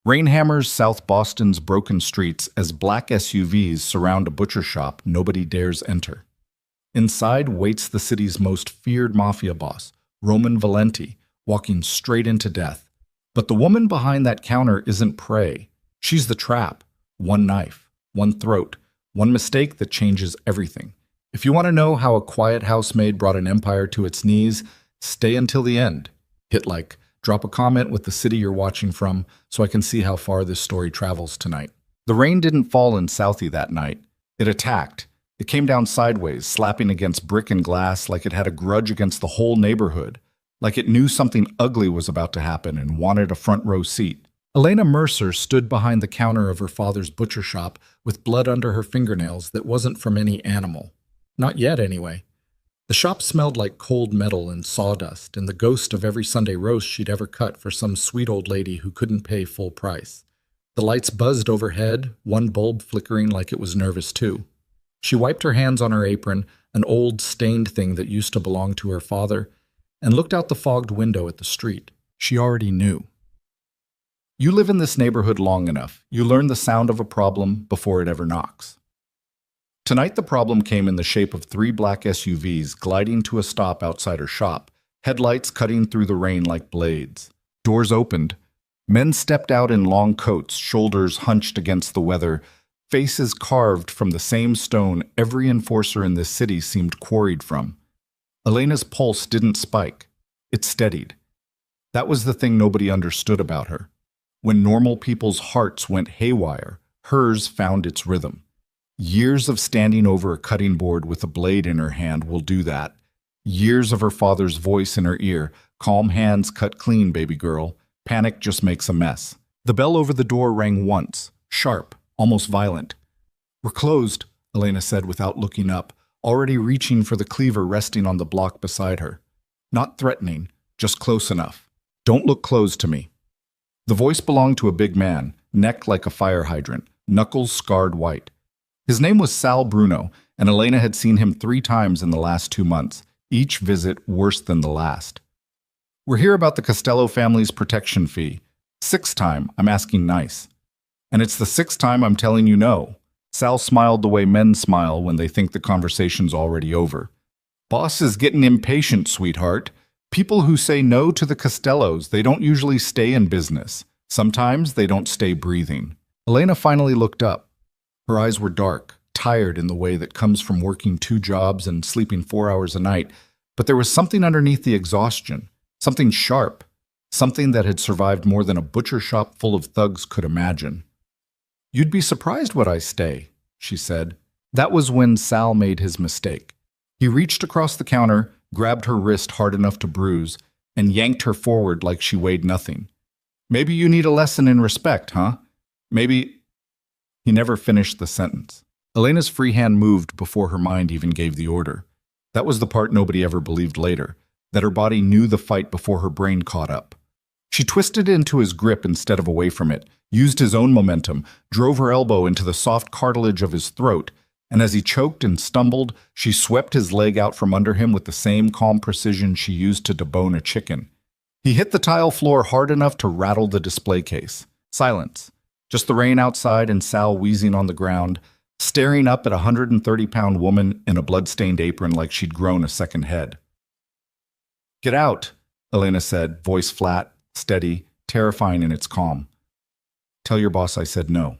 Rain hammers South Boston's broken streets as black SUVs surround a butcher shop nobody dares enter. Inside waits the city's most feared mafia boss, Roman Valenti, walking straight into death. But the woman behind that counter isn't prey. She's the trap. One knife, one throat, one mistake that changes everything. If you want to know how a quiet housemaid brought an empire to its knees, stay until the end. Hit like, drop a comment with the city you're watching from so I can see how far this story travels tonight. The rain didn't fall in Southie that night. It attacked. It came down sideways, slapping against brick and glass like it had a grudge against the whole neighborhood, like it knew something ugly was about to happen and wanted a front row seat. Elena Mercer stood behind the counter of her father's butcher shop with blood under her fingernails that wasn't from any animal. Not yet, anyway. The shop smelled like cold metal and sawdust and the ghost of every Sunday roast she'd ever cut for some sweet old lady who couldn't pay full price. The lights buzzed overhead, one bulb flickering like it was nervous too. She wiped her hands on her apron, an old stained thing that used to belong to her father, and looked out the fogged window at the street. She already knew. You live in this neighborhood long enough, you learn the sound of a problem before it ever knocks. Tonight the problem came in the shape of 3 black SUVs gliding to a stop outside her shop, headlights cutting through the rain like blades. Doors opened. Men stepped out in long coats, shoulders hunched against the weather, faces carved from the same stone every enforcer in this city seemed quarried from. Elena's pulse didn't spike. It steadied. That was the thing nobody understood about her. When normal people's hearts went haywire, hers found its rhythm. Years of standing over a cutting board with a blade in her hand will do that. Years of her father's voice in her ear, calm hands cut clean, baby girl. Panic just makes a mess. The bell over the door rang once, sharp, almost violent. We're closed, Elena said without looking up, already reaching for the cleaver resting on the block beside her. Not threatening, just close enough. Don't look closed to me. The voice belonged to a big man, neck like a fire hydrant, knuckles scarred white. His name was Sal Bruno, and Elena had seen him 3 times in the last 2 months, each visit worse than the last. We're here about the Costello family's protection fee. 6th time, I'm asking nice. And it's the 6th time I'm telling you no. Sal smiled the way men smile when they think the conversation's already over. Boss is getting impatient, sweetheart. People who say no to the Costellos, they don't usually stay in business. Sometimes they don't stay breathing. Elena finally looked up. Her eyes were dark, tired in the way that comes from working 2 jobs and sleeping 4 hours a night, but there was something underneath the exhaustion, something sharp, something that had survived more than a butcher shop full of thugs could imagine. You'd be surprised what I stay, she said. That was when Sal made his mistake. He reached across the counter, grabbed her wrist hard enough to bruise, and yanked her forward like she weighed nothing. Maybe you need a lesson in respect, huh? Maybe... He never finished the sentence. Elena's free hand moved before her mind even gave the order. That was the part nobody ever believed later, that her body knew the fight before her brain caught up. She twisted into his grip instead of away from it, used his own momentum, drove her elbow into the soft cartilage of his throat, and as he choked and stumbled, she swept his leg out from under him with the same calm precision she used to debone a chicken. He hit the tile floor hard enough to rattle the display case. Silence. Just the rain outside and Sal wheezing on the ground, staring up at a 130-pound woman in a blood-stained apron like she'd grown a second head. Get out, Elena said, voice flat, steady, terrifying in its calm. Tell your boss I said no.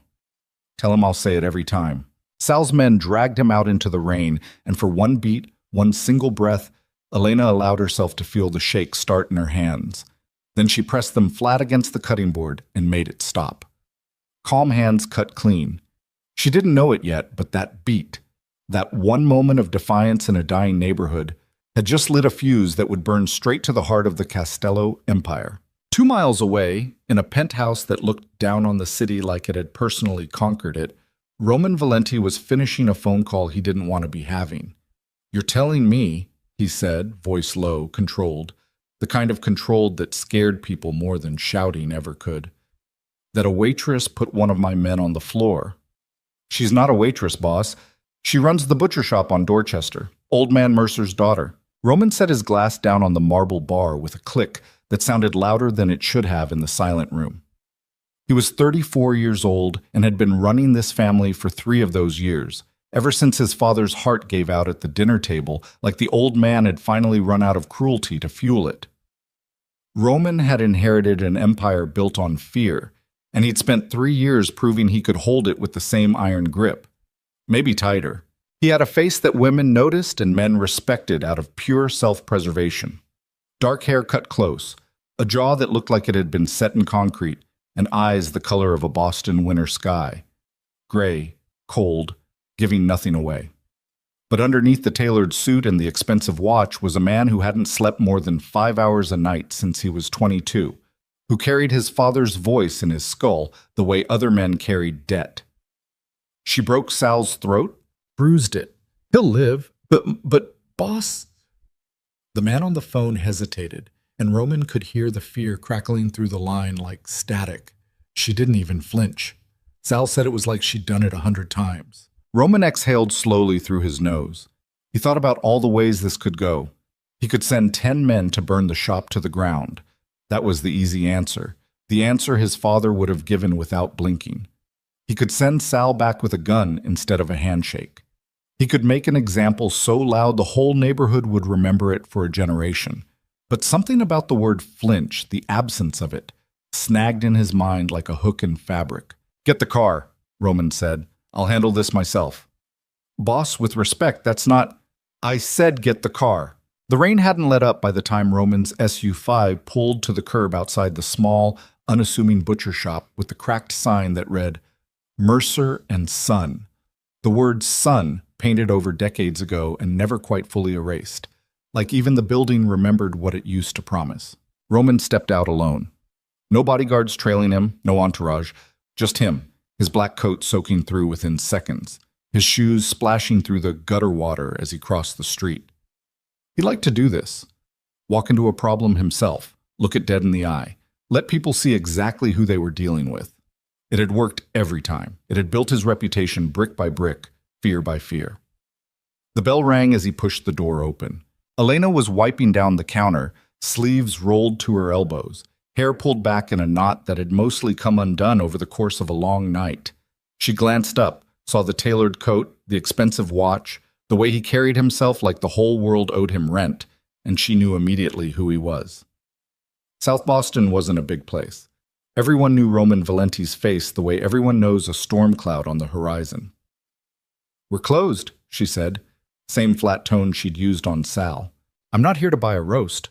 Tell him I'll say it every time. Sal's men dragged him out into the rain, and for one beat, one single breath, Elena allowed herself to feel the shake start in her hands. Then she pressed them flat against the cutting board and made it stop. Calm hands cut clean. She didn't know it yet, but that beat, that one moment of defiance in a dying neighborhood, had just lit a fuse that would burn straight to the heart of the Costello Empire. 2 miles away, in a penthouse that looked down on the city like it had personally conquered it, Roman Valenti was finishing a phone call he didn't want to be having. You're telling me, he said, voice low, controlled, the kind of controlled that scared people more than shouting ever could, that a waitress put one of my men on the floor. She's not a waitress, boss. She runs the butcher shop on Dorchester, Old Man Mercer's daughter. Roman set his glass down on the marble bar with a click that sounded louder than it should have in the silent room. He was 34 years old and had been running this family for 3 of those years, ever since his father's heart gave out at the dinner table, like the old man had finally run out of cruelty to fuel it. Roman had inherited an empire built on fear, and he'd spent 3 years proving he could hold it with the same iron grip, maybe tighter. He had a face that women noticed and men respected out of pure self-preservation. Dark hair cut close, a jaw that looked like it had been set in concrete, and eyes the color of a Boston winter sky. Gray, cold, giving nothing away. But underneath the tailored suit and the expensive watch was a man who hadn't slept more than 5 hours a night since he was 22, who carried his father's voice in his skull the way other men carried debt. She broke Sal's throat, bruised it. He'll live, but boss... The man on the phone hesitated, and Roman could hear the fear crackling through the line like static. She didn't even flinch. Sal said it was like she'd done it 100 times. Roman exhaled slowly through his nose. He thought about all the ways this could go. He could send 10 men to burn the shop to the ground. That was the easy answer, the answer his father would have given without blinking. He could send Sal back with a gun instead of a handshake. He could make an example so loud the whole neighborhood would remember it for a generation. But something about the word flinch, the absence of it, snagged in his mind like a hook in fabric. "Get the car," Roman said. "I'll handle this myself." "Boss, with respect, that's not—" "I said get the car." The rain hadn't let up by the time Roman's SU-5 pulled to the curb outside the small, unassuming butcher shop with the cracked sign that read, "Mercer and Son." The word son painted over decades ago and never quite fully erased, like even the building remembered what it used to promise. Roman stepped out alone. No bodyguards trailing him, no entourage, just him, his black coat soaking through within seconds, his shoes splashing through the gutter water as he crossed the street. He liked to do this. Walk into a problem himself, look it dead in the eye, let people see exactly who they were dealing with. It had worked every time. It had built his reputation brick by brick, fear by fear. The bell rang as he pushed the door open. Elena was wiping down the counter, sleeves rolled to her elbows, hair pulled back in a knot that had mostly come undone over the course of a long night. She glanced up, saw the tailored coat, the expensive watch, the way he carried himself like the whole world owed him rent, and she knew immediately who he was. South Boston wasn't a big place. Everyone knew Roman Valenti's face the way everyone knows a storm cloud on the horizon. "We're closed," she said, same flat tone she'd used on Sal. "I'm not here to buy a roast."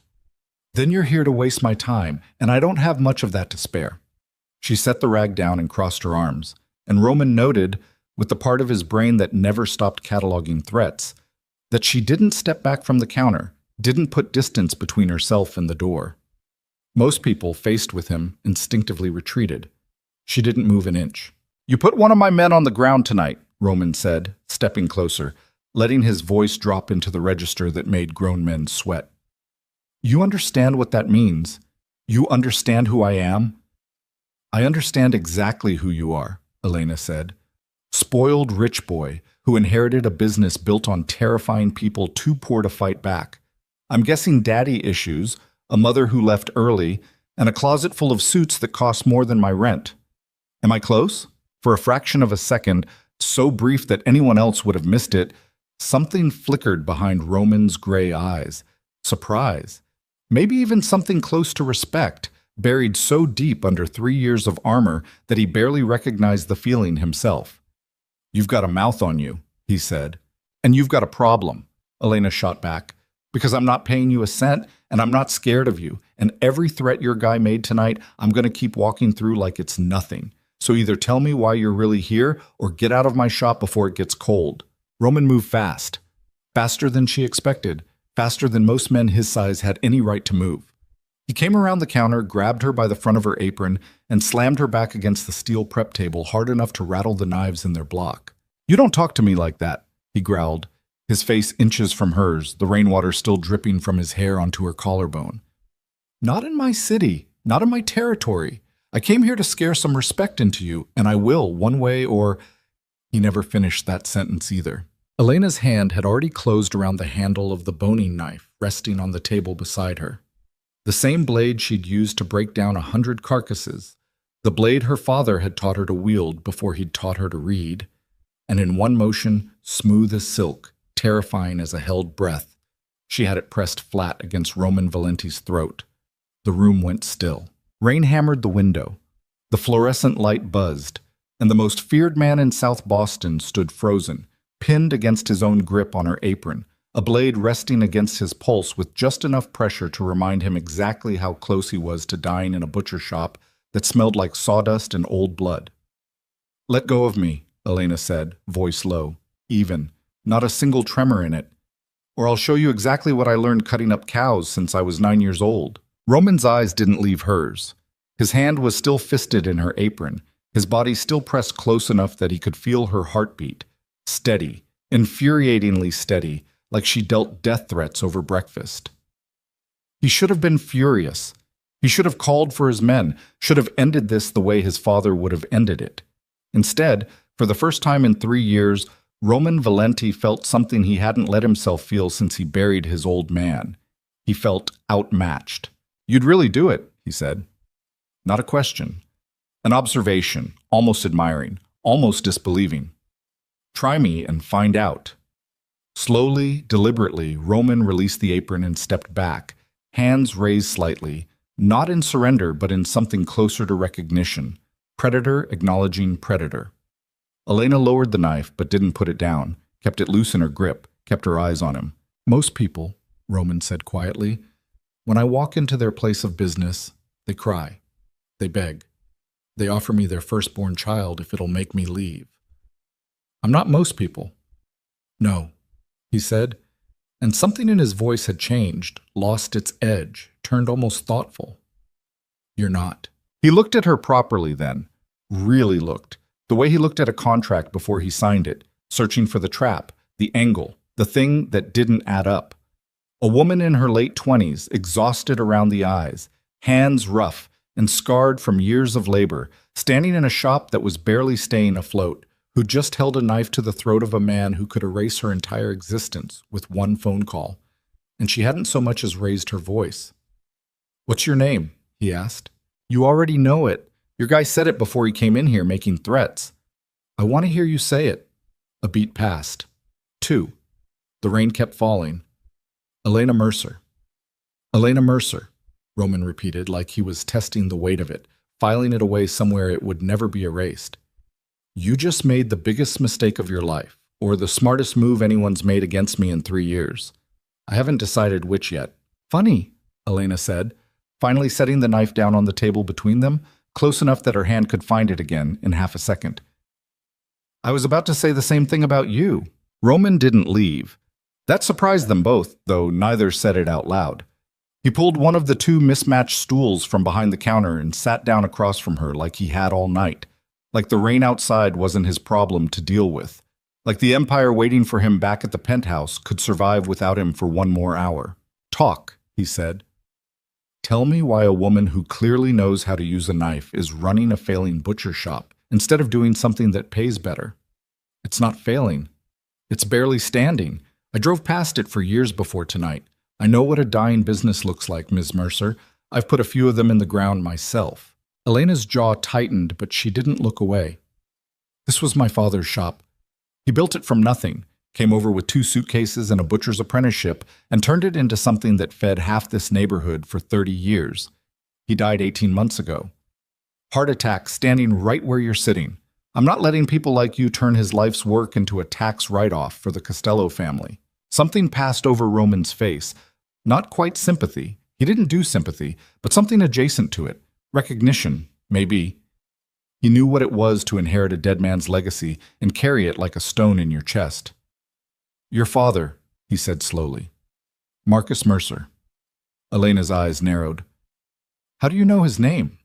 "Then you're here to waste my time, and I don't have much of that to spare." She set the rag down and crossed her arms, and Roman noted, with the part of his brain that never stopped cataloging threats, that she didn't step back from the counter, didn't put distance between herself and the door. Most people, faced with him, instinctively retreated. She didn't move an inch. "You put one of my men on the ground tonight," Roman said, stepping closer, letting his voice drop into the register that made grown men sweat. "You understand what that means? You understand who I am?" "I understand exactly who you are," Elena said. "Spoiled rich boy who inherited a business built on terrifying people too poor to fight back. I'm guessing daddy issues, a mother who left early, and a closet full of suits that cost more than my rent. Am I close?" For a fraction of a second, so brief that anyone else would have missed it, something flickered behind Roman's gray eyes. Surprise. Maybe even something close to respect, buried so deep under 3 years of armor that he barely recognized the feeling himself. "You've got a mouth on you," he said. "And you've got a problem," Elena shot back, "because I'm not paying you a cent, and I'm not scared of you, and every threat your guy made tonight, I'm going to keep walking through like it's nothing. So either tell me why you're really here, or get out of my shop before it gets cold." Roman moved fast. Faster than she expected, faster than most men his size had any right to move. He came around the counter, grabbed her by the front of her apron, and slammed her back against the steel prep table hard enough to rattle the knives in their block. "You don't talk to me like that," he growled, his face inches from hers, the rainwater still dripping from his hair onto her collarbone. "Not in my city, not in my territory. I came here to scare some respect into you, and I will, one way or—" He never finished that sentence either. Elena's hand had already closed around the handle of the boning knife resting on the table beside her. The same blade she'd used to break down 100 carcasses, the blade her father had taught her to wield before he'd taught her to read, and in one motion, smooth as silk, terrifying as a held breath, she had it pressed flat against Roman Valenti's throat. The room went still. Rain hammered the window. The fluorescent light buzzed, and the most feared man in South Boston stood frozen, pinned against his own grip on her apron, a blade resting against his pulse with just enough pressure to remind him exactly how close he was to dying in a butcher shop that smelled like sawdust and old blood. "Let go of me," Elena said, voice low, even, not a single tremor in it, "or I'll show you exactly what I learned cutting up cows since I was 9 years old." Roman's eyes didn't leave hers. His hand was still fisted in her apron, his body still pressed close enough that he could feel her heartbeat, steady, infuriatingly steady, like she dealt death threats over breakfast. He should have been furious. He should have called for his men, should have ended this the way his father would have ended it. Instead, for the first time in 3 years, Roman Valenti felt something he hadn't let himself feel since he buried his old man. He felt outmatched. "You'd really do it," he said. Not a question. An observation, almost admiring, almost disbelieving. "Try me and find out." Slowly, deliberately, Roman released the apron and stepped back, hands raised slightly, not in surrender but in something closer to recognition. Predator acknowledging predator. Elena lowered the knife but didn't put it down, kept it loose in her grip, kept her eyes on him. "Most people," Roman said quietly, "when I walk into their place of business, they cry. They beg. They offer me their firstborn child if it'll make me leave. I'm not most people." "No," he said, and something in his voice had changed, lost its edge, turned almost thoughtful. "You're not." He looked at her properly then, really looked, the way he looked at a contract before he signed it, searching for the trap, the angle, the thing that didn't add up. A woman in her late 20s, exhausted around the eyes, hands rough and scarred from years of labor, standing in a shop that was barely staying afloat, who just held a knife to the throat of a man who could erase her entire existence with one phone call. And she hadn't so much as raised her voice. "What's your name?" he asked. "You already know it. Your guy said it before he came in here making threats." "I want to hear you say it." A beat passed. 2. The rain kept falling. "Elena Mercer." "Elena Mercer," Roman repeated like he was testing the weight of it, filing it away somewhere it would never be erased. "You just made the biggest mistake of your life, or the smartest move anyone's made against me in 3 years. I haven't decided which yet." "Funny," Elena said, finally setting the knife down on the table between them, close enough that her hand could find it again in half a second. "I was about to say the same thing about you." Roman didn't leave. That surprised them both, though neither said it out loud. He pulled one of the 2 mismatched stools from behind the counter and sat down across from her like he had all night, like the rain outside wasn't his problem to deal with, like the empire waiting for him back at the penthouse could survive without him for 1 more hour. "Talk," he said. "Tell me why a woman who clearly knows how to use a knife is running a failing butcher shop instead of doing something that pays better." "It's not failing. It's barely standing. I drove past it for years before tonight. I know what a dying business looks like, Ms. Mercer. I've put a few of them in the ground myself." Elena's jaw tightened, but she didn't look away. "This was my father's shop. He built it from nothing, came over with 2 suitcases and a butcher's apprenticeship, and turned it into something that fed half this neighborhood for 30 years. He died 18 months ago. Heart attack standing right where you're sitting. I'm not letting people like you turn his life's work into a tax write-off for the Costello family." Something passed over Roman's face. Not quite sympathy. He didn't do sympathy, but something adjacent to it. Recognition, maybe. He knew what it was to inherit a dead man's legacy and carry it like a stone in your chest. "Your father," he said slowly. "Marcus Mercer." Elena's eyes narrowed. "How do you know his name?"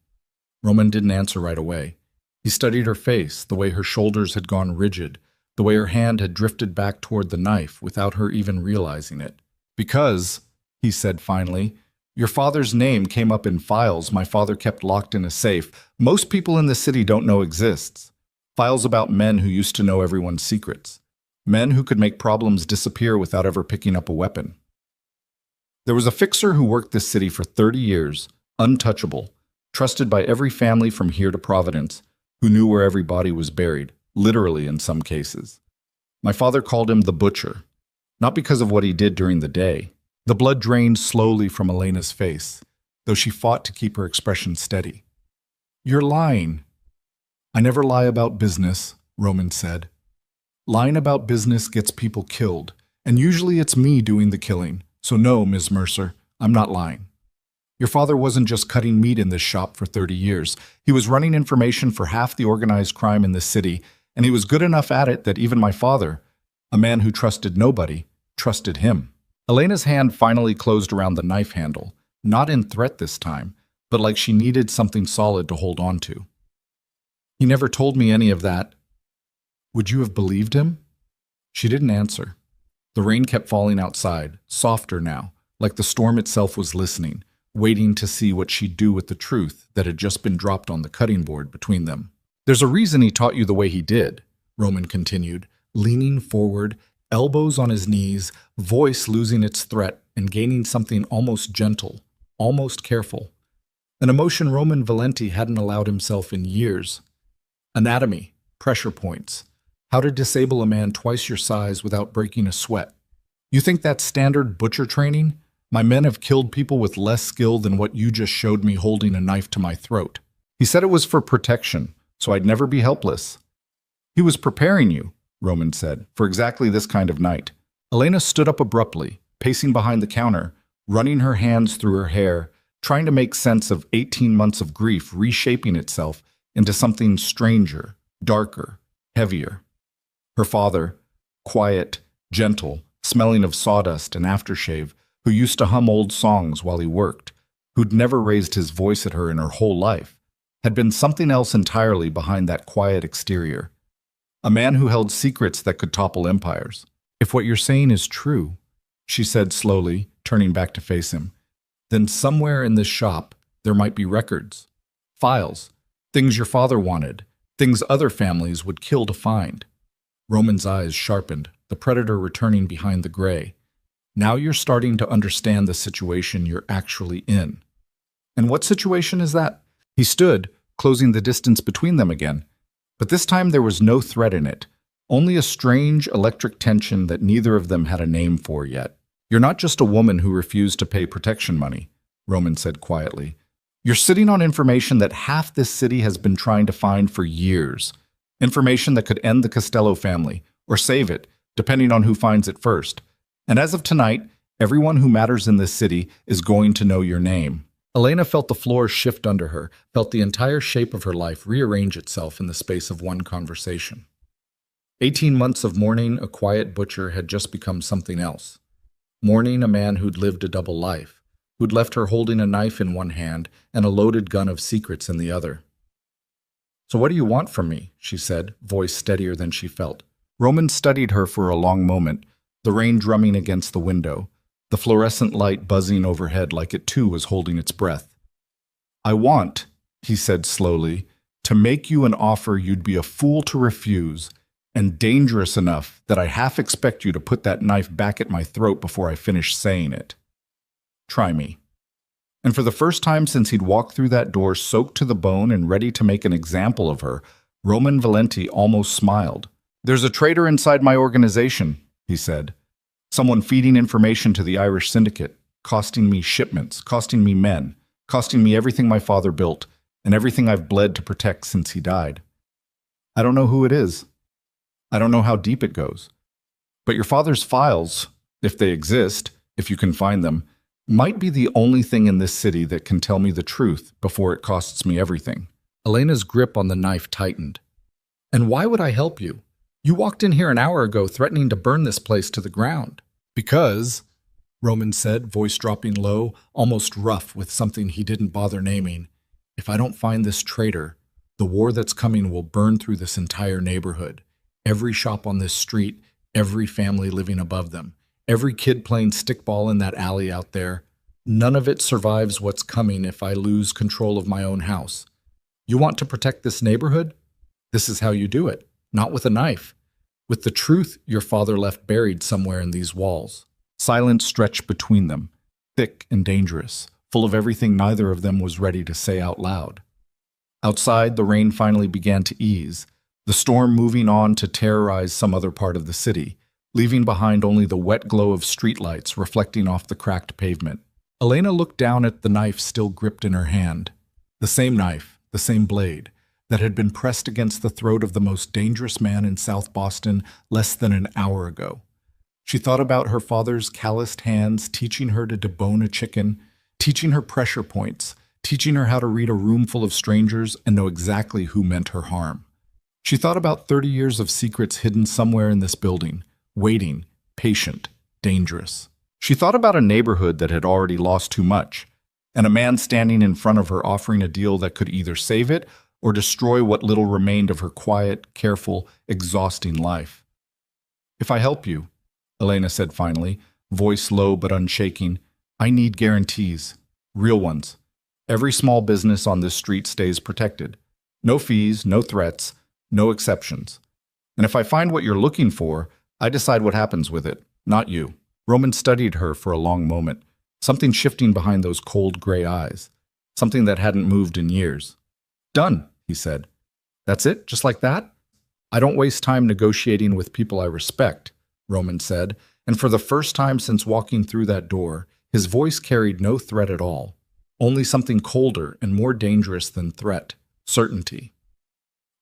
Roman didn't answer right away. He studied her face, the way her shoulders had gone rigid, the way her hand had drifted back toward the knife without her even realizing it. "Because," he said finally, "your father's name came up in files my father kept locked in a safe most people in the city don't know exists. Files about men who used to know everyone's secrets. Men who could make problems disappear without ever picking up a weapon. There was a fixer who worked this city for 30 years, untouchable, trusted by every family from here to Providence, who knew where every body was buried, literally in some cases. My father called him the Butcher, not because of what he did during the day. The blood drained slowly from Elena's face, though she fought to keep her expression steady. "You're lying." "I never lie about business," Roman said. "Lying about business gets people killed, and usually it's me doing the killing. So no, Ms. Mercer, I'm not lying. Your father wasn't just cutting meat in this shop for 30 years. He was running information for half the organized crime in this city, and he was good enough at it that even my father, a man who trusted nobody, trusted him." Elena's hand finally closed around the knife handle, not in threat this time, but like she needed something solid to hold on to. "He never told me any of that." "Would you have believed him?" She didn't answer. The rain kept falling outside, softer now, like the storm itself was listening, waiting to see what she'd do with the truth that had just been dropped on the cutting board between them. "There's a reason he taught you the way he did," Roman continued, leaning forward, elbows on his knees, voice losing its threat and gaining something almost gentle, almost careful. An emotion Roman Valenti hadn't allowed himself in years. Anatomy, pressure points, how to disable a man twice your size without breaking a sweat. "You think that's standard butcher training? My men have killed people with less skill than what you just showed me holding a knife to my throat." He said it was for protection, so I'd never be helpless. "He was preparing you," Roman said, "for exactly this kind of night." Elena stood up abruptly, pacing behind the counter, running her hands through her hair, trying to make sense of 18 months of grief reshaping itself into something stranger, darker, heavier. Her father, quiet, gentle, smelling of sawdust and aftershave, who used to hum old songs while he worked, who'd never raised his voice at her in her whole life, had been something else entirely behind that quiet exterior. A man who held secrets that could topple empires. "If what you're saying is true," she said slowly, turning back to face him, "then somewhere in this shop there might be records, files, things your father wanted, things other families would kill to find." Roman's eyes sharpened, the predator returning behind the gray. "Now you're starting to understand the situation you're actually in." "And what situation is that?" He stood, closing the distance between them again. But this time there was no threat in it, only a strange electric tension that neither of them had a name for yet. "You're not just a woman who refused to pay protection money," Roman said quietly. "You're sitting on information that half this city has been trying to find for years. Information that could end the Costello family, or save it, depending on who finds it first. And as of tonight, everyone who matters in this city is going to know your name." Elena felt the floor shift under her, felt the entire shape of her life rearrange itself in the space of one conversation. 18 months of mourning a quiet butcher had just become something else. Mourning a man who'd lived a double life, who'd left her holding a knife in one hand and a loaded gun of secrets in the other. "So what do you want from me?" she said, voice steadier than she felt. Roman studied her for a long moment, the rain drumming against the window, the fluorescent light buzzing overhead like it too was holding its breath. "I want," he said slowly, "to make you an offer you'd be a fool to refuse, and dangerous enough that I half expect you to put that knife back at my throat before I finish saying it. Try me." And for the first time since he'd walked through that door soaked to the bone and ready to make an example of her, Roman Valenti almost smiled. "There's a traitor inside my organization," he said. "Someone feeding information to the Irish syndicate, costing me shipments, costing me men, costing me everything my father built, and everything I've bled to protect since he died. I don't know who it is. I don't know how deep it goes. But your father's files, if they exist, if you can find them, might be the only thing in this city that can tell me the truth before it costs me everything." Elena's grip on the knife tightened. "And why would I help you? You walked in here an hour ago threatening to burn this place to the ground." "Because," Roman said, voice dropping low, almost rough with something he didn't bother naming, "if I don't find this traitor, the war that's coming will burn through this entire neighborhood. Every shop on this street, every family living above them, every kid playing stickball in that alley out there. None of it survives what's coming if I lose control of my own house. You want to protect this neighborhood? This is how you do it. Not with a knife. With the truth your father left buried somewhere in these walls." Silence stretched between them, thick and dangerous, full of everything neither of them was ready to say out loud. Outside, the rain finally began to ease, the storm moving on to terrorize some other part of the city, leaving behind only the wet glow of streetlights reflecting off the cracked pavement. Elena looked down at the knife still gripped in her hand. The same knife, the same blade, that had been pressed against the throat of the most dangerous man in South Boston less than an hour ago. She thought about her father's calloused hands teaching her to debone a chicken, teaching her pressure points, teaching her how to read a room full of strangers and know exactly who meant her harm. She thought about 30 years of secrets hidden somewhere in this building, waiting, patient, dangerous. She thought about a neighborhood that had already lost too much, and a man standing in front of her offering a deal that could either save it or destroy what little remained of her quiet, careful, exhausting life. "If I help you," Elena said finally, voice low but unshaking, "I need guarantees, real ones. Every small business on this street stays protected. No fees, no threats, no exceptions. And if I find what you're looking for, I decide what happens with it, not you." Roman studied her for a long moment, something shifting behind those cold gray eyes, something that hadn't moved in years. "Done," he said. "That's it, just like that?" "I don't waste time negotiating with people I respect," Roman said, and for the first time since walking through that door, his voice carried no threat at all, only something colder and more dangerous than threat, certainty.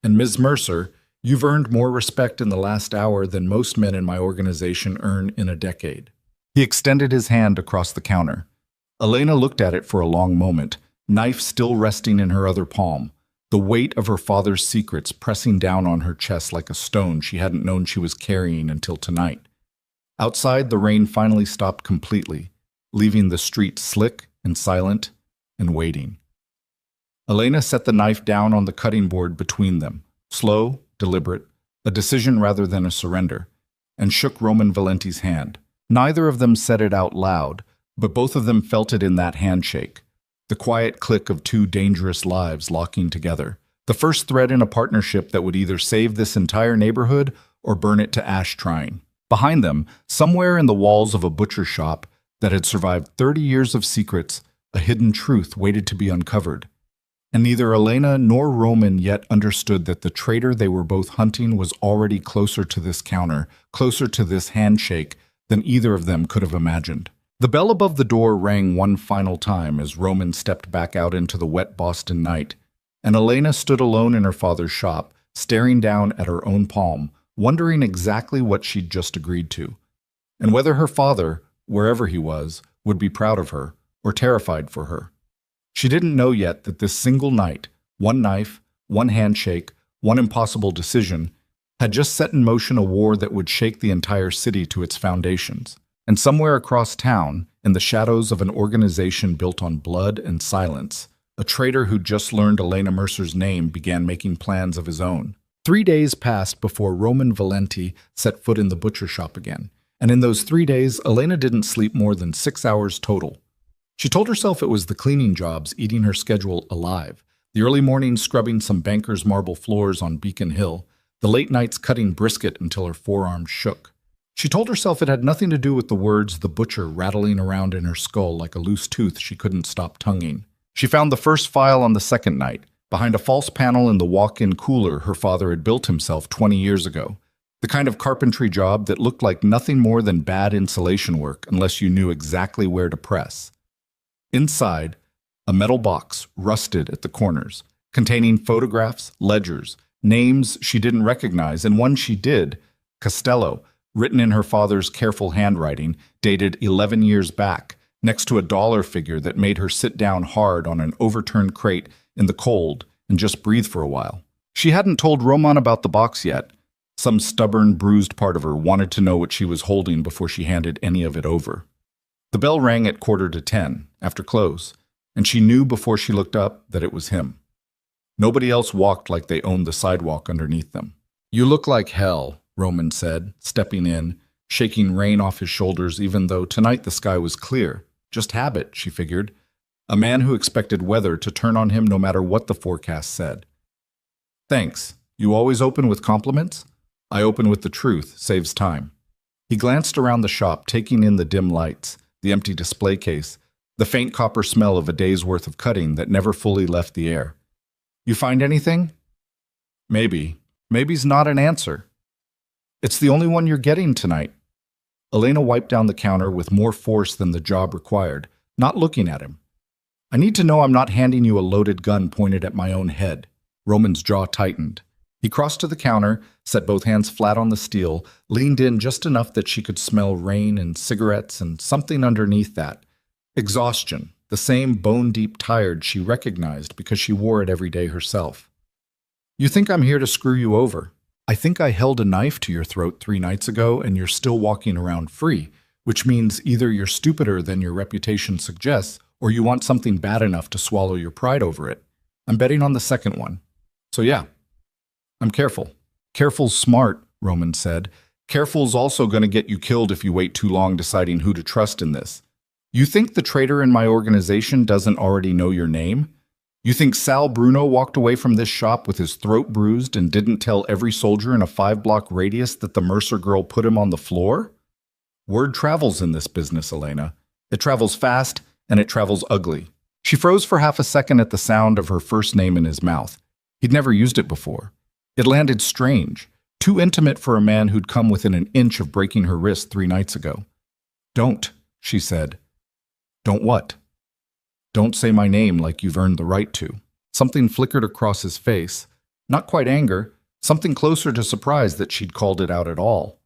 "And Ms. Mercer, you've earned more respect in the last hour than most men in my organization earn in a decade." He extended his hand across the counter. Elena looked at it for a long moment, knife still resting in her other palm, the weight of her father's secrets pressing down on her chest like a stone she hadn't known she was carrying until tonight. Outside, the rain finally stopped completely, leaving the street slick and silent and waiting. Elena set the knife down on the cutting board between them, slow, deliberate, a decision rather than a surrender, and shook Roman Valenti's hand. Neither of them said it out loud, but both of them felt it in that handshake, the quiet click of two dangerous lives locking together, the first thread in a partnership that would either save this entire neighborhood or burn it to ash trying. Behind them, somewhere in the walls of a butcher shop that had survived 30 years of secrets, a hidden truth waited to be uncovered. And neither Elena nor Roman yet understood that the traitor they were both hunting was already closer to this counter, closer to this handshake, than either of them could have imagined. The bell above the door rang one final time as Roman stepped back out into the wet Boston night, and Elena stood alone in her father's shop, staring down at her own palm, wondering exactly what she'd just agreed to, and whether her father, wherever he was, would be proud of her or terrified for her. She didn't know yet that this single night, one knife, one handshake, one impossible decision, had just set in motion a war that would shake the entire city to its foundations. And somewhere across town, in the shadows of an organization built on blood and silence, a traitor who'd just learned Elena Mercer's name began making plans of his own. 3 days passed before Roman Valenti set foot in the butcher shop again, and in those 3 days, Elena didn't sleep more than 6 hours total. She told herself it was the cleaning jobs eating her schedule alive, the early mornings scrubbing some banker's marble floors on Beacon Hill, the late nights cutting brisket until her forearms shook. She told herself it had nothing to do with the words the butcher rattling around in her skull like a loose tooth she couldn't stop tonguing. She found the first file on the second night, behind a false panel in the walk-in cooler her father had built himself 20 years ago, the kind of carpentry job that looked like nothing more than bad insulation work unless you knew exactly where to press. Inside, a metal box rusted at the corners, containing photographs, ledgers, names she didn't recognize, and one she did, Costello, written in her father's careful handwriting, dated 11 years back, next to a dollar figure that made her sit down hard on an overturned crate in the cold and just breathe for a while. She hadn't told Roman about the box yet. Some stubborn, bruised part of her wanted to know what she was holding before she handed any of it over. The bell rang at 9:45, after close, and she knew before she looked up that it was him. Nobody else walked like they owned the sidewalk underneath them. "You look like hell," Roman said, stepping in, shaking rain off his shoulders even though tonight the sky was clear. Just habit, she figured. A man who expected weather to turn on him no matter what the forecast said. "Thanks. You always open with compliments?" "I open with the truth. Saves time." He glanced around the shop, taking in the dim lights, the empty display case, the faint copper smell of a day's worth of cutting that never fully left the air. You find anything? Maybe. Maybe's not an answer. It's the only one you're getting tonight. Elena wiped down the counter with more force than the job required, not looking at him. I need to know I'm not handing you a loaded gun pointed at my own head. Roman's jaw tightened. He crossed to the counter, set both hands flat on the steel, leaned in just enough that she could smell rain and cigarettes and something underneath that. Exhaustion, the same bone-deep tired she recognized because she wore it every day herself. You think I'm here to screw you over? I think I held a knife to your throat 3 nights ago and you're still walking around free, which means either you're stupider than your reputation suggests or you want something bad enough to swallow your pride over it. I'm betting on the second one. So yeah, I'm careful. Careful's smart, Roman said. Careful's also going to get you killed if you wait too long deciding who to trust in this. You think the traitor in my organization doesn't already know your name? You think Sal Bruno walked away from this shop with his throat bruised and didn't tell every soldier in a 5-block radius that the Mercer girl put him on the floor? Word travels in this business, Elena. It travels fast, and it travels ugly. She froze for half a second at the sound of her first name in his mouth. He'd never used it before. It landed strange, too intimate for a man who'd come within an inch of breaking her wrist 3 nights ago. Don't, she said. Don't what? Don't say my name like you've earned the right to. Something flickered across his face. Not quite anger, something closer to surprise that she'd called it out at all.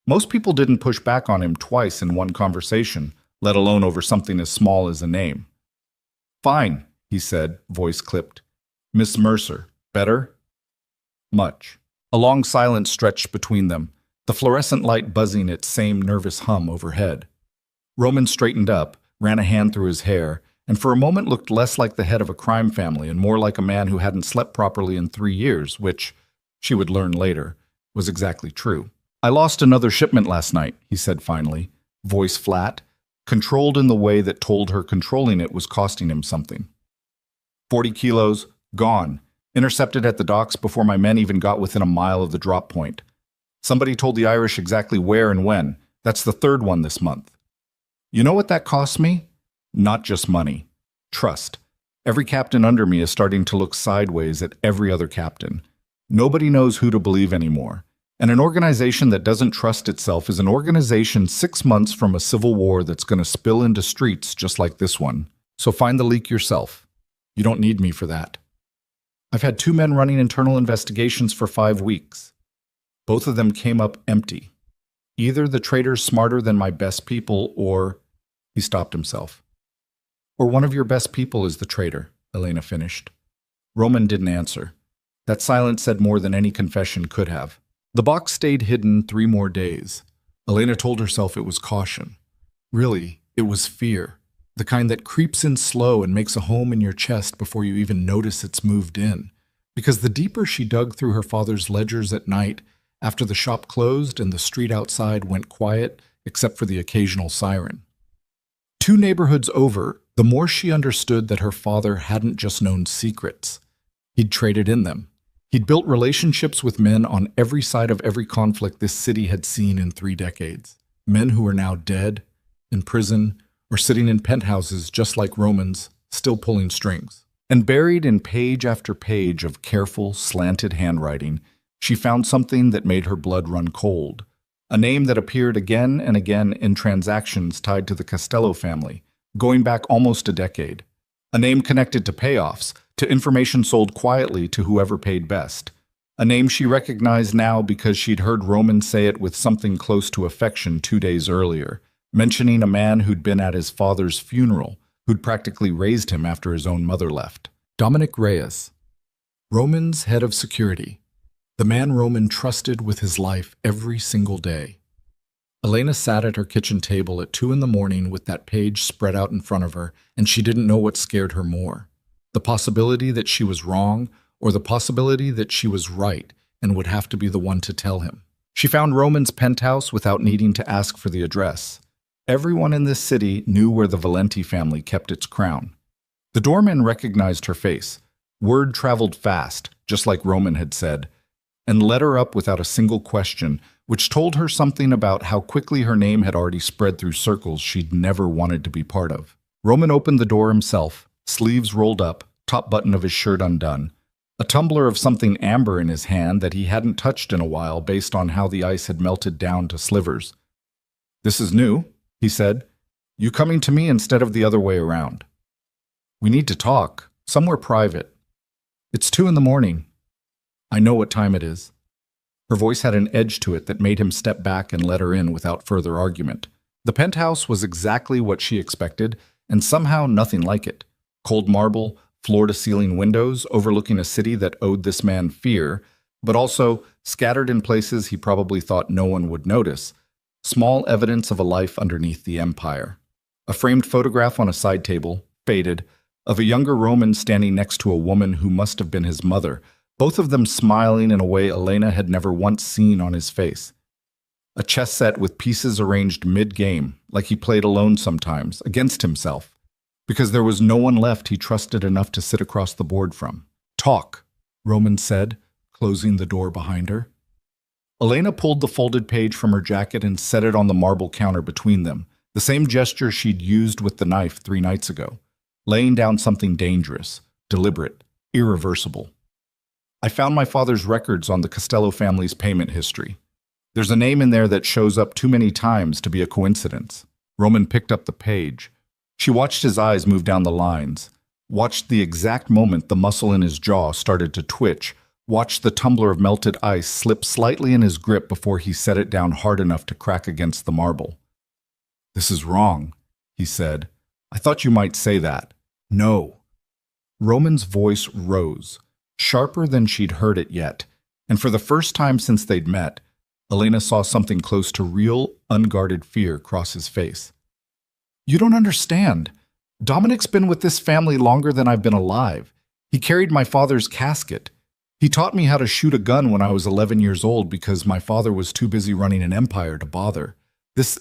Most people didn't push back on him twice in one conversation, let alone over something as small as a name. Fine, he said, voice clipped. Miss Mercer, better? Much. A long silence stretched between them, the fluorescent light buzzing its same nervous hum overhead. Roman straightened up, ran a hand through his hair, and for a moment looked less like the head of a crime family and more like a man who hadn't slept properly in 3 years, which, she would learn later, was exactly true. I lost another shipment last night, he said finally, voice flat, controlled in the way that told her controlling it was costing him something. 40 kilos, gone. Intercepted at the docks before my men even got within a mile of the drop point. Somebody told the Irish exactly where and when. That's the 3rd one this month. You know what that cost me? Not just money. Trust. Every captain under me is starting to look sideways at every other captain. Nobody knows who to believe anymore. And an organization that doesn't trust itself is an organization 6 months from a civil war that's going to spill into streets just like this one. So find the leak yourself. You don't need me for that. I've had 2 men running internal investigations for 5 weeks. Both of them came up empty. Either the traitor's smarter than my best people, or... He stopped himself. Or one of your best people is the traitor, Elena finished. Roman didn't answer. That silence said more than any confession could have. The box stayed hidden 3 more days. Elena told herself it was caution. Really, it was fear. The kind that creeps in slow and makes a home in your chest before you even notice it's moved in. Because the deeper she dug through her father's ledgers at night, after the shop closed and the street outside went quiet, except for the occasional siren. 2 neighborhoods over, the more she understood that her father hadn't just known secrets. He'd traded in them. He'd built relationships with men on every side of every conflict this city had seen in 3 decades. Men who are now dead, in prison, or sitting in penthouses just like Roman's, still pulling strings. And buried in page after page of careful, slanted handwriting, she found something that made her blood run cold. A name that appeared again and again in transactions tied to the Costello family, going back almost a decade. A name connected to payoffs, to information sold quietly to whoever paid best. A name she recognized now because she'd heard Roman say it with something close to affection 2 days earlier, mentioning a man who'd been at his father's funeral, who'd practically raised him after his own mother left. Dominic Reyes. Roman's head of security. The man Roman trusted with his life every single day. Elena sat at her kitchen table at 2 in the morning with that page spread out in front of her, and she didn't know what scared her more. The possibility that she was wrong, or the possibility that she was right and would have to be the one to tell him. She found Roman's penthouse without needing to ask for the address. Everyone in this city knew where the Valenti family kept its crown. The doorman recognized her face. Word traveled fast, just like Roman had said, and led her up without a single question, which told her something about how quickly her name had already spread through circles she'd never wanted to be part of. Roman opened the door himself, sleeves rolled up, top button of his shirt undone, a tumbler of something amber in his hand that he hadn't touched in a while based on how the ice had melted down to slivers. "This is new," he said. "You coming to me instead of the other way around. We need to talk, somewhere private. It's 2 in the morning. I know what time it is." Her voice had an edge to it that made him step back and let her in without further argument. The penthouse was exactly what she expected, and somehow nothing like it. Cold marble, floor-to-ceiling windows overlooking a city that owed this man fear, but also, scattered in places he probably thought no one would notice, small evidence of a life underneath the empire. A framed photograph on a side table, faded, of a younger Roman standing next to a woman who must have been his mother, both of them smiling in a way Elena had never once seen on his face. A chess set with pieces arranged mid-game, like he played alone sometimes, against himself, because there was no one left he trusted enough to sit across the board from. "Talk," Roman said, closing the door behind her. Elena pulled the folded page from her jacket and set it on the marble counter between them, the same gesture she'd used with the knife 3 nights ago, laying down something dangerous, deliberate, irreversible. "I found my father's records on the Costello family's payment history. There's a name in there that shows up too many times to be a coincidence." Roman picked up the page. She watched his eyes move down the lines, watched the exact moment the muscle in his jaw started to twitch, watched the tumbler of melted ice slip slightly in his grip before he set it down hard enough to crack against the marble. "This is wrong," he said. "I thought you might say that." "No." Roman's voice rose, sharper than she'd heard it yet, and for the first time since they'd met, Elena saw something close to real, unguarded fear cross his face. "You don't understand. Dominic's been with this family longer than I've been alive. He carried my father's casket. He taught me how to shoot a gun when I was 11 years old because my father was too busy running an empire to bother. This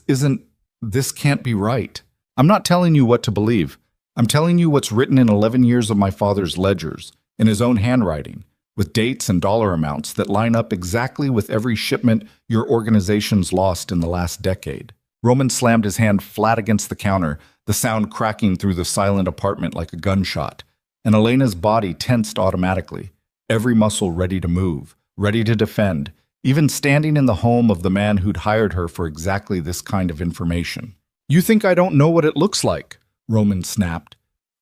can't be right. I'm not telling you what to believe. I'm telling you what's written in 11 years of my father's ledgers, in his own handwriting, with dates and dollar amounts that line up exactly with every shipment your organization's lost in the last decade." Roman slammed his hand flat against the counter, the sound cracking through the silent apartment like a gunshot, and Elena's body tensed automatically, every muscle ready to move, ready to defend, even standing in the home of the man who'd hired her for exactly this kind of information. "You think I don't know what it looks like?" Roman snapped.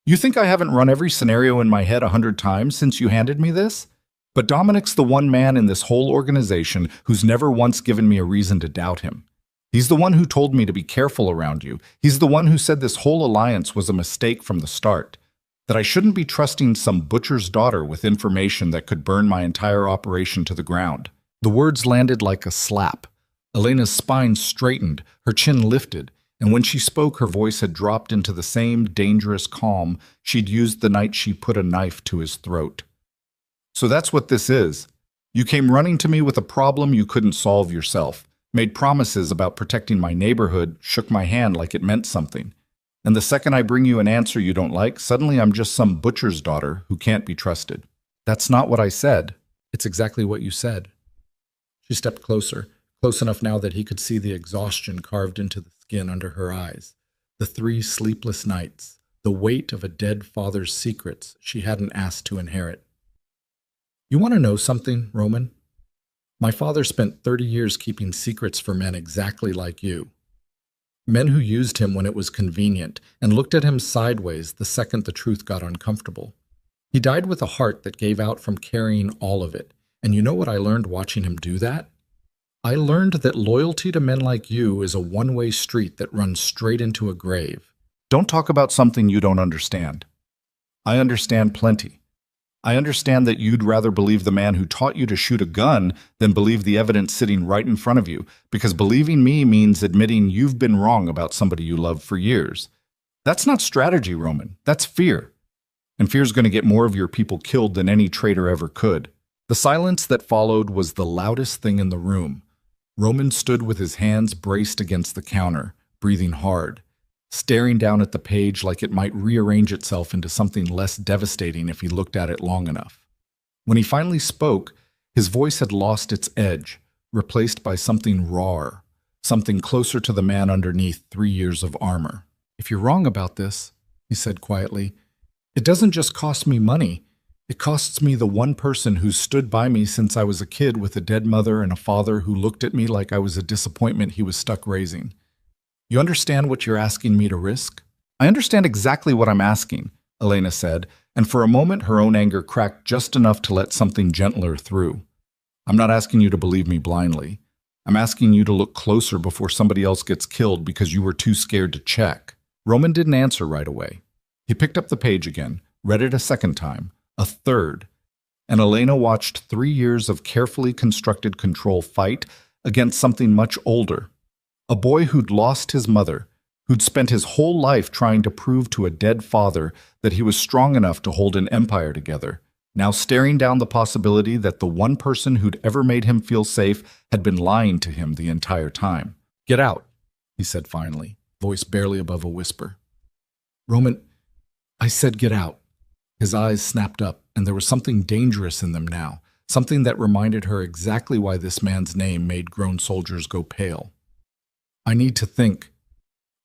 "You think I haven't run every scenario in my head 100 times since you handed me this? But Dominic's the one man in this whole organization who's never once given me a reason to doubt him. He's the one who told me to be careful around you. He's the one who said this whole alliance was a mistake from the start, that I shouldn't be trusting some butcher's daughter with information that could burn my entire operation to the ground." The words landed like a slap. Elena's spine straightened, her chin lifted, and when she spoke, her voice had dropped into the same dangerous calm she'd used the night she put a knife to his throat. "So that's what this is. You came running to me with a problem you couldn't solve yourself, made promises about protecting my neighborhood, shook my hand like it meant something. And the second I bring you an answer you don't like, suddenly I'm just some butcher's daughter who can't be trusted." "That's not what I said." "It's exactly what you said." She stepped closer, close enough now that he could see the exhaustion carved into the skin under her eyes, the 3 sleepless nights, the weight of a dead father's secrets she hadn't asked to inherit. "You want to know something, Roman? My father spent 30 years keeping secrets for men exactly like you. Men who used him when it was convenient and looked at him sideways the second the truth got uncomfortable. He died with a heart that gave out from carrying all of it. And you know what I learned watching him do that? I learned that loyalty to men like you is a one-way street that runs straight into a grave. Don't talk about something you don't understand. I understand plenty. I understand that you'd rather believe the man who taught you to shoot a gun than believe the evidence sitting right in front of you, because believing me means admitting you've been wrong about somebody you loved for years. That's not strategy, Roman. That's fear. And fear's going to get more of your people killed than any traitor ever could." The silence that followed was the loudest thing in the room. Roman stood with his hands braced against the counter, breathing hard, staring down at the page like it might rearrange itself into something less devastating if he looked at it long enough. When he finally spoke, his voice had lost its edge, replaced by something rawer, something closer to the man underneath 3 years of armor. "If you're wrong about this, he said quietly. It doesn't just cost me money. It costs me the one person who's stood by me since I was a kid with a dead mother and a father who looked at me like I was a disappointment he was stuck raising. You understand what you're asking me to risk? I understand exactly what I'm asking, Elena said, and for a moment her own anger cracked just enough to let something gentler through. I'm not asking you to believe me blindly. I'm asking you to look closer before somebody else gets killed because you were too scared to check. Roman didn't answer right away. He picked up the page again, read it a second time, a third, and Elena watched 3 years of carefully constructed control fight against something much older. A boy who'd lost his mother, who'd spent his whole life trying to prove to a dead father that he was strong enough to hold an empire together, now staring down the possibility that the one person who'd ever made him feel safe had been lying to him the entire time. Get out, he said finally, voice barely above a whisper. Roman, I said get out. His eyes snapped up, and there was something dangerous in them now, something that reminded her exactly why this man's name made grown soldiers go pale. I need to think,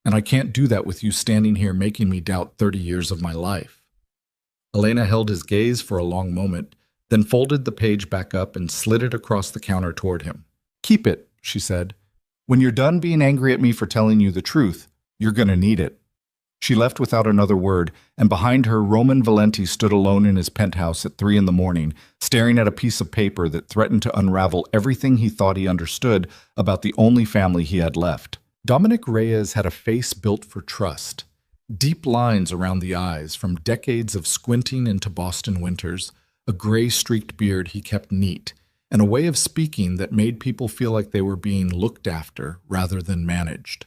and I can't do that with you standing here making me doubt 30 years of my life. Elena held his gaze for a long moment, then folded the page back up and slid it across the counter toward him. Keep it, she said. When you're done being angry at me for telling you the truth, you're going to need it. She left without another word, and behind her, Roman Valenti stood alone in his penthouse at 3 a.m, staring at a piece of paper that threatened to unravel everything he thought he understood about the only family he had left. Dominic Reyes had a face built for trust. Deep lines around the eyes from decades of squinting into Boston winters, a gray-streaked beard he kept neat, and a way of speaking that made people feel like they were being looked after rather than managed.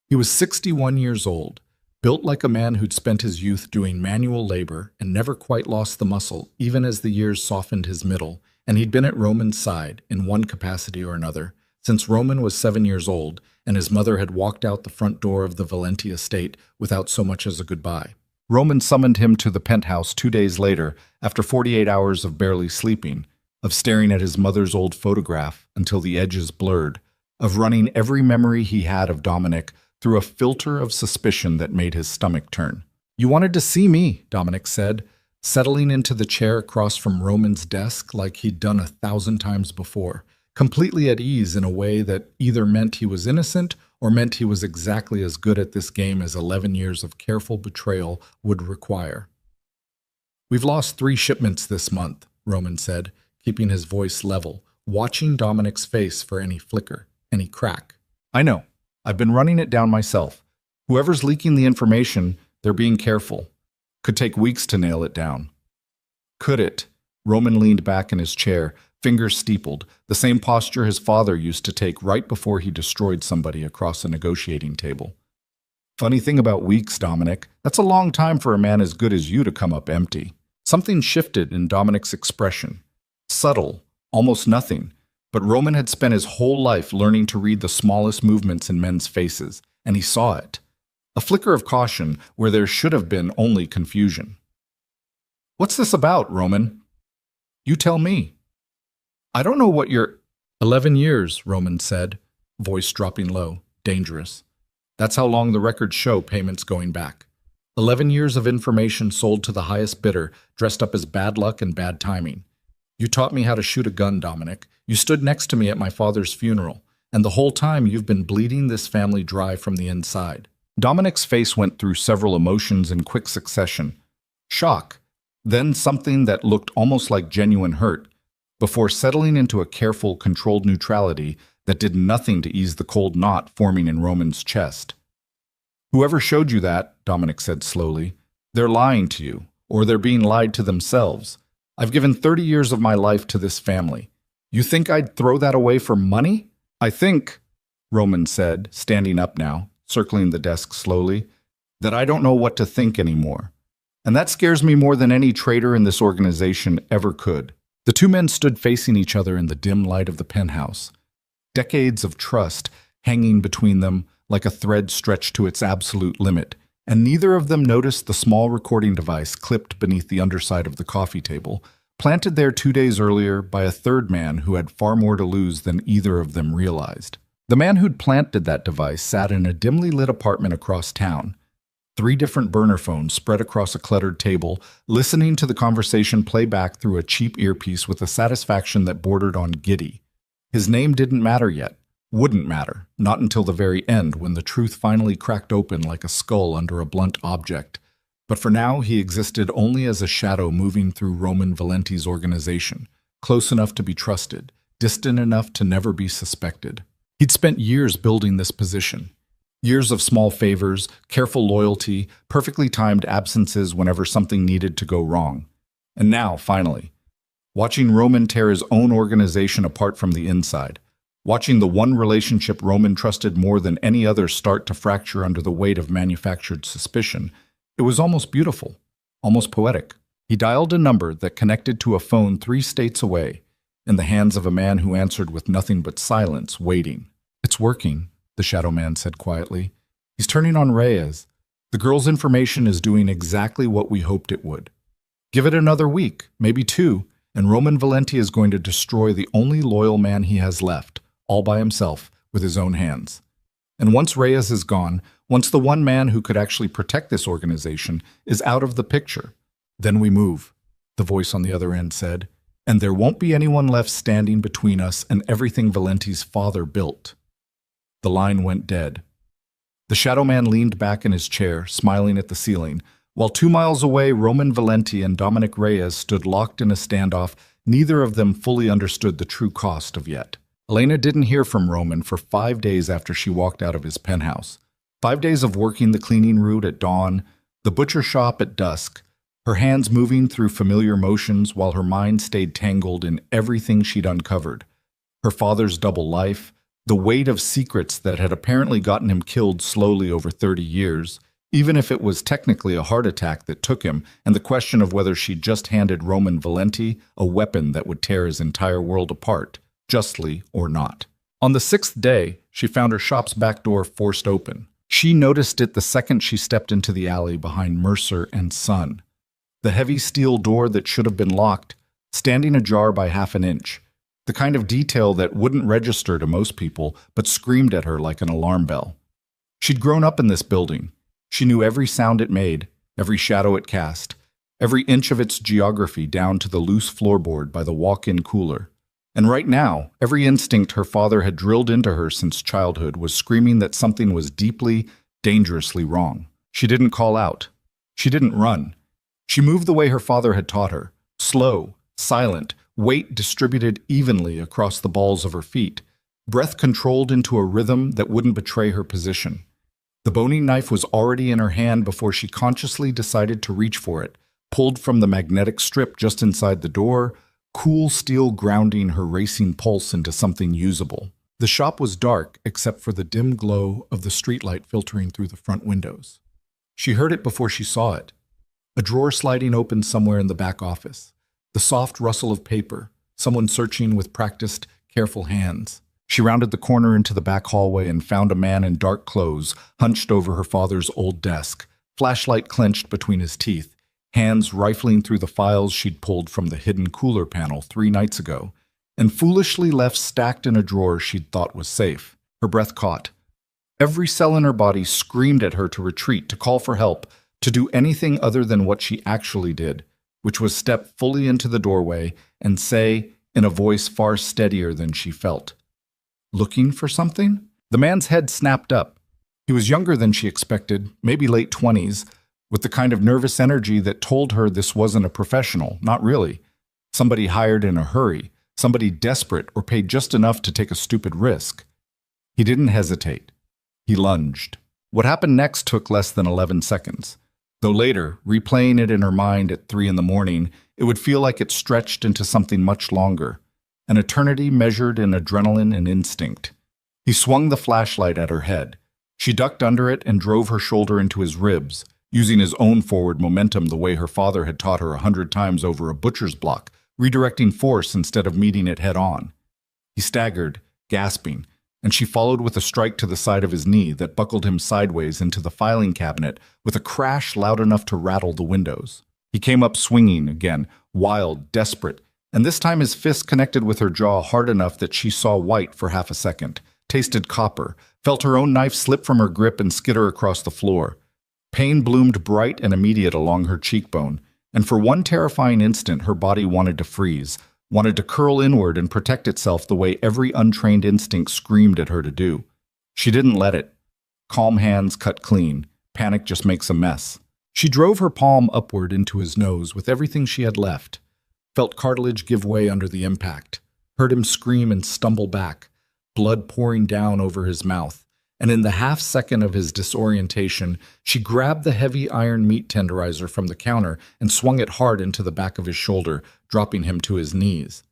He was 61 years old, built like a man who'd spent his youth doing manual labor and never quite lost the muscle even as the years softened his middle, and he'd been at Roman's side, in one capacity or another, since Roman was 7 years old and his mother had walked out the front door of the Valenti estate without so much as a goodbye. Roman summoned him to the penthouse 2 days later, after 48 hours of barely sleeping, of staring at his mother's old photograph until the edges blurred, of running every memory he had of Dominic through a filter of suspicion that made his stomach turn. You wanted to see me, Dominic said, settling into the chair across from Roman's desk like he'd done 1,000 times before, completely at ease in a way that either meant he was innocent or meant he was exactly as good at this game as 11 years of careful betrayal would require. We've lost 3 shipments this month, Roman said, keeping his voice level, watching Dominic's face for any flicker, any crack. I know. I've been running it down myself. Whoever's leaking the information, they're being careful. Could take weeks to nail it down. Could it? Roman leaned back in his chair, fingers steepled, the same posture his father used to take right before he destroyed somebody across a negotiating table. Funny thing about weeks, Dominic, that's a long time for a man as good as you to come up empty. Something shifted in Dominic's expression. Subtle, almost nothing. But Roman had spent his whole life learning to read the smallest movements in men's faces, and he saw it. A flicker of caution where there should have been only confusion. What's this about, Roman? You tell me. I don't know what you're... 11 years, Roman said, voice dropping low, dangerous. That's how long the records show payments going back. 11 years of information sold to the highest bidder, dressed up as bad luck and bad timing. You taught me how to shoot a gun, Dominic. You stood next to me at my father's funeral, and the whole time you've been bleeding this family dry from the inside. Dominic's face went through several emotions in quick succession. Shock, then something that looked almost like genuine hurt, before settling into a careful, controlled neutrality that did nothing to ease the cold knot forming in Roman's chest. Whoever showed you that, Dominic said slowly, they're lying to you, or they're being lied to themselves. I've given 30 years of my life to this family. You think I'd throw that away for money? I think, Roman said, standing up now, circling the desk slowly, that I don't know what to think anymore. And that scares me more than any traitor in this organization ever could. The 2 men stood facing each other in the dim light of the penthouse. Decades of trust hanging between them like a thread stretched to its absolute limit, and neither of them noticed the small recording device clipped beneath the underside of the coffee table, planted there 2 days earlier by a third man who had far more to lose than either of them realized. The man who'd planted that device sat in a dimly lit apartment across town. 3 different burner phones spread across a cluttered table, listening to the conversation play back through a cheap earpiece with a satisfaction that bordered on giddy. His name didn't matter yet. Wouldn't matter, not until the very end when the truth finally cracked open like a skull under a blunt object. But for now, he existed only as a shadow moving through Roman Valenti's organization, close enough to be trusted, distant enough to never be suspected. He'd spent years building this position. Years of small favors, careful loyalty, perfectly timed absences whenever something needed to go wrong. And now, finally, watching Roman tear his own organization apart from the inside, watching the one relationship Roman trusted more than any other start to fracture under the weight of manufactured suspicion, it was almost beautiful, almost poetic. He dialed a number that connected to a phone 3 states away, in the hands of a man who answered with nothing but silence, waiting. "It's working," the shadow man said quietly. "He's turning on Reyes. The girl's information is doing exactly what we hoped it would. Give it another week, maybe 2, and Roman Valenti is going to destroy the only loyal man he has left, all by himself, with his own hands. And once Reyes is gone, once the one man who could actually protect this organization is out of the picture, then we move," the voice on the other end said, "and there won't be anyone left standing between us and everything Valenti's father built." The line went dead. The shadow man leaned back in his chair, smiling at the ceiling, while 2 miles away Roman Valenti and Dominic Reyes stood locked in a standoff neither of them fully understood the true cost of yet. Elena didn't hear from Roman for 5 days after she walked out of his penthouse. 5 days of working the cleaning route at dawn, the butcher shop at dusk, her hands moving through familiar motions while her mind stayed tangled in everything she'd uncovered. Her father's double life, the weight of secrets that had apparently gotten him killed slowly over 30 years, even if it was technically a heart attack that took him, and the question of whether she'd just handed Roman Valenti a weapon that would tear his entire world apart, justly or not. On the 6th day, she found her shop's back door forced open. She noticed it the second she stepped into the alley behind Mercer and Son. The heavy steel door that should have been locked, standing ajar by half an inch. The kind of detail that wouldn't register to most people, but screamed at her like an alarm bell. She'd grown up in this building. She knew every sound it made, every shadow it cast, every inch of its geography down to the loose floorboard by the walk-in cooler. And right now, every instinct her father had drilled into her since childhood was screaming that something was deeply, dangerously wrong. She didn't call out. She didn't run. She moved the way her father had taught her, slow, silent, weight distributed evenly across the balls of her feet, breath controlled into a rhythm that wouldn't betray her position. The boning knife was already in her hand before she consciously decided to reach for it, pulled from the magnetic strip just inside the door, cool steel grounding her racing pulse into something usable. The shop was dark except for the dim glow of the streetlight filtering through the front windows. She heard it before she saw it. A drawer sliding open somewhere in the back office. The soft rustle of paper, someone searching with practiced, careful hands. She rounded the corner into the back hallway and found a man in dark clothes hunched over her father's old desk, flashlight clenched between his teeth, hands rifling through the files she'd pulled from the hidden cooler panel 3 nights ago, and foolishly left stacked in a drawer she'd thought was safe. Her breath caught. Every cell in her body screamed at her to retreat, to call for help, to do anything other than what she actually did, which was step fully into the doorway and say, in a voice far steadier than she felt, "Looking for something?" The man's head snapped up. He was younger than she expected, maybe late 20s, with the kind of nervous energy that told her this wasn't a professional, not really. Somebody hired in a hurry, somebody desperate or paid just enough to take a stupid risk. He didn't hesitate. He lunged. What happened next took less than 11 seconds. Though later, replaying it in her mind at 3 in the morning, it would feel like it stretched into something much longer, an eternity measured in adrenaline and instinct. He swung the flashlight at her head. She ducked under it and drove her shoulder into his ribs, using his own forward momentum the way her father had taught her 100 times over a butcher's block, redirecting force instead of meeting it head-on. He staggered, gasping, and she followed with a strike to the side of his knee that buckled him sideways into the filing cabinet with a crash loud enough to rattle the windows. He came up swinging again, wild, desperate, and this time his fist connected with her jaw hard enough that she saw white for half a second, tasted copper, felt her own knife slip from her grip and skitter across the floor. Pain bloomed bright and immediate along her cheekbone, and for one terrifying instant her body wanted to freeze, wanted to curl inward and protect itself the way every untrained instinct screamed at her to do. She didn't let it. Calm hands cut clean. Panic just makes a mess. She drove her palm upward into his nose with everything she had left, felt cartilage give way under the impact, heard him scream and stumble back, blood pouring down over his mouth, and in the half-second of his disorientation, she grabbed the heavy iron meat tenderizer from the counter and swung it hard into the back of his shoulder, dropping him to his knees.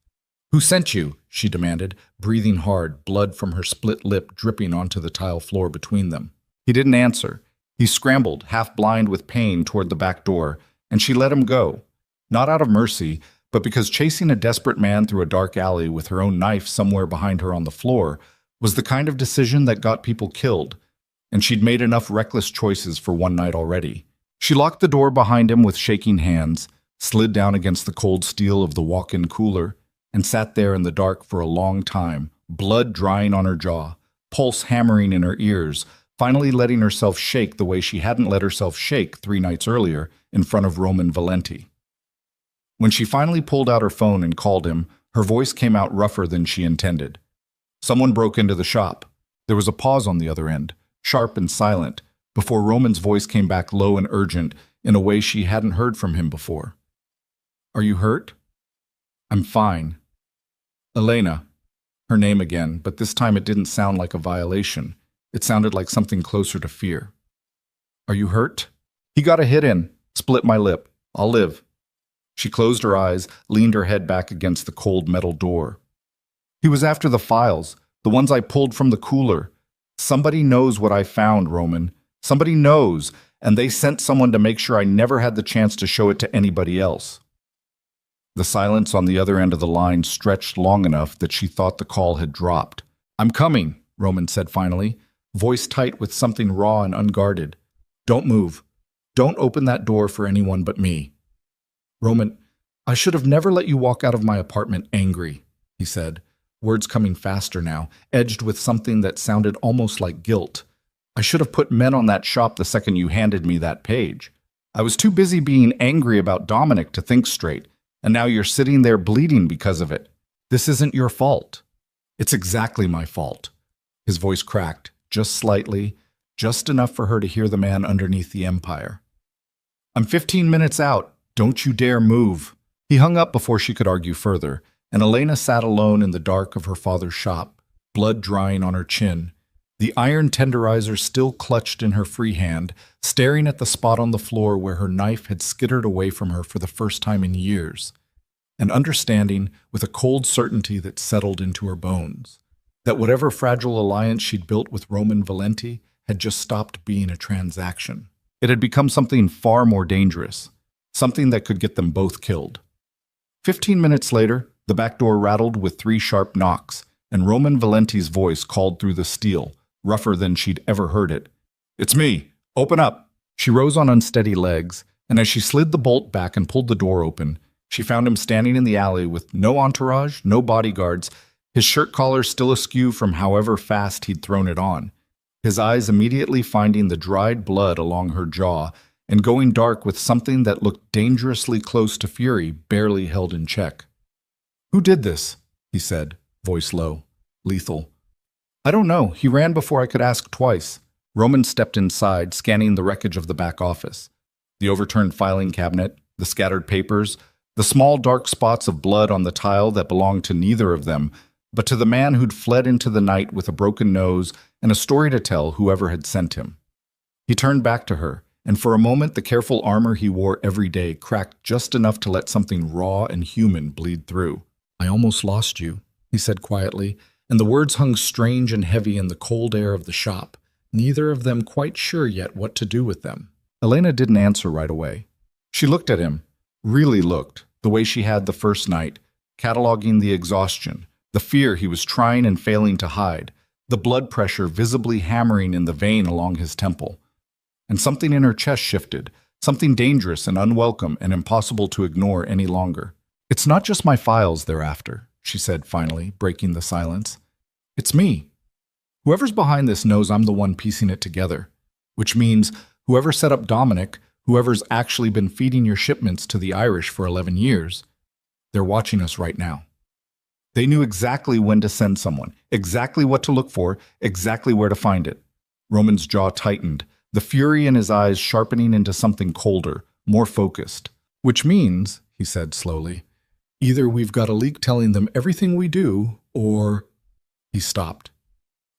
"Who sent you?" she demanded, breathing hard, blood from her split lip dripping onto the tile floor between them. He didn't answer. He scrambled, half-blind with pain, toward the back door, and she let him go. Not out of mercy, but because chasing a desperate man through a dark alley with her own knife somewhere behind her on the floor was the kind of decision that got people killed, and she'd made enough reckless choices for one night already. She locked the door behind him with shaking hands, slid down against the cold steel of the walk-in cooler, and sat there in the dark for a long time, blood drying on her jaw, pulse hammering in her ears, finally letting herself shake the way she hadn't let herself shake 3 nights earlier in front of Roman Valenti. When she finally pulled out her phone and called him, her voice came out rougher than she intended. Someone broke into the shop. There was a pause on the other end, sharp and silent, before Roman's voice came back low and urgent in a way she hadn't heard from him before. "Are you hurt?" "I'm fine." Elena. Her name again, but this time it didn't sound like a violation. It sounded like something closer to fear. "Are you hurt?" "He got a hit in. Split my lip. I'll live." She closed her eyes, leaned her head back against the cold metal door. "He was after the files, the ones I pulled from the cooler. Somebody knows what I found, Roman. Somebody knows, and they sent someone to make sure I never had the chance to show it to anybody else." The silence on the other end of the line stretched long enough that she thought the call had dropped. "I'm coming," Roman said finally, voice tight with something raw and unguarded. "Don't move. Don't open that door for anyone but me." "Roman, I should have never let you walk out of my apartment angry," he said, words coming faster now, edged with something that sounded almost like guilt. "I should have put men on that shop the second you handed me that page. I was too busy being angry about Dominic to think straight, and now you're sitting there bleeding because of it. This isn't your fault." "It's exactly my fault." His voice cracked, just slightly, just enough for her to hear the man underneath the empire. "I'm 15 minutes out. Don't you dare move." He hung up before she could argue further, and Elena sat alone in the dark of her father's shop, blood drying on her chin, the iron tenderizer still clutched in her free hand, staring at the spot on the floor where her knife had skittered away from her for the first time in years, and understanding with a cold certainty that settled into her bones, that whatever fragile alliance she'd built with Roman Valenti had just stopped being a transaction. It had become something far more dangerous, something that could get them both killed. 15 minutes later, the back door rattled with 3 sharp knocks, and Roman Valenti's voice called through the steel, rougher than she'd ever heard it. "It's me. Open up." She rose on unsteady legs, and as she slid the bolt back and pulled the door open, she found him standing in the alley with no entourage, no bodyguards, his shirt collar still askew from however fast he'd thrown it on, his eyes immediately finding the dried blood along her jaw and going dark with something that looked dangerously close to fury barely held in check. "Who did this?" he said, voice low, lethal. "I don't know. He ran before I could ask twice." Roman stepped inside, scanning the wreckage of the back office. The overturned filing cabinet, the scattered papers, the small dark spots of blood on the tile that belonged to neither of them, but to the man who'd fled into the night with a broken nose and a story to tell whoever had sent him. He turned back to her, and for a moment the careful armor he wore every day cracked just enough to let something raw and human bleed through. "I almost lost you," he said quietly, and the words hung strange and heavy in the cold air of the shop, neither of them quite sure yet what to do with them. Elena didn't answer right away. She looked at him, really looked, the way she had the first night, cataloging the exhaustion, the fear he was trying and failing to hide, the blood pressure visibly hammering in the vein along his temple. And something in her chest shifted, something dangerous and unwelcome and impossible to ignore any longer. "It's not just my files they're after," she said finally, breaking the silence. "It's me. Whoever's behind this knows I'm the one piecing it together, which means Whoever set up Dominic, whoever's actually been feeding your shipments to the Irish for 11 years, they're watching us right now. They knew exactly when to send someone, exactly what to look for, exactly where to find it. Roman's jaw tightened, the fury in his eyes sharpening into something colder, more focused. Which means, he said slowly, either we've got a leak telling them everything we do, or... He stopped.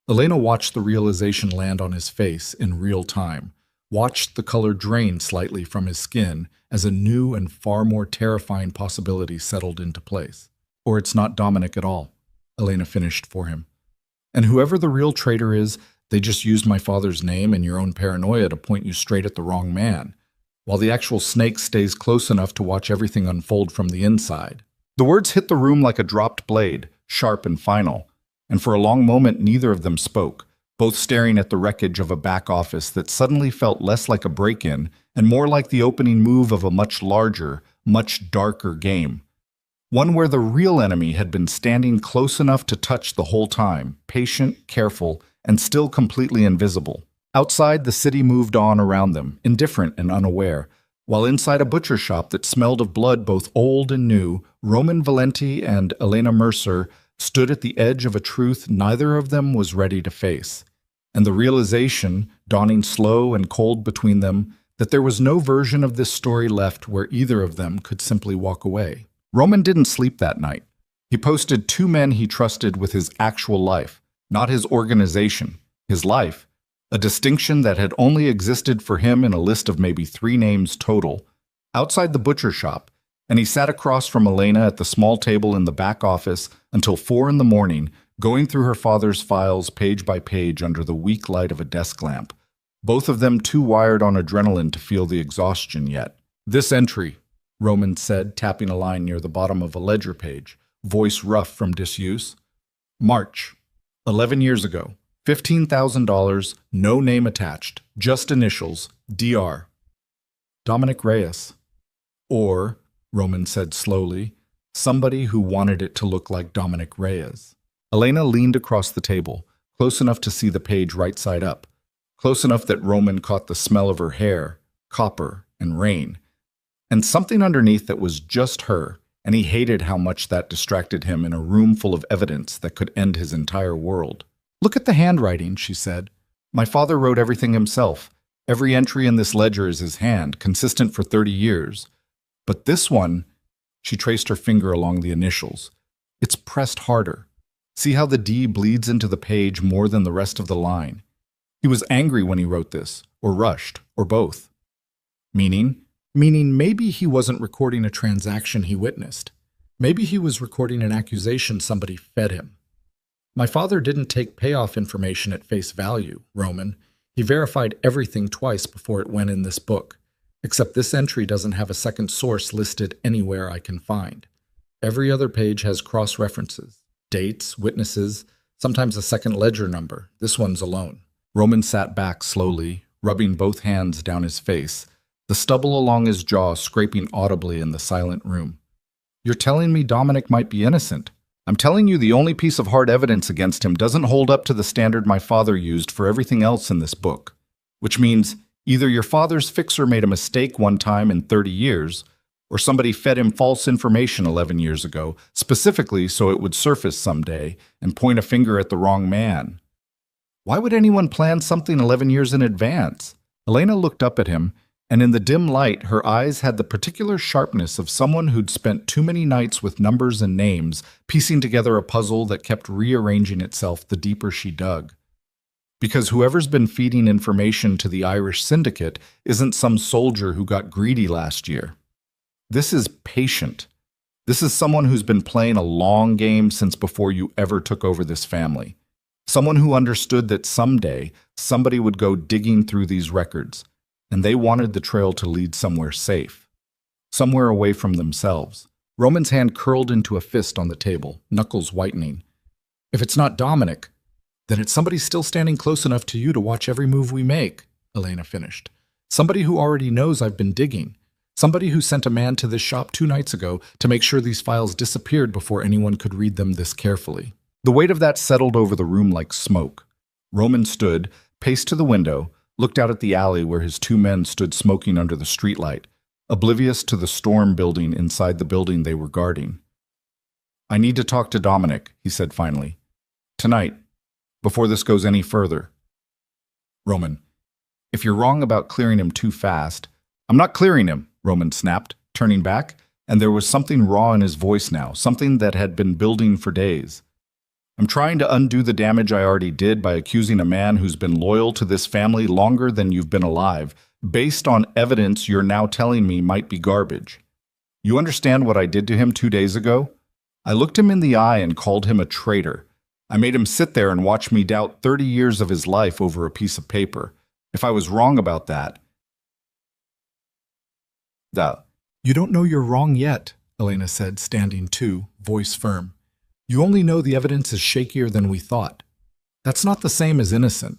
Elena watched the realization land on his face in real time, watched the color drain slightly from his skin as a new and far more terrifying possibility settled into place. Or it's not Dominic at all, Elena finished for him. And whoever the real traitor is, they just used my father's name and your own paranoia to point you straight at the wrong man, while the actual snake stays close enough to watch everything unfold from the inside. The words hit the room like a dropped blade, sharp and final, and for a long moment neither of them spoke, both staring at the wreckage of a back office that suddenly felt less like a break-in and more like the opening move of a much larger, much darker game. One where the real enemy had been standing close enough to touch the whole time, patient, careful, and still completely invisible. Outside, the city moved on around them, indifferent and unaware, while inside a butcher shop that smelled of blood both old and new, Roman Valenti and Elena Mercer stood at the edge of a truth neither of them was ready to face, and the realization, dawning slow and cold between them, that there was no version of this story left where either of them could simply walk away. Roman didn't sleep that night. He posted 2 men he trusted with his actual life, not his organization, his life, a distinction that had only existed for him in a list of maybe 3 names total, outside the butcher shop, and he sat across from Elena at the small table in the back office until 4 in the morning, going through her father's files page by page under the weak light of a desk lamp, both of them too wired on adrenaline to feel the exhaustion yet. This entry, Roman said, tapping a line near the bottom of a ledger page, voice rough from disuse. March, 11 years ago, $15,000, no name attached, just initials, DR. Dominic Reyes. Or, Roman said slowly, somebody who wanted it to look like Dominic Reyes. Elena leaned across the table, close enough to see the page right side up, close enough that Roman caught the smell of her hair, copper, and rain, and something underneath that was just her, and he hated how much that distracted him in a room full of evidence that could end his entire world. Look at the handwriting, she said. My father wrote everything himself. Every entry in this ledger is his hand, consistent for 30 years. But this one, she traced her finger along the initials. It's pressed harder. See how the D bleeds into the page more than the rest of the line. He was angry when he wrote this, or rushed, or both. Meaning maybe he wasn't recording a transaction he witnessed. Maybe he was recording an accusation somebody fed him. My father didn't take payoff information at face value, Roman. He verified everything twice before it went in this book, except this entry doesn't have a second source listed anywhere I can find. Every other page has cross-references, dates, witnesses, sometimes a second ledger number. This one's alone. Roman sat back slowly, rubbing both hands down his face, the stubble along his jaw scraping audibly in the silent room. You're telling me Dominic might be innocent. I'm telling you the only piece of hard evidence against him doesn't hold up to the standard my father used for everything else in this book. Which means either your father's fixer made a mistake one time in 30 years, or somebody fed him false information 11 years ago, specifically so it would surface someday and point a finger at the wrong man. Why would anyone plan something 11 years in advance? Elena looked up at him, and in the dim light, her eyes had the particular sharpness of someone who'd spent too many nights with numbers and names, piecing together a puzzle that kept rearranging itself the deeper she dug. Because whoever's been feeding information to the Irish syndicate isn't some soldier who got greedy last year. This is patient. This is someone who's been playing a long game since before you ever took over this family. Someone who understood that someday somebody would go digging through these records, and they wanted the trail to lead somewhere safe, somewhere away from themselves. Roman's hand curled into a fist on the table, knuckles whitening. If it's not Dominic, then it's somebody still standing close enough to you to watch every move we make, Elena finished. Somebody who already knows I've been digging. Somebody who sent a man to this shop 2 nights ago to make sure these files disappeared before anyone could read them this carefully. The weight of that settled over the room like smoke. Roman stood, paced to the window, looked out at the alley where his two men stood smoking under the streetlight, oblivious to the storm building inside the building they were guarding. "I need to talk to Dominic," he said finally. "Tonight, before this goes any further." "Roman, if you're wrong about clearing him too fast—" "I'm not clearing him," Roman snapped, turning back, and there was something raw in his voice now, something that had been building for days. "I'm trying to undo the damage I already did by accusing a man who's been loyal to this family longer than you've been alive, based on evidence you're now telling me might be garbage. You understand what I did to him 2 days ago? I looked him in the eye and called him a traitor. I made him sit there and watch me doubt 30 years of his life over a piece of paper. If I was wrong about that—" "You don't know you're wrong yet," Elena said, standing too, voice firm. "You only know the evidence is shakier than we thought. That's not the same as innocent.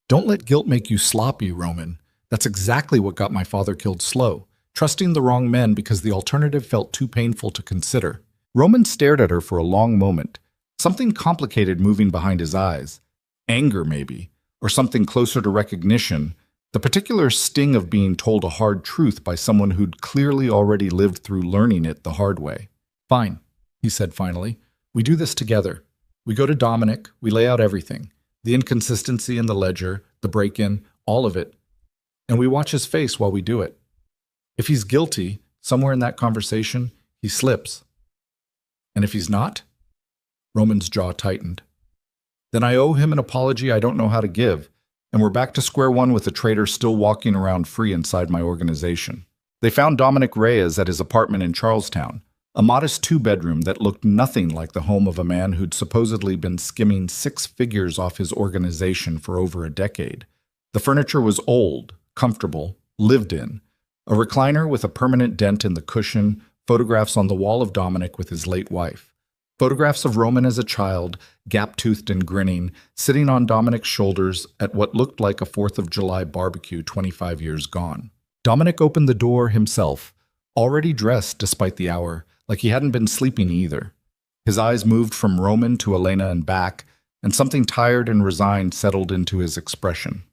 Don't let guilt make you sloppy, Roman. That's exactly what got my father killed slow, trusting the wrong men because the alternative felt too painful to consider." Roman stared at her for a long moment, something complicated moving behind his eyes. Anger, maybe, or something closer to recognition, the particular sting of being told a hard truth by someone who'd clearly already lived through learning it the hard way. "Fine," he said finally. "We do this together. We go to Dominic, we lay out everything, the inconsistency in the ledger, the break-in, all of it, and we watch his face while we do it. If he's guilty, somewhere in that conversation, he slips. And if he's not?" Roman's jaw tightened. "Then I owe him an apology I don't know how to give, and we're back to square one with the traitor still walking around free inside my organization." They found Dominic Reyes at his apartment in Charlestown, a modest 2-bedroom that looked nothing like the home of a man who'd supposedly been skimming 6 figures off his organization for over a decade. The furniture was old, comfortable, lived in. A recliner with a permanent dent in the cushion, photographs on the wall of Dominic with his late wife. Photographs of Roman as a child, gap-toothed and grinning, sitting on Dominic's shoulders at what looked like a 4th of July barbecue 25 years gone. Dominic opened the door himself, already dressed despite the hour, like he hadn't been sleeping either. His eyes moved from Roman to Elena and back, and something tired and resigned settled into his expression.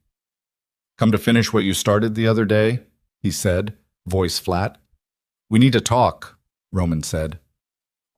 "Come to finish what you started the other day?" he said, voice flat. "We need to talk," Roman said.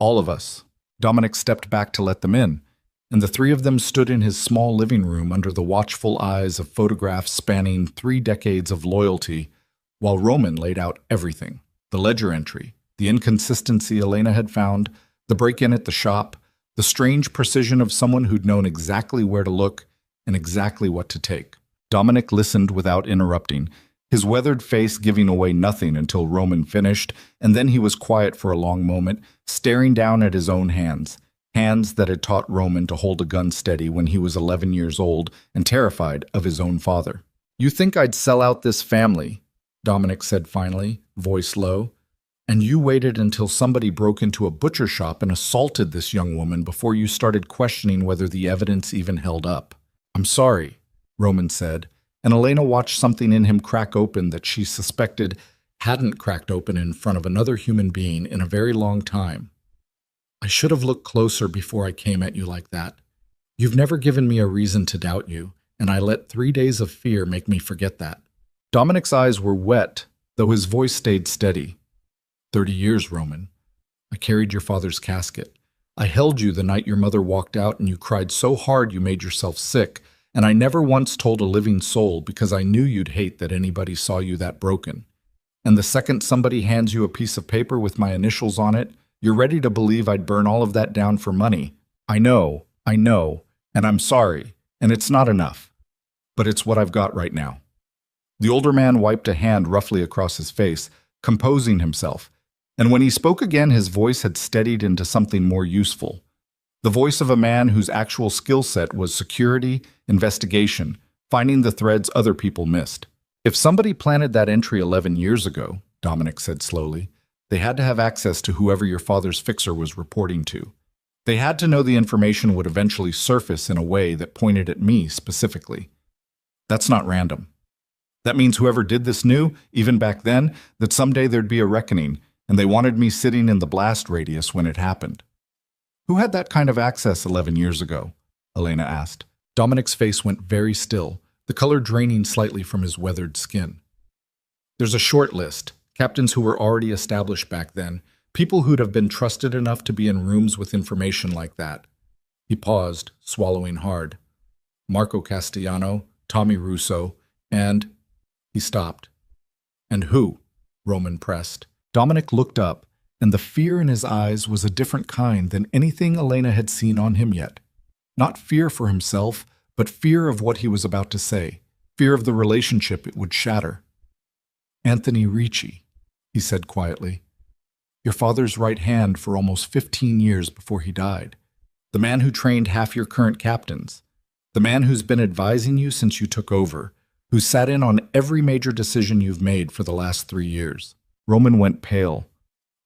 "All of us." Dominic stepped back to let them in, and the 3 of them stood in his small living room under the watchful eyes of photographs spanning 3 decades of loyalty, while Roman laid out everything: the ledger entry, the inconsistency Elena had found, the break-in at the shop, the strange precision of someone who'd known exactly where to look and exactly what to take. Dominic listened without interrupting, his weathered face giving away nothing until Roman finished, and then he was quiet for a long moment, staring down at his own hands, hands that had taught Roman to hold a gun steady when he was 11 years old and terrified of his own father. "You think I'd sell out this family," Dominic said finally, voice low, "and you waited until somebody broke into a butcher shop and assaulted this young woman before you started questioning whether the evidence even held up." "I'm sorry," Roman said, and Elena watched something in him crack open that she suspected hadn't cracked open in front of another human being in a very long time. "I should have looked closer before I came at you like that. You've never given me a reason to doubt you, and I let 3 days of fear make me forget that." Dominic's eyes were wet, though his voice stayed steady. 30 years, Roman. I carried your father's casket. I held you the night your mother walked out and you cried so hard you made yourself sick, and I never once told a living soul because I knew you'd hate that anybody saw you that broken. And the second somebody hands you a piece of paper with my initials on it, you're ready to believe I'd burn all of that down for money. I know, and I'm sorry, and it's not enough. But it's what I've got right now." The older man wiped a hand roughly across his face, composing himself, and when he spoke again his voice had steadied into something more useful. The voice of a man whose actual skill set was security, investigation, finding the threads other people missed. "If somebody planted that entry 11 years ago," Dominic said slowly, "they had to have access to whoever your father's fixer was reporting to. They had to know the information would eventually surface in a way that pointed at me specifically. That's not random. That means whoever did this knew, even back then, that someday there'd be a reckoning, and they wanted me sitting in the blast radius when it happened." "Who had that kind of access 11 years ago?" Elena asked. Dominic's face went very still, the color draining slightly from his weathered skin. There's a short list, captains who were already established back then, people who'd have been trusted enough to be in rooms with information like that. He paused, swallowing hard. Marco Castellano, Tommy Russo, and... He stopped. And who? Roman pressed. Dominic looked up, and the fear in his eyes was a different kind than anything Elena had seen on him yet. Not fear for himself, but fear of what he was about to say, fear of the relationship it would shatter. Anthony Ricci, he said quietly. Your father's right hand for almost 15 years before he died. The man who trained half your current captains. The man who's been advising you since you took over, who sat in on every major decision you've made for the last 3 years. Roman went pale.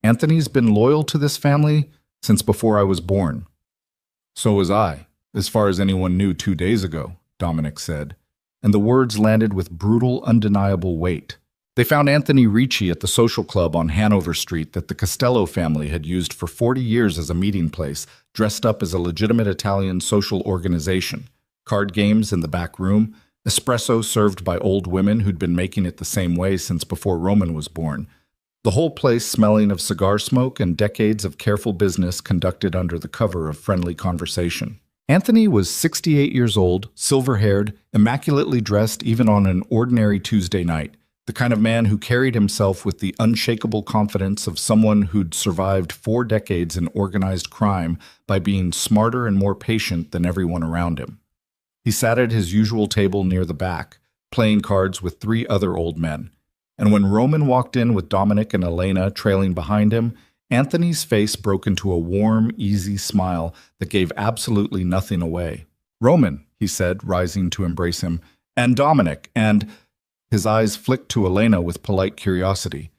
Anthony's been loyal to this family since before I was born. So was I, as far as anyone knew 2 days ago, Dominic said, and the words landed with brutal, undeniable weight. They found Anthony Ricci at the social club on Hanover Street that the Costello family had used for 40 years as a meeting place, dressed up as a legitimate Italian social organization. Card games in the back room, espresso served by old women who'd been making it the same way since before Roman was born. The whole place smelling of cigar smoke and decades of careful business conducted under the cover of friendly conversation. Anthony was 68 years old, silver-haired, immaculately dressed even on an ordinary Tuesday night, the kind of man who carried himself with the unshakable confidence of someone who'd survived 4 decades in organized crime by being smarter and more patient than everyone around him. He sat at his usual table near the back, playing cards with 3 other old men. And when Roman walked in with Dominic and Elena trailing behind him, Anthony's face broke into a warm, easy smile that gave absolutely nothing away. Roman, he said, rising to embrace him, and Dominic, and... His eyes flicked to Elena with polite curiosity.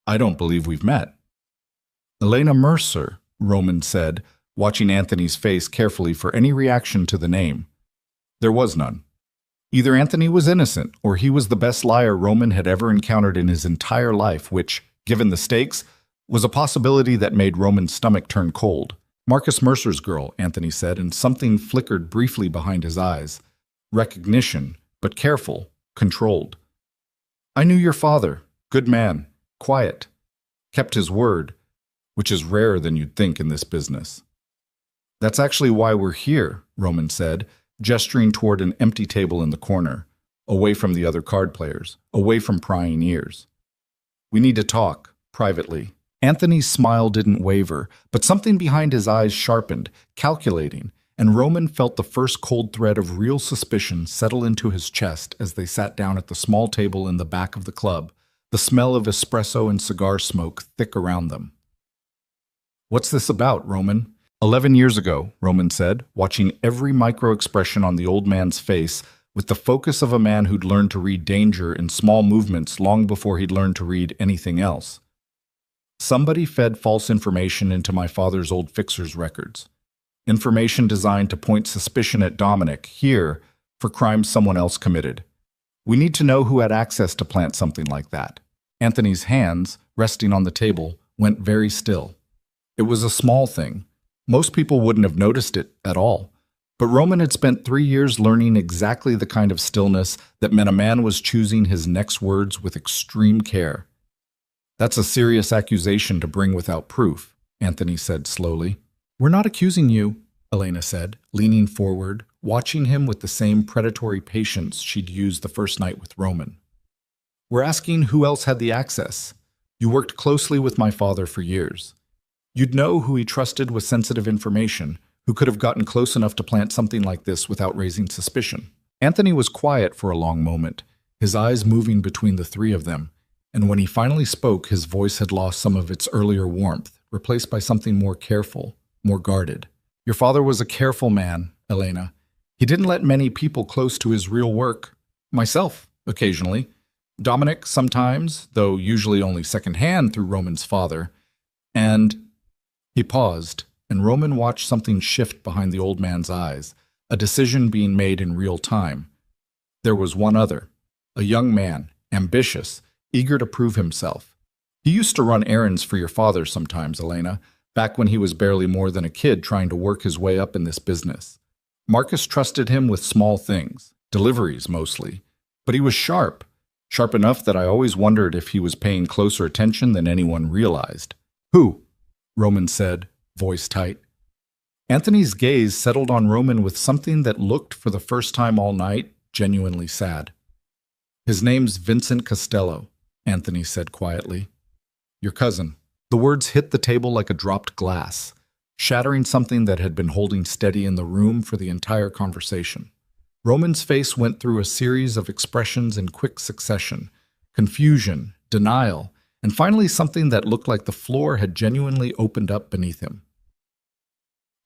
I don't believe we've met. Elena Mercer, Roman said, watching Anthony's face carefully for any reaction to the name. There was none. Either Anthony was innocent, or he was the best liar Roman had ever encountered in his entire life, which, given the stakes, was a possibility that made Roman's stomach turn cold. Marcus Mercer's girl, Anthony said, and something flickered briefly behind his eyes. Recognition, but careful, controlled. I knew your father, good man, quiet, kept his word, which is rarer than you'd think in this business. That's actually why we're here, Roman said, gesturing toward an empty table in the corner, away from the other card players, away from prying ears. We need to talk, privately. Anthony's smile didn't waver, but something behind his eyes sharpened, calculating, and Roman felt the first cold thread of real suspicion settle into his chest as they sat down at the small table in the back of the club, the smell of espresso and cigar smoke thick around them. What's this about, Roman? 11 years ago, Roman said, watching every micro-expression on the old man's face with the focus of a man who'd learned to read danger in small movements long before he'd learned to read anything else. Somebody fed false information into my father's old fixer's records. Information designed to point suspicion at Dominic, here, for crimes someone else committed. We need to know who had access to plant something like that. Anthony's hands, resting on the table, went very still. It was a small thing. Most people wouldn't have noticed it at all. But Roman had spent 3 years learning exactly the kind of stillness that meant a man was choosing his next words with extreme care. That's a serious accusation to bring without proof, Anthony said slowly. We're not accusing you, Elena said, leaning forward, watching him with the same predatory patience she'd used the first night with Roman. We're asking who else had the access. You worked closely with my father for years. You'd know who he trusted with sensitive information, who could have gotten close enough to plant something like this without raising suspicion. Anthony was quiet for a long moment, his eyes moving between the 3 of them, and when he finally spoke, his voice had lost some of its earlier warmth, replaced by something more careful, more guarded. Your father was a careful man, Elena. He didn't let many people close to his real work. Myself, occasionally. Dominic, sometimes, though usually only secondhand through Roman's father. And he paused, and Roman watched something shift behind the old man's eyes, a decision being made in real time. There was one other, a young man, ambitious, eager to prove himself. He used to run errands for your father sometimes, Elena, back when he was barely more than a kid trying to work his way up in this business. Marcus trusted him with small things, deliveries mostly. But he was sharp, sharp enough that I always wondered if he was paying closer attention than anyone realized. "Who?" Roman said, voice tight. Anthony's gaze settled on Roman with something that looked, for the first time all night, genuinely sad. "His name's Vincent Costello," Anthony said quietly. "Your cousin." The words hit the table like a dropped glass, shattering something that had been holding steady in the room for the entire conversation. Roman's face went through a series of expressions in quick succession: confusion, denial, and finally something that looked like the floor had genuinely opened up beneath him.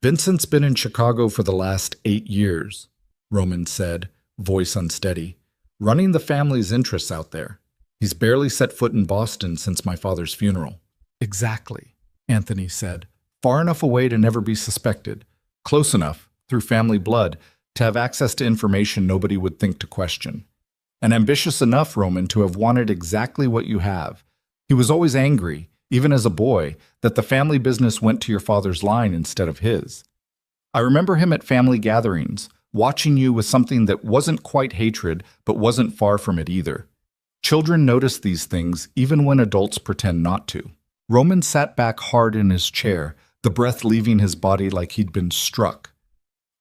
"Vincent's been in Chicago for the last 8 years, Roman said, voice unsteady, "running the family's interests out there. He's barely set foot in Boston since my father's funeral." "Exactly," Anthony said, "far enough away to never be suspected, close enough, through family blood, to have access to information nobody would think to question. And ambitious enough, Roman, to have wanted exactly what you have. He was always angry, even as a boy, that the family business went to your father's line instead of his. I remember him at family gatherings, watching you with something that wasn't quite hatred, but wasn't far from it either. Children notice these things even when adults pretend not to." Roman sat back hard in his chair, the breath leaving his body like he'd been struck.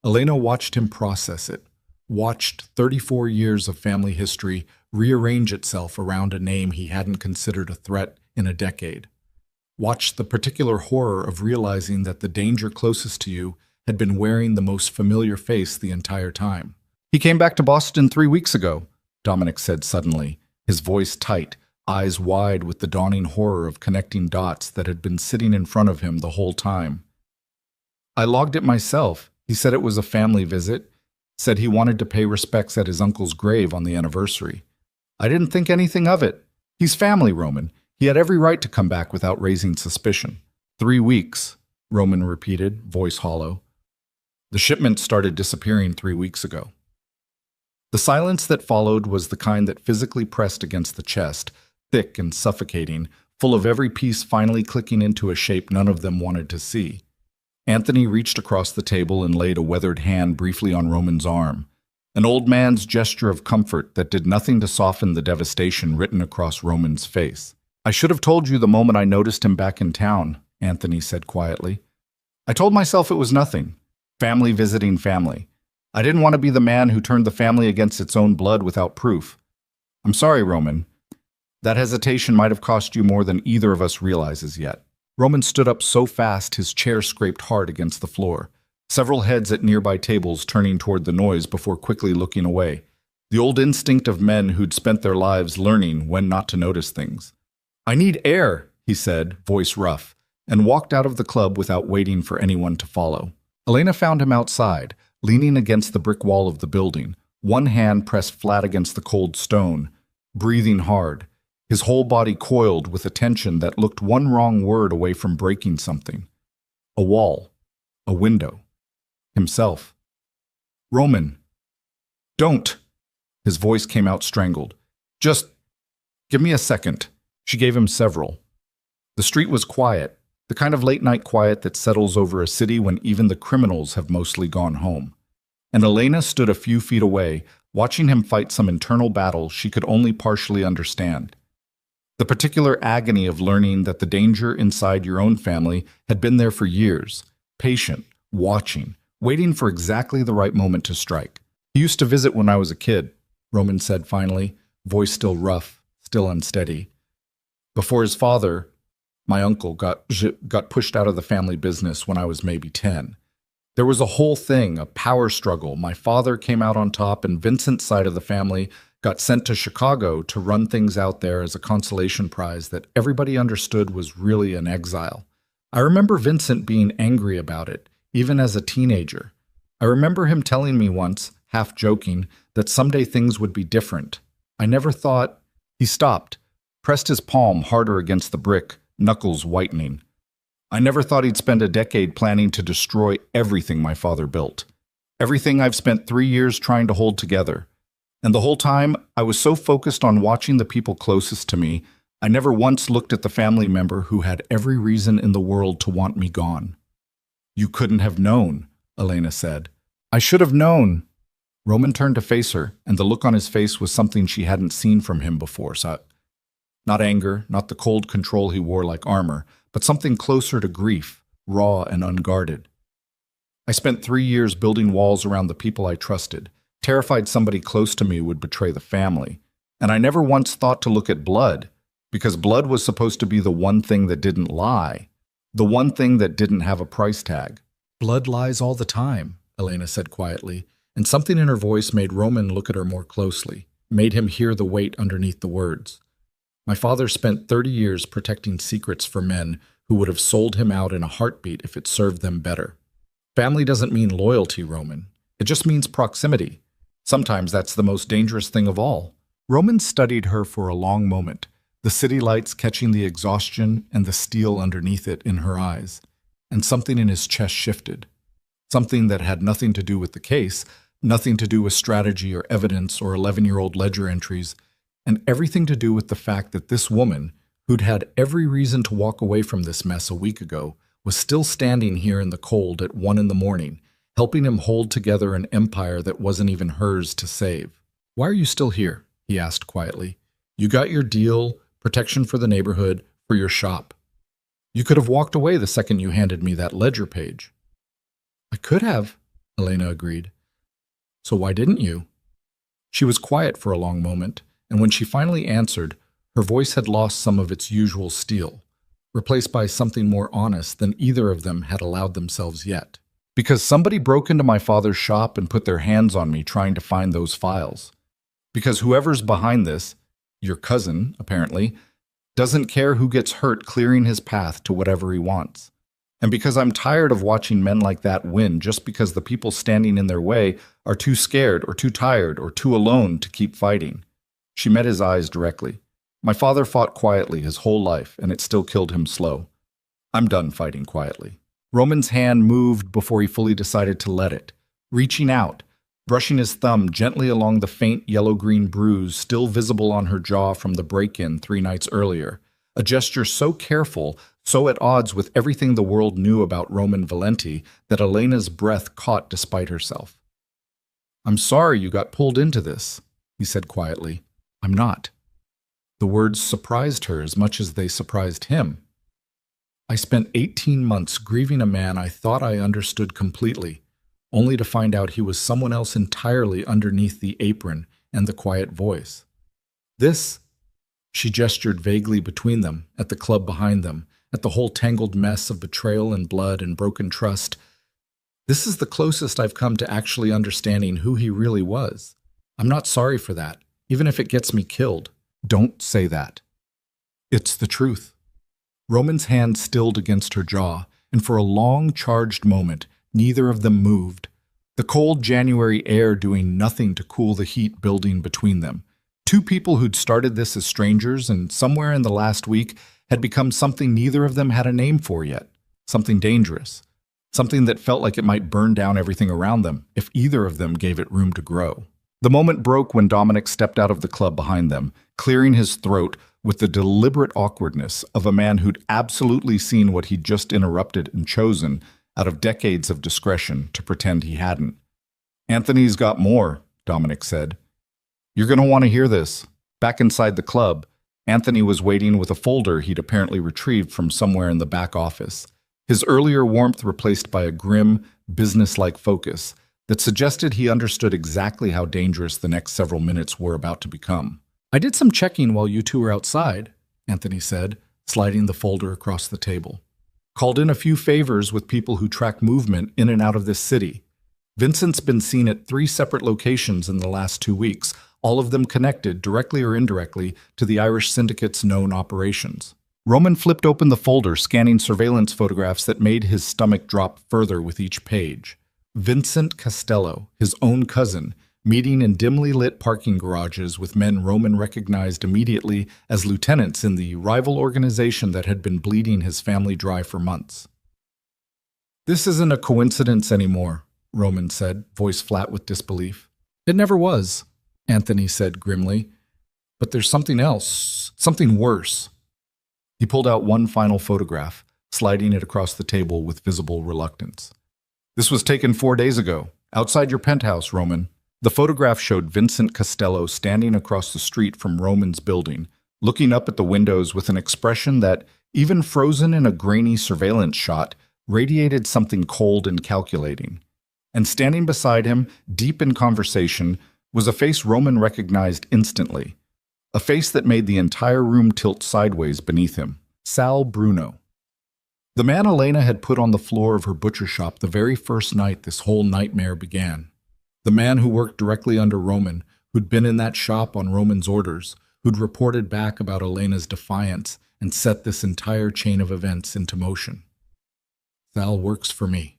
Elena watched him process it, watched 34 years of family history rearrange itself around a name he hadn't considered a threat in a decade. Watched the particular horror of realizing that the danger closest to you had been wearing the most familiar face the entire time. "He came back to Boston 3 weeks ago," Dominic said suddenly, his voice tight, eyes wide with the dawning horror of connecting dots that had been sitting in front of him the whole time. "I logged it myself. He said it was a family visit, said he wanted to pay respects at his uncle's grave on the anniversary. I didn't think anything of it. He's family, Roman. He had every right to come back without raising suspicion." 3 weeks, Roman repeated, voice hollow. "The shipment started disappearing 3 weeks ago." The silence that followed was the kind that physically pressed against the chest, thick and suffocating, full of every piece finally clicking into a shape none of them wanted to see. Anthony reached across the table and laid a weathered hand briefly on Roman's arm, an old man's gesture of comfort that did nothing to soften the devastation written across Roman's face. "I should have told you the moment I noticed him back in town," Anthony said quietly. "I told myself it was nothing. Family visiting family. I didn't want to be the man who turned the family against its own blood without proof. I'm sorry, Roman. That hesitation might have cost you more than either of us realizes yet." Roman stood up so fast his chair scraped hard against the floor, several heads at nearby tables turning toward the noise before quickly looking away, the old instinct of men who'd spent their lives learning when not to notice things. "I need air," he said, voice rough, and walked out of the club without waiting for anyone to follow. Elena found him outside, leaning against the brick wall of the building, one hand pressed flat against the cold stone, breathing hard, his whole body coiled with a tension that looked one wrong word away from breaking something. A wall, a window, himself. "Roman, don't!" His voice came out strangled. "Just give me a second." She gave him several. The street was quiet, the kind of late-night quiet that settles over a city when even the criminals have mostly gone home. And Elena stood a few feet away, watching him fight some internal battle she could only partially understand. The particular agony of learning that the danger inside your own family had been there for years, patient, watching, waiting for exactly the right moment to strike. "He used to visit when I was a kid," Roman said finally, voice still rough, still unsteady. "Before his father, my uncle, got pushed out of the family business when I was maybe 10. There was a whole thing, a power struggle. My father came out on top, and Vincent's side of the family got sent to Chicago to run things out there as a consolation prize that everybody understood was really an exile. I remember Vincent being angry about it, even as a teenager. I remember him telling me once, half joking, that someday things would be different. I never thought—" He stopped, pressed his palm harder against the brick, knuckles whitening. "I never thought he'd spend a decade planning to destroy everything my father built. Everything I've spent 3 years trying to hold together. And the whole time, I was so focused on watching the people closest to me, I never once looked at the family member who had every reason in the world to want me gone." "You couldn't have known," Elena said. "I should have known." Roman turned to face her, and the look on his face was something she hadn't seen from him before. Not anger, not the cold control he wore like armor, but something closer to grief, raw and unguarded. I spent 3 years building walls around the people I trusted, terrified somebody close to me would betray the family. And I never once thought to look at blood, because blood was supposed to be the one thing that didn't lie, the one thing that didn't have a price tag. Blood lies all the time, Elena said quietly, and something in her voice made Roman look at her more closely, made him hear the weight underneath the words. My father spent 30 years protecting secrets for men who would have sold him out in a heartbeat if it served them better. Family doesn't mean loyalty, Roman. It just means proximity. Sometimes that's the most dangerous thing of all. Roman studied her for a long moment, the city lights catching the exhaustion and the steel underneath it in her eyes. And something in his chest shifted. Something that had nothing to do with the case, nothing to do with strategy or evidence or 11-year-old ledger entries, and everything to do with the fact that this woman, who'd had every reason to walk away from this mess a week ago, was still standing here in the cold at 1 a.m, helping him hold together an empire that wasn't even hers to save. "Why are you still here?" he asked quietly. "You got your deal, protection for the neighborhood, for your shop. You could have walked away the second you handed me that ledger page." "I could have," Elena agreed. "So why didn't you?" She was quiet for a long moment, and when she finally answered, her voice had lost some of its usual steel, replaced by something more honest than either of them had allowed themselves yet. "Because somebody broke into my father's shop and put their hands on me trying to find those files. Because whoever's behind this, your cousin, apparently, doesn't care who gets hurt clearing his path to whatever he wants. And because I'm tired of watching men like that win just because the people standing in their way are too scared or too tired or too alone to keep fighting." She met his eyes directly. "My father fought quietly his whole life, and it still killed him slow. I'm done fighting quietly." Roman's hand moved before he fully decided to let it, reaching out, brushing his thumb gently along the faint yellow-green bruise still visible on her jaw from the break-in 3 nights earlier, a gesture so careful, so at odds with everything the world knew about Roman Valenti that Elena's breath caught despite herself. "I'm sorry you got pulled into this," he said quietly. "I'm not." The words surprised her as much as they surprised him. "I spent 18 months grieving a man I thought I understood completely, only to find out he was someone else entirely underneath the apron and the quiet voice. This," she gestured vaguely between them, at the club behind them, at the whole tangled mess of betrayal and blood and broken trust, "this is the closest I've come to actually understanding who he really was. I'm not sorry for that, even if it gets me killed." "Don't say that." "It's the truth." Roman's hand stilled against her jaw, and for a long, charged moment, neither of them moved, the cold January air doing nothing to cool the heat building between them. Two people who'd started this as strangers and somewhere in the last week had become something neither of them had a name for yet, something dangerous, something that felt like it might burn down everything around them if either of them gave it room to grow. The moment broke when Dominic stepped out of the club behind them, clearing his throat with the deliberate awkwardness of a man who'd absolutely seen what he'd just interrupted and chosen, out of decades of discretion, to pretend he hadn't. "Anthony's got more," Dominic said. "You're going to want to hear this." Back inside the club, Anthony was waiting with a folder he'd apparently retrieved from somewhere in the back office, his earlier warmth replaced by a grim, business-like focus that suggested he understood exactly how dangerous the next several minutes were about to become. "I did some checking while you two were outside," Anthony said, sliding the folder across the table. "Called in a few favors with people who track movement in and out of this city. Vincent's been seen at 3 separate locations in the last 2 weeks, all of them connected, directly or indirectly, to the Irish Syndicate's known operations." Roman flipped open the folder, scanning surveillance photographs that made his stomach drop further with each page. Vincent Costello, his own cousin, meeting in dimly lit parking garages with men Roman recognized immediately as lieutenants in the rival organization that had been bleeding his family dry for months. "This isn't a coincidence anymore," Roman said, voice flat with disbelief. "It never was," Anthony said grimly. "But there's something else, something worse." He pulled out one final photograph, sliding it across the table with visible reluctance. "This was taken 4 days ago, outside your penthouse, Roman. The photograph showed Vincent Costello standing across the street from Roman's building, looking up at the windows with an expression that, even frozen in a grainy surveillance shot, radiated something cold and calculating. And standing beside him, deep in conversation, was a face Roman recognized instantly. A face that made the entire room tilt sideways beneath him. Sal Bruno. The man Elena had put on the floor of her butcher shop the very first night this whole nightmare began. The man who worked directly under Roman, who'd been in that shop on Roman's orders, who'd reported back about Elena's defiance and set this entire chain of events into motion. "Sal works for me,"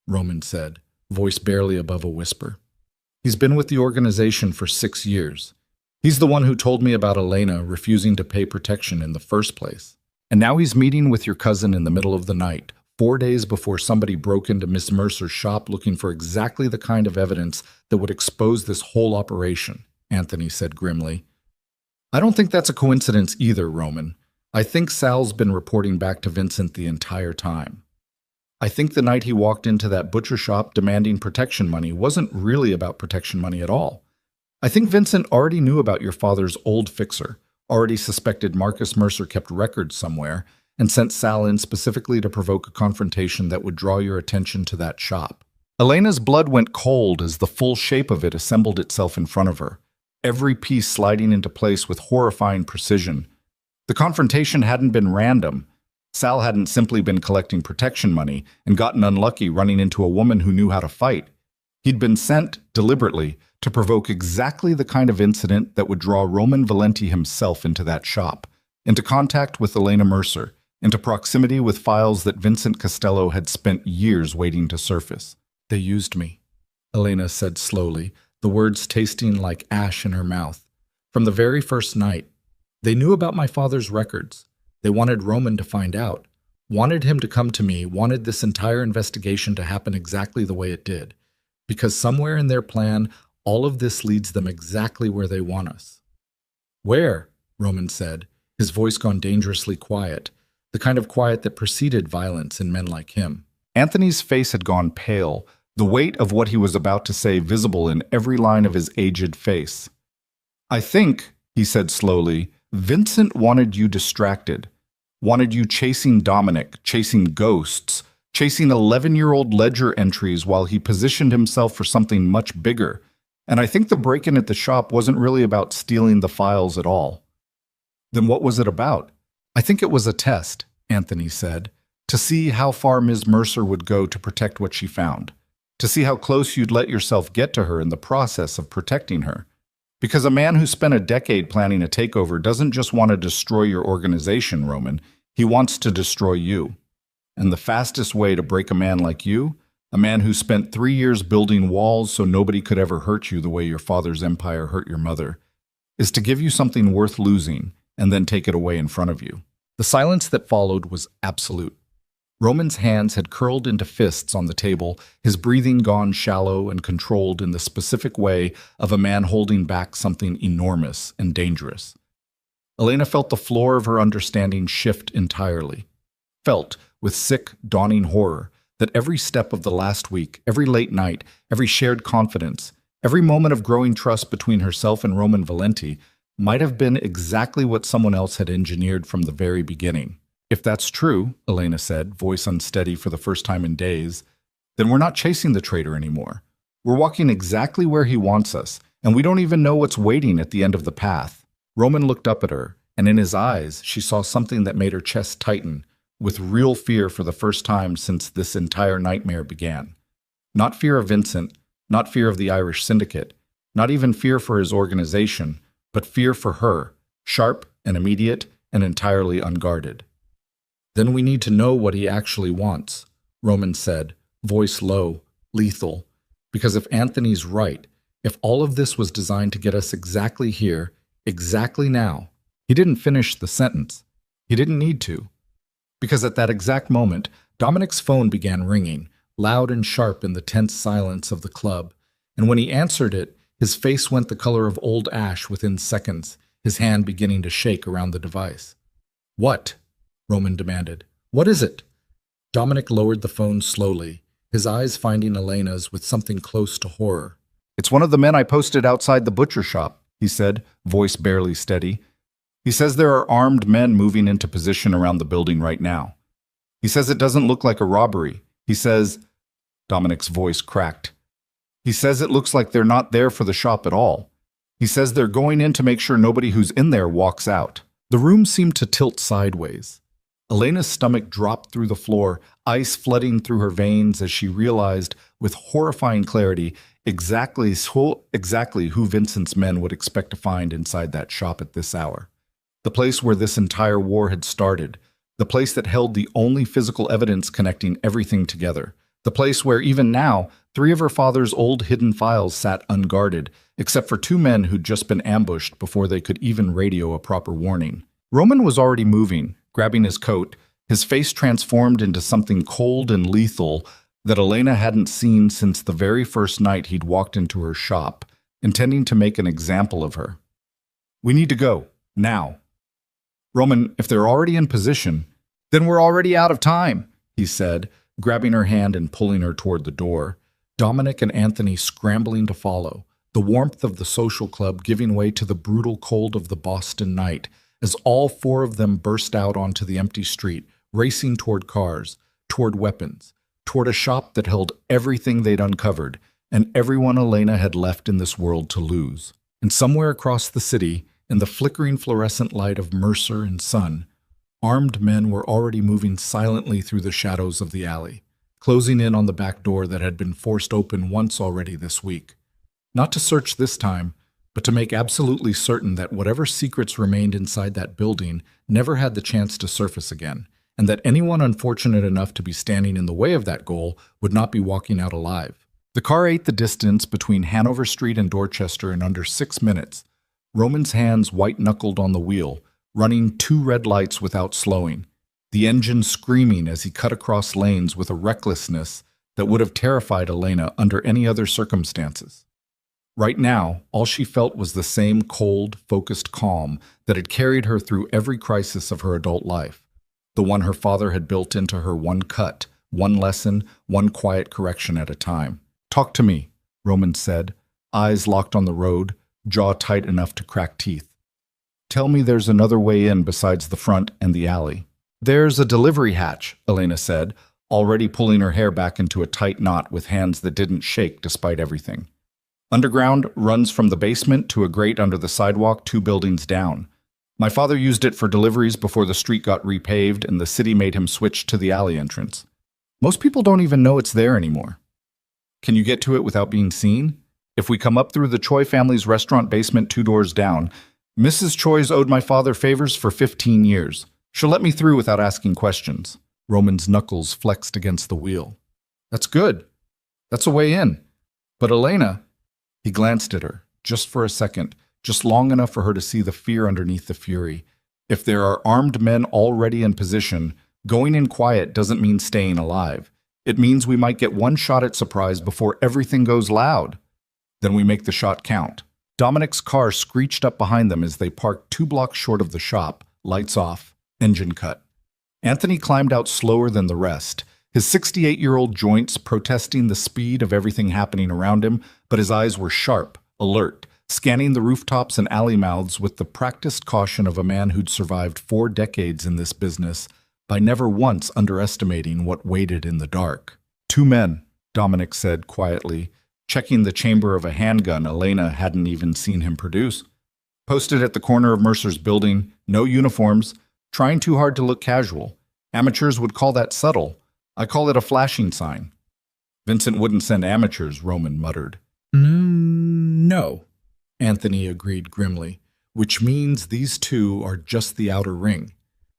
Roman said, voice barely above a whisper. "He's been with the organization for 6 years. He's the one who told me about Elena refusing to pay protection in the first place. And now he's meeting with your cousin in the middle of the night, 4 days before somebody broke into Miss Mercer's shop looking for exactly the kind of evidence that would expose this whole operation," Anthony said grimly. "I don't think that's a coincidence either, Roman. I think Sal's been reporting back to Vincent the entire time. I think the night he walked into that butcher shop demanding protection money wasn't really about protection money at all. I think Vincent already knew about your father's old fixer, already suspected Marcus Mercer kept records somewhere, and sent Sal in specifically to provoke a confrontation that would draw your attention to that shop." Elena's blood went cold as the full shape of it assembled itself in front of her, every piece sliding into place with horrifying precision. The confrontation hadn't been random. Sal hadn't simply been collecting protection money and gotten unlucky running into a woman who knew how to fight. He'd been sent, deliberately, to provoke exactly the kind of incident that would draw Roman Valenti himself into that shop, into contact with Elena Mercer, into proximity with files that Vincent Costello had spent years waiting to surface. "They used me," Elena said slowly, the words tasting like ash in her mouth. "From the very first night. They knew about my father's records. They wanted Roman to find out, wanted him to come to me, wanted this entire investigation to happen exactly the way it did. Because somewhere in their plan, all of this leads them exactly where they want us." "Where?" Roman said, his voice gone dangerously quiet, the kind of quiet that preceded violence in men like him. Anthony's face had gone pale, the weight of what he was about to say visible in every line of his aged face. "I think," he said slowly, "Vincent wanted you distracted, wanted you chasing Dominic, chasing ghosts, chasing 11-year-old ledger entries while he positioned himself for something much bigger. And I think the break-in at the shop wasn't really about stealing the files at all." "Then what was it about?" "I think it was a test," Anthony said, "to see how far Ms. Mercer would go to protect what she found, to see how close you'd let yourself get to her in the process of protecting her. Because a man who spent a decade planning a takeover doesn't just want to destroy your organization, Roman. He wants to destroy you. And the fastest way to break a man like you, a man who spent 3 years building walls so nobody could ever hurt you the way your father's empire hurt your mother, is to give you something worth losing and then take it away in front of you." The silence that followed was absolute. Roman's hands had curled into fists on the table, his breathing gone shallow and controlled in the specific way of a man holding back something enormous and dangerous. Elena felt the floor of her understanding shift entirely. Felt, with sick, dawning horror, that every step of the last week, every late night, every shared confidence, every moment of growing trust between herself and Roman Valenti might have been exactly what someone else had engineered from the very beginning. "If that's true," Elena said, voice unsteady for the first time in days, "then we're not chasing the traitor anymore. We're walking exactly where he wants us, and we don't even know what's waiting at the end of the path." Roman looked up at her, and in his eyes she saw something that made her chest tighten, with real fear for the first time since this entire nightmare began. Not fear of Vincent, not fear of the Irish syndicate, not even fear for his organization, but fear for her, sharp and immediate and entirely unguarded. "Then we need to know what he actually wants," Roman said, voice low, lethal. "Because if Anthony's right, if all of this was designed to get us exactly here, exactly now," he didn't finish the sentence. He didn't need to. Because at that exact moment, Dominic's phone began ringing, loud and sharp in the tense silence of the club, and when he answered it, his face went the color of old ash within seconds, his hand beginning to shake around the device. "What?" Roman demanded. "What is it?" Dominic lowered the phone slowly, his eyes finding Elena's with something close to horror. It's one of the men I posted outside the butcher shop, he said, voice barely steady. He says there are armed men moving into position around the building right now. He says it doesn't look like a robbery. He says, Dominic's voice cracked. He says it looks like they're not there for the shop at all. He says they're going in to make sure nobody who's in there walks out. The room seemed to tilt sideways. Elena's stomach dropped through the floor, ice flooding through her veins as she realized, with horrifying clarity, exactly who Vincent's men would expect to find inside that shop at this hour. The place where this entire war had started. The place that held the only physical evidence connecting everything together. The place where, even now, 3 of her father's old hidden files sat unguarded, except for 2 men who'd just been ambushed before they could even radio a proper warning. Roman was already moving, grabbing his coat, his face transformed into something cold and lethal that Elena hadn't seen since the very first night he'd walked into her shop, intending to make an example of her. We need to go, now. Roman, if they're already in position, then we're already out of time, he said, grabbing her hand and pulling her toward the door. Dominic and Anthony scrambling to follow, the warmth of the social club giving way to the brutal cold of the Boston night, as all 4 of them burst out onto the empty street, racing toward cars, toward weapons, toward a shop that held everything they'd uncovered and everyone Elena had left in this world to lose. And somewhere across the city, in the flickering fluorescent light of Mercer and sun, armed men were already moving silently through the shadows of the alley, closing in on the back door that had been forced open once already this week. Not to search this time, but to make absolutely certain that whatever secrets remained inside that building never had the chance to surface again, and that anyone unfortunate enough to be standing in the way of that goal would not be walking out alive. The car ate the distance between Hanover Street and Dorchester in under 6 minutes, Roman's hands white-knuckled on the wheel, running 2 red lights without slowing, the engine screaming as he cut across lanes with a recklessness that would have terrified Elena under any other circumstances. Right now, all she felt was the same cold, focused calm that had carried her through every crisis of her adult life, the one her father had built into her one cut, one lesson, one quiet correction at a time. "Talk to me," Roman said, eyes locked on the road, jaw tight enough to crack teeth. "Tell me there's another way in besides the front and the alley." "There's a delivery hatch," Elena said, already pulling her hair back into a tight knot with hands that didn't shake despite everything. "Underground runs from the basement to a grate under the sidewalk 2 buildings down. My father used it for deliveries before the street got repaved and the city made him switch to the alley entrance. Most people don't even know it's there anymore. Can you get to it without being seen? If we come up through the Choi family's restaurant basement 2 doors down, Mrs. Choi's owed my father favors for 15 years. She'll let me through without asking questions." Roman's knuckles flexed against the wheel. "That's good. That's a way in. But Elena..." He glanced at her, just for a second, just long enough for her to see the fear underneath the fury. If there are armed men already in position, going in quiet doesn't mean staying alive. It means we might get one shot at surprise before everything goes loud. Then we make the shot count. Dominic's car screeched up behind them as they parked 2 blocks short of the shop, lights off, engine cut. Anthony climbed out slower than the rest, his 68-year-old joints protesting the speed of everything happening around him, but his eyes were sharp, alert, scanning the rooftops and alley mouths with the practiced caution of a man who'd survived 4 decades in this business by never once underestimating what waited in the dark. 2 men, Dominic said quietly, checking the chamber of a handgun Elena hadn't even seen him produce. "Posted at the corner of Mercer's building, no uniforms, trying too hard to look casual. Amateurs would call that subtle. I call it a flashing sign." "Vincent wouldn't send amateurs," Roman muttered. No, Anthony agreed grimly, "which means these 2 are just the outer ring.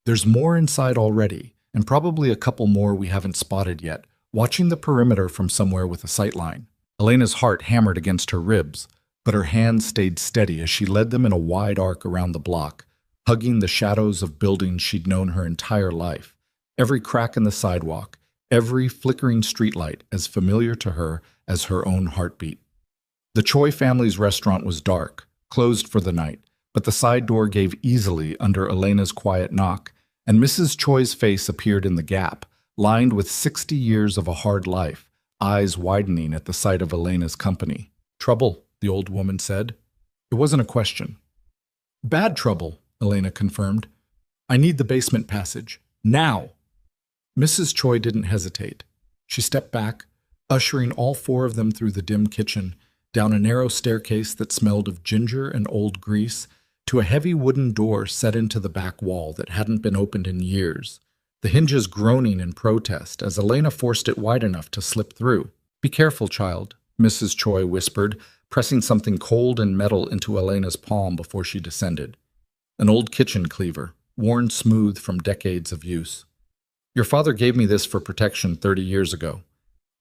There's more inside already, and probably a couple more we haven't spotted yet, watching the perimeter from somewhere with a sightline." Elena's heart hammered against her ribs, but her hands stayed steady as she led them in a wide arc around the block, hugging the shadows of buildings she'd known her entire life, every crack in the sidewalk, every flickering streetlight as familiar to her as her own heartbeat. The Choi family's restaurant was dark, closed for the night, but the side door gave easily under Elena's quiet knock, and Mrs. Choi's face appeared in the gap, lined with 60 years of a hard life, eyes widening at the sight of Elena's company. Trouble, the old woman said. It wasn't a question. Bad trouble, Elena confirmed. I need the basement passage. Now! Mrs. Choi didn't hesitate. She stepped back, ushering all four of them through the dim kitchen, down a narrow staircase that smelled of ginger and old grease, to a heavy wooden door set into the back wall that hadn't been opened in years, the hinges groaning in protest as Elena forced it wide enough to slip through. Be careful, child, Mrs. Choi whispered, pressing something cold and metal into Elena's palm before she descended. An old kitchen cleaver, worn smooth from decades of use. Your father gave me this for protection 30 years ago.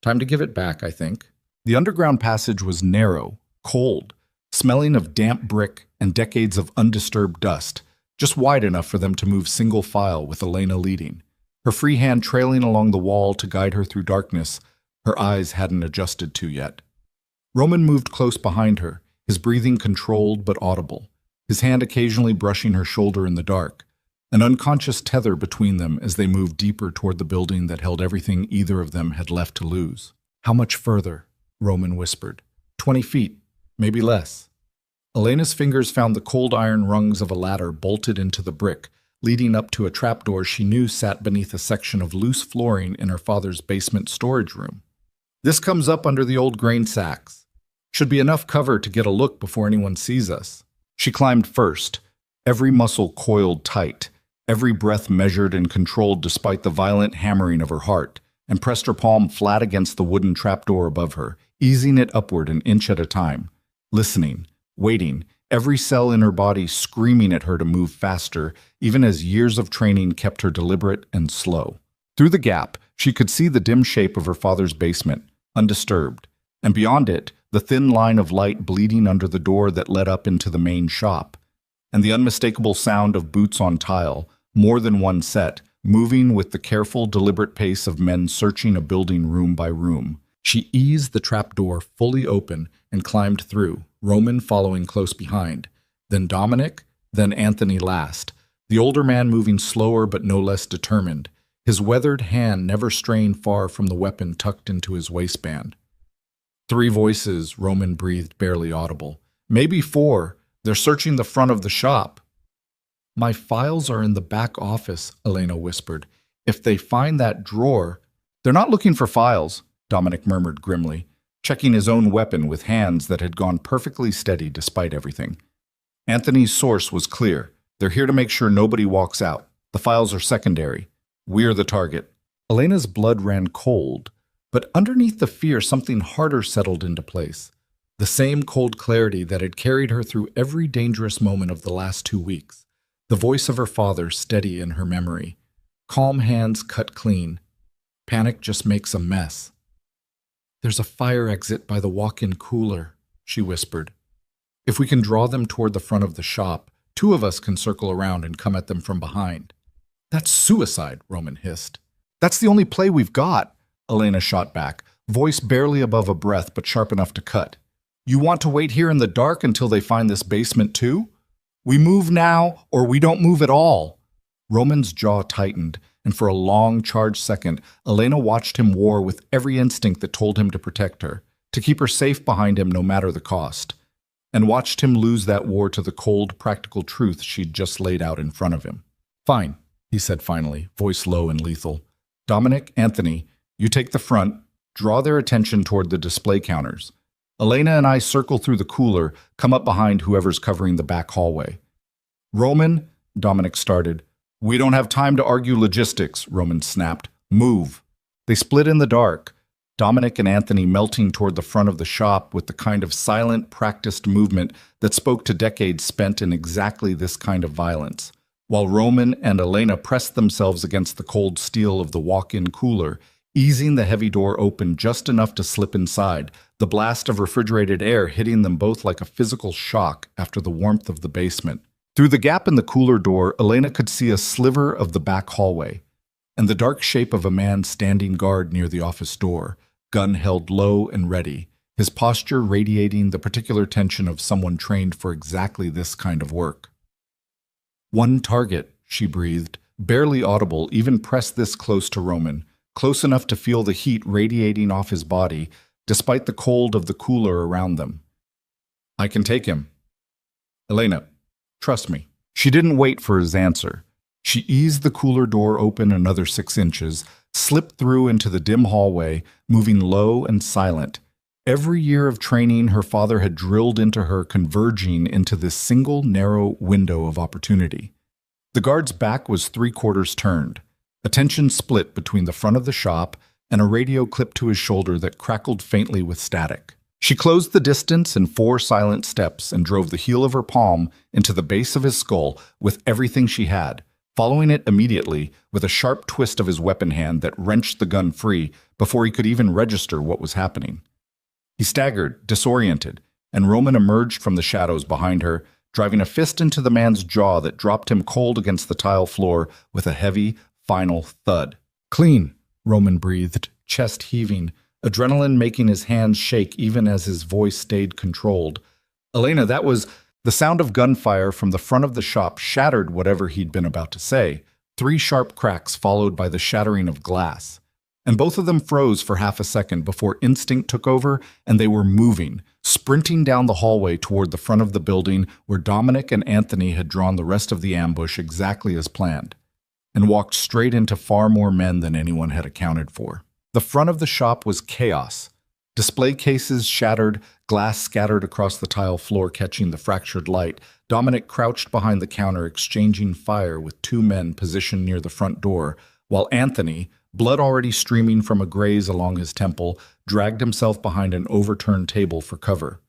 Time to give it back, I think. The underground passage was narrow, cold, smelling of damp brick and decades of undisturbed dust, just wide enough for them to move single file with Elena leading, her free hand trailing along the wall to guide her through darkness her eyes hadn't adjusted to yet. Roman moved close behind her, his breathing controlled but audible, his hand occasionally brushing her shoulder in the dark, an unconscious tether between them as they moved deeper toward the building that held everything either of them had left to lose. How much further? Roman whispered. 20 feet, maybe less. Elena's fingers found the cold iron rungs of a ladder bolted into the brick, leading up to a trapdoor she knew sat beneath a section of loose flooring in her father's basement storage room. This comes up under the old grain sacks. Should be enough cover to get a look before anyone sees us. She climbed first, every muscle coiled tight, every breath measured and controlled despite the violent hammering of her heart, and pressed her palm flat against the wooden trapdoor above her, easing it upward an inch at a time, listening, waiting, every cell in her body screaming at her to move faster, even as years of training kept her deliberate and slow. Through the gap, she could see the dim shape of her father's basement, undisturbed, and beyond it, the thin line of light bleeding under the door that led up into the main shop, and the unmistakable sound of boots on tile, more than one set, moving with the careful, deliberate pace of men searching a building room by room. She eased the trapdoor fully open and climbed through, Roman following close behind, then Dominic, then Anthony last, the older man moving slower but no less determined, his weathered hand never straying far from the weapon tucked into his waistband. 3 voices, Roman breathed, barely audible. Maybe 4. They're searching the front of the shop. My files are in the back office, Elena whispered. If they find that drawer... They're not looking for files, Dominic murmured grimly, checking his own weapon with hands that had gone perfectly steady despite everything. Anthony's source was clear. They're here to make sure nobody walks out. The files are secondary. We're the target. Elena's blood ran cold, but underneath the fear something harder settled into place. The same cold clarity that had carried her through every dangerous moment of the last 2 weeks. The voice of her father steady in her memory. Calm hands cut clean. Panic just makes a mess. There's a fire exit by the walk-in cooler, she whispered. If we can draw them toward the front of the shop, 2 of us can circle around and come at them from behind. That's suicide, Roman hissed. That's the only play we've got, Elena shot back, voice barely above a breath but sharp enough to cut. You want to wait here in the dark until they find this basement too? We move now, or we don't move at all. Roman's jaw tightened, and for a long, charged second, Elena watched him war with every instinct that told him to protect her, to keep her safe behind him no matter the cost, and watched him lose that war to the cold, practical truth she'd just laid out in front of him. Fine, he said finally, voice low and lethal. Dominic, Anthony, you take the front, draw their attention toward the display counters. Elena and I circle through the cooler, come up behind whoever's covering the back hallway. Roman, Dominic started. We don't have time to argue logistics, Roman snapped. Move. They split in the dark, Dominic and Anthony melting toward the front of the shop with the kind of silent, practiced movement that spoke to decades spent in exactly this kind of violence, while Roman and Elena pressed themselves against the cold steel of the walk-in cooler, easing the heavy door open just enough to slip inside, the blast of refrigerated air hitting them both like a physical shock after the warmth of the basement. Through the gap in the cooler door, Elena could see a sliver of the back hallway, and the dark shape of a man standing guard near the office door, gun held low and ready, his posture radiating the particular tension of someone trained for exactly this kind of work. One target, she breathed, barely audible, even pressed this close to Roman, close enough to feel the heat radiating off his body, despite the cold of the cooler around them. I can take him. Elena, trust me. She didn't wait for his answer. She eased the cooler door open another 6 inches, slipped through into the dim hallway, moving low and silent. Every year of training her father had drilled into her, converging into this single narrow window of opportunity. The guard's back was 3/4 turned. Attention split between the front of the shop and a radio clipped to his shoulder that crackled faintly with static. She closed the distance in 4 silent steps and drove the heel of her palm into the base of his skull with everything she had, following it immediately with a sharp twist of his weapon hand that wrenched the gun free before he could even register what was happening. He staggered, disoriented, and Roman emerged from the shadows behind her, driving a fist into the man's jaw that dropped him cold against the tile floor with a heavy, final thud. "Clean," Roman breathed, chest heaving, adrenaline making his hands shake even as his voice stayed controlled. "Elena, that was—" The sound of gunfire from the front of the shop shattered whatever he'd been about to say. 3 sharp cracks followed by the shattering of glass. And both of them froze for half a second before instinct took over and they were moving, sprinting down the hallway toward the front of the building where Dominic and Anthony had drawn the rest of the ambush exactly as planned, and walked straight into far more men than anyone had accounted for. The front of the shop was chaos. Display cases shattered, glass scattered across the tile floor catching the fractured light. Dominic crouched behind the counter exchanging fire with 2 men positioned near the front door, while Anthony, blood already streaming from a graze along his temple, dragged himself behind an overturned table for cover.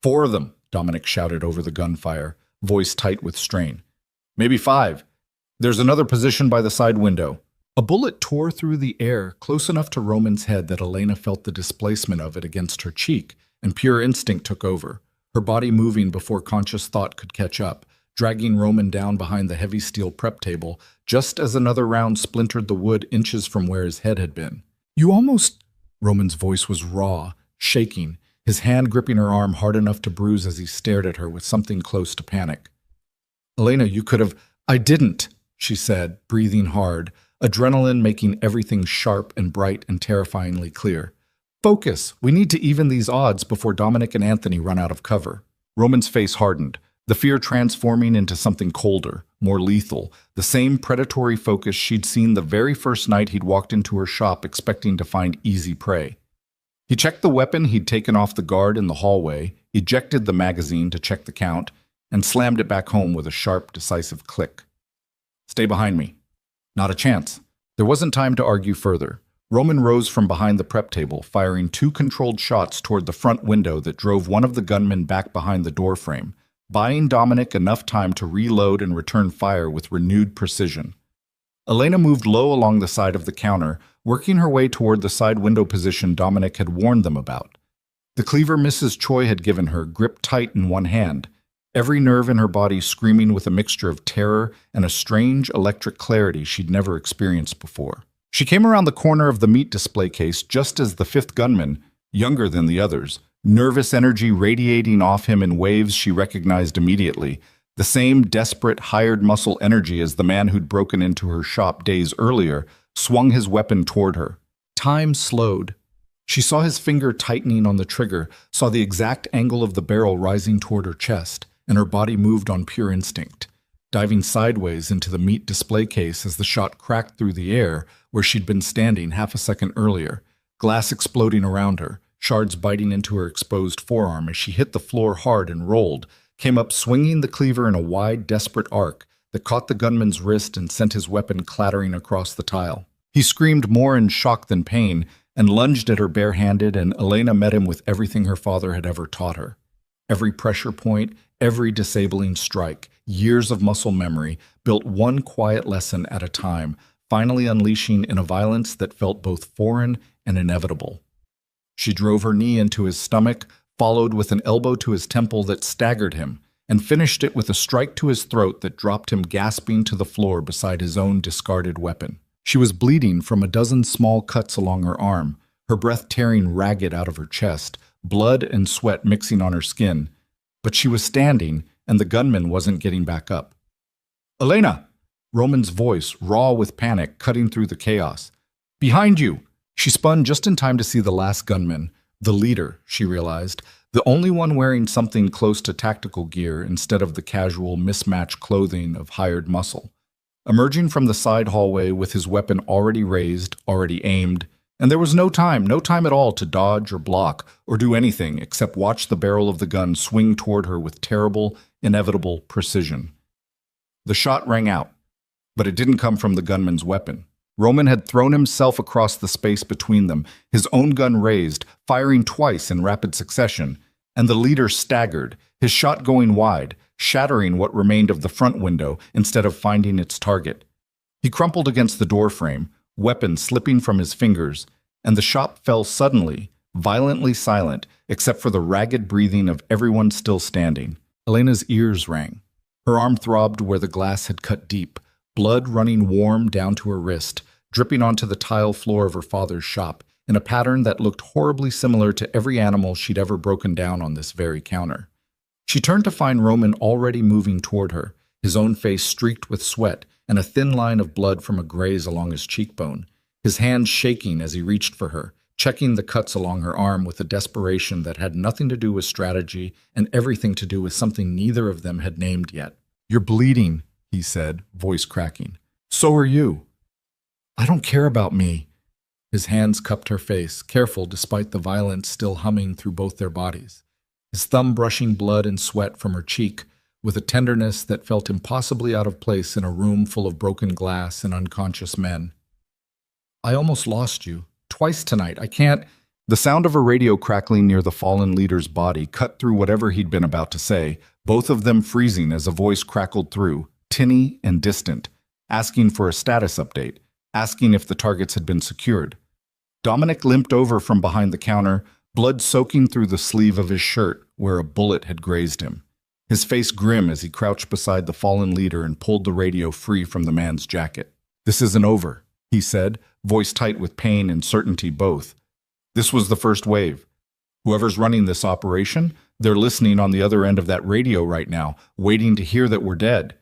4 of them, Dominic shouted over the gunfire, voice tight with strain. "Maybe 5. There's another position by the side window." A bullet tore through the air, close enough to Roman's head that Elena felt the displacement of it against her cheek, and pure instinct took over, her body moving before conscious thought could catch up, dragging Roman down behind the heavy steel prep table, just as another round splintered the wood inches from where his head had been. "You almost—" Roman's voice was raw, shaking, his hand gripping her arm hard enough to bruise as he stared at her with something close to panic. "Elena, you could have—" "I didn't," she said, breathing hard, adrenaline making everything sharp and bright and terrifyingly clear. "Focus! We need to even these odds before Dominic and Anthony run out of cover." Roman's face hardened, the fear transforming into something colder, more lethal, the same predatory focus she'd seen the very first night he'd walked into her shop expecting to find easy prey. He checked the weapon he'd taken off the guard in the hallway, ejected the magazine to check the count, and slammed it back home with a sharp, decisive click. "Stay behind me." Not a chance. There wasn't time to argue further. Roman rose from behind the prep table, firing 2 controlled shots toward the front window that drove one of the gunmen back behind the doorframe, buying Dominic enough time to reload and return fire with renewed precision. Elena moved low along the side of the counter, working her way toward the side window position Dominic had warned them about. The cleaver Mrs. Choi had given her gripped tight in one hand, every nerve in her body screaming with a mixture of terror and a strange electric clarity she'd never experienced before. She came around the corner of the meat display case just as the 5th gunman, younger than the others, nervous energy radiating off him in waves she recognized immediately, the same desperate, hired muscle energy as the man who'd broken into her shop days earlier, swung his weapon toward her. Time slowed. She saw his finger tightening on the trigger, saw the exact angle of the barrel rising toward her chest, and her body moved on pure instinct, diving sideways into the meat display case as the shot cracked through the air where she'd been standing half a second earlier, glass exploding around her, shards biting into her exposed forearm as she hit the floor hard and rolled, came up swinging the cleaver in a wide, desperate arc that caught the gunman's wrist and sent his weapon clattering across the tile. He screamed more in shock than pain and lunged at her barehanded, and Elena met him with everything her father had ever taught her. Every pressure point, every disabling strike, years of muscle memory, built one quiet lesson at a time, finally unleashing in a violence that felt both foreign and inevitable. She drove her knee into his stomach, followed with an elbow to his temple that staggered him, and finished it with a strike to his throat that dropped him gasping to the floor beside his own discarded weapon. She was bleeding from a dozen small cuts along her arm, her breath tearing ragged out of her chest, blood and sweat mixing on her skin. But she was standing, and the gunman wasn't getting back up. "Elena!" Roman's voice, raw with panic, cutting through the chaos. "Behind you!" She spun just in time to see the last gunman, the leader, she realized, the only one wearing something close to tactical gear instead of the casual mismatched clothing of hired muscle. Emerging from the side hallway with his weapon already raised, already aimed, and there was no time at all to dodge or block or do anything except watch the barrel of the gun swing toward her with terrible, inevitable precision. The shot rang out, but it didn't come from the gunman's weapon. Roman had thrown himself across the space between them, his own gun raised, firing twice in rapid succession, and the leader staggered, his shot going wide, shattering what remained of the front window instead of finding its target. He crumpled against the doorframe, weapon slipping from his fingers, and the shop fell suddenly, violently silent, except for the ragged breathing of everyone still standing. Elena's ears rang. Her arm throbbed where the glass had cut deep, blood running warm down to her wrist, dripping onto the tile floor of her father's shop, in a pattern that looked horribly similar to every animal she'd ever broken down on this very counter. She turned to find Roman already moving toward her, his own face streaked with sweat and a thin line of blood from a graze along his cheekbone, his hands shaking as he reached for her, checking the cuts along her arm with a desperation that had nothing to do with strategy and everything to do with something neither of them had named yet. "You're bleeding," he said, voice cracking. "So are you." "I don't care about me." His hands cupped her face, careful despite the violence still humming through both their bodies, his thumb brushing blood and sweat from her cheek with a tenderness that felt impossibly out of place in a room full of broken glass and unconscious men. "I almost lost you. Twice tonight. I can't—" The sound of a radio crackling near the fallen leader's body cut through whatever he'd been about to say, both of them freezing as a voice crackled through, tinny and distant, asking for a status update, asking if the targets had been secured. Dominic limped over from behind the counter, blood soaking through the sleeve of his shirt where a bullet had grazed him, his face grim as he crouched beside the fallen leader and pulled the radio free from the man's jacket. "This isn't over," he said, voice tight with pain and certainty both. "This was the first wave. Whoever's running this operation, they're listening on the other end of that radio right now, waiting to hear that we're dead.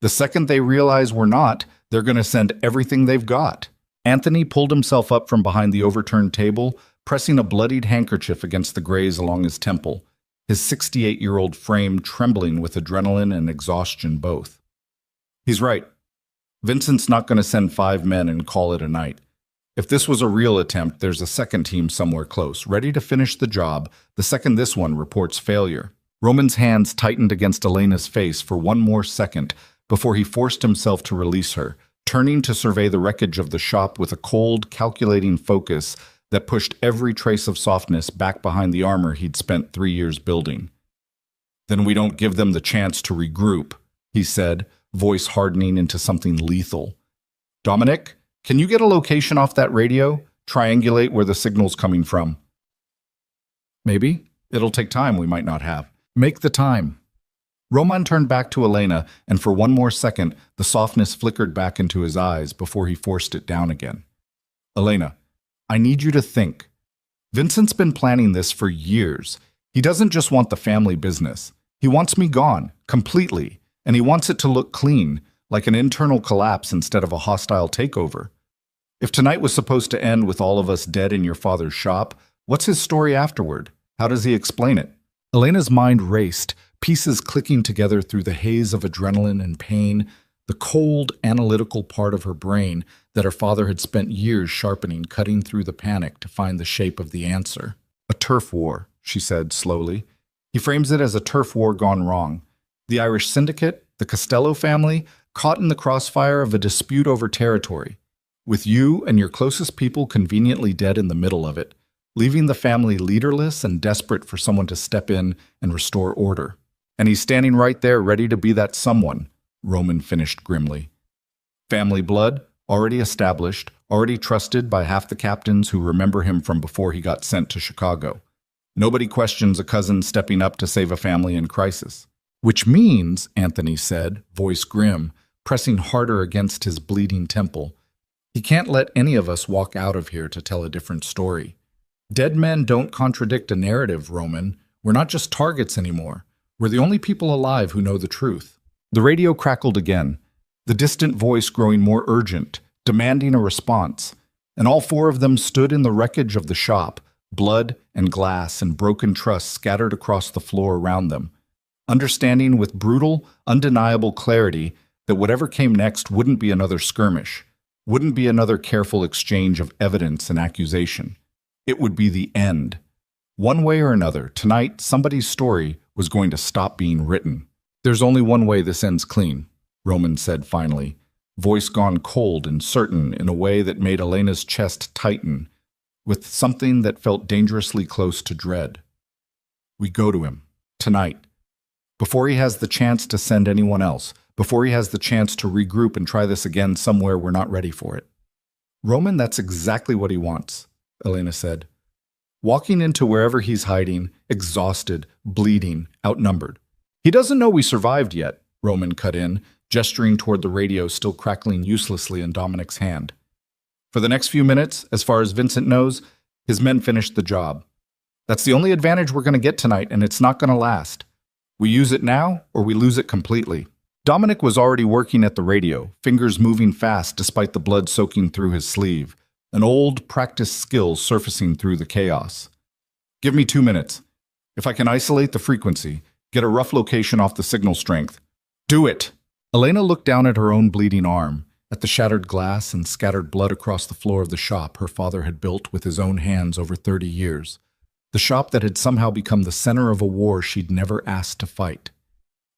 The second they realize we're not, they're going to send everything they've got." Anthony pulled himself up from behind the overturned table, pressing a bloodied handkerchief against the graze along his temple, his 68-year-old frame trembling with adrenaline and exhaustion both. "He's right. Vincent's not going to send 5 men and call it a night. If this was a real attempt, there's a second team somewhere close, ready to finish the job the second this one reports failure." Roman's hands tightened against Elena's face for one more second before he forced himself to release her, turning to survey the wreckage of the shop with a cold, calculating focus that pushed every trace of softness back behind the armor he'd spent 3 years building. "Then we don't give them the chance to regroup," he said, voice hardening into something lethal. "Dominic, can you get a location off that radio? Triangulate where the signal's coming from." "Maybe. It'll take time we might not have." "Make the time." Roman turned back to Elena, and for one more second, the softness flickered back into his eyes before he forced it down again. "Elena, I need you to think. Vincent's been planning this for years. He doesn't just want the family business. He wants me gone, completely, and he wants it to look clean, like an internal collapse instead of a hostile takeover. If tonight was supposed to end with all of us dead in your father's shop, what's his story afterward? How does he explain it?" Elena's mind raced, pieces clicking together through the haze of adrenaline and pain, the cold, analytical part of her brain that her father had spent years sharpening, cutting through the panic to find the shape of the answer. "A turf war," she said slowly. "He frames it as a turf war gone wrong. The Irish syndicate, the Costello family, caught in the crossfire of a dispute over territory, with you and your closest people conveniently dead in the middle of it, leaving the family leaderless and desperate for someone to step in and restore order. And he's standing right there ready to be that someone," Roman finished grimly. "Family blood, already established, already trusted by half the captains who remember him from before he got sent to Chicago. Nobody questions a cousin stepping up to save a family in crisis." "Which means," Anthony said, voice grim, pressing harder against his bleeding temple, "he can't let any of us walk out of here to tell a different story. Dead men don't contradict a narrative, Roman. We're not just targets anymore. We're the only people alive who know the truth." The radio crackled again, the distant voice growing more urgent, demanding a response, and all 4 of them stood in the wreckage of the shop, blood and glass and broken trust scattered across the floor around them, understanding with brutal, undeniable clarity that whatever came next wouldn't be another skirmish, wouldn't be another careful exchange of evidence and accusation. It would be the end. One way or another, tonight, somebody's story was going to stop being written. "There's only one way this ends clean," Roman said finally, voice gone cold and certain in a way that made Elena's chest tighten, with something that felt dangerously close to dread. "We go to him, tonight, before he has the chance to send anyone else, before he has the chance to regroup and try this again somewhere we're not ready for it." "Roman, that's exactly what he wants," Elena said. "Walking into wherever he's hiding, exhausted, bleeding, outnumbered." "He doesn't know we survived yet," Roman cut in, gesturing toward the radio still crackling uselessly in Dominic's hand. "For the next few minutes, as far as Vincent knows, his men finished the job. That's the only advantage we're going to get tonight, and it's not going to last. We use it now, or we lose it completely." Dominic was already working at the radio, fingers moving fast despite the blood soaking through his sleeve, an old, practiced skill surfacing through the chaos. "Give me 2 minutes. If I can isolate the frequency, get a rough location off the signal strength." "Do it!" Elena looked down at her own bleeding arm, at the shattered glass and scattered blood across the floor of the shop her father had built with his own hands over 30 years. The shop that had somehow become the center of a war she'd never asked to fight.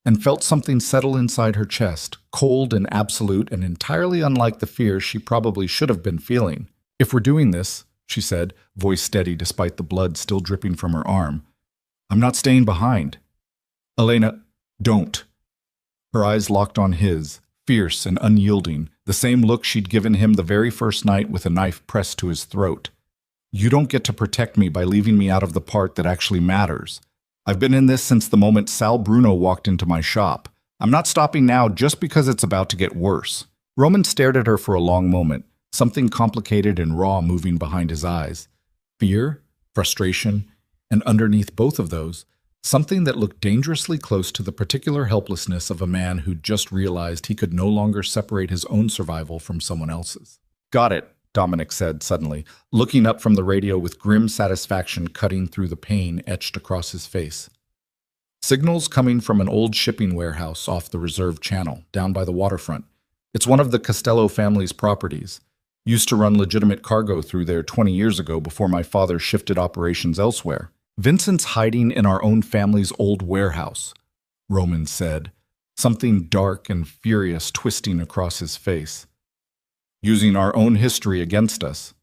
And felt something settle inside her chest, cold and absolute and entirely unlike the fear she probably should have been feeling. "If we're doing this," she said, voice steady despite the blood still dripping from her arm, "I'm not staying behind." "Elena, don't." Her eyes locked on his, fierce and unyielding, the same look she'd given him the very first night with a knife pressed to his throat. "You don't get to protect me by leaving me out of the part that actually matters. I've been in this since the moment Sal Bruno walked into my shop. I'm not stopping now just because it's about to get worse." Roman stared at her for a long moment, something complicated and raw moving behind his eyes. Fear, frustration, and underneath both of those, something that looked dangerously close to the particular helplessness of a man who'd just realized he could no longer separate his own survival from someone else's. "Got it," Dominic said suddenly, looking up from the radio with grim satisfaction cutting through the pain etched across his face. "Signals coming from an old shipping warehouse off the reserve channel, down by the waterfront. It's one of the Costello family's properties. Used to run legitimate cargo through there 20 years ago before my father shifted operations elsewhere. Vincent's hiding in our own family's old warehouse," Roman said, something dark and furious twisting across his face. "Using our own history against us."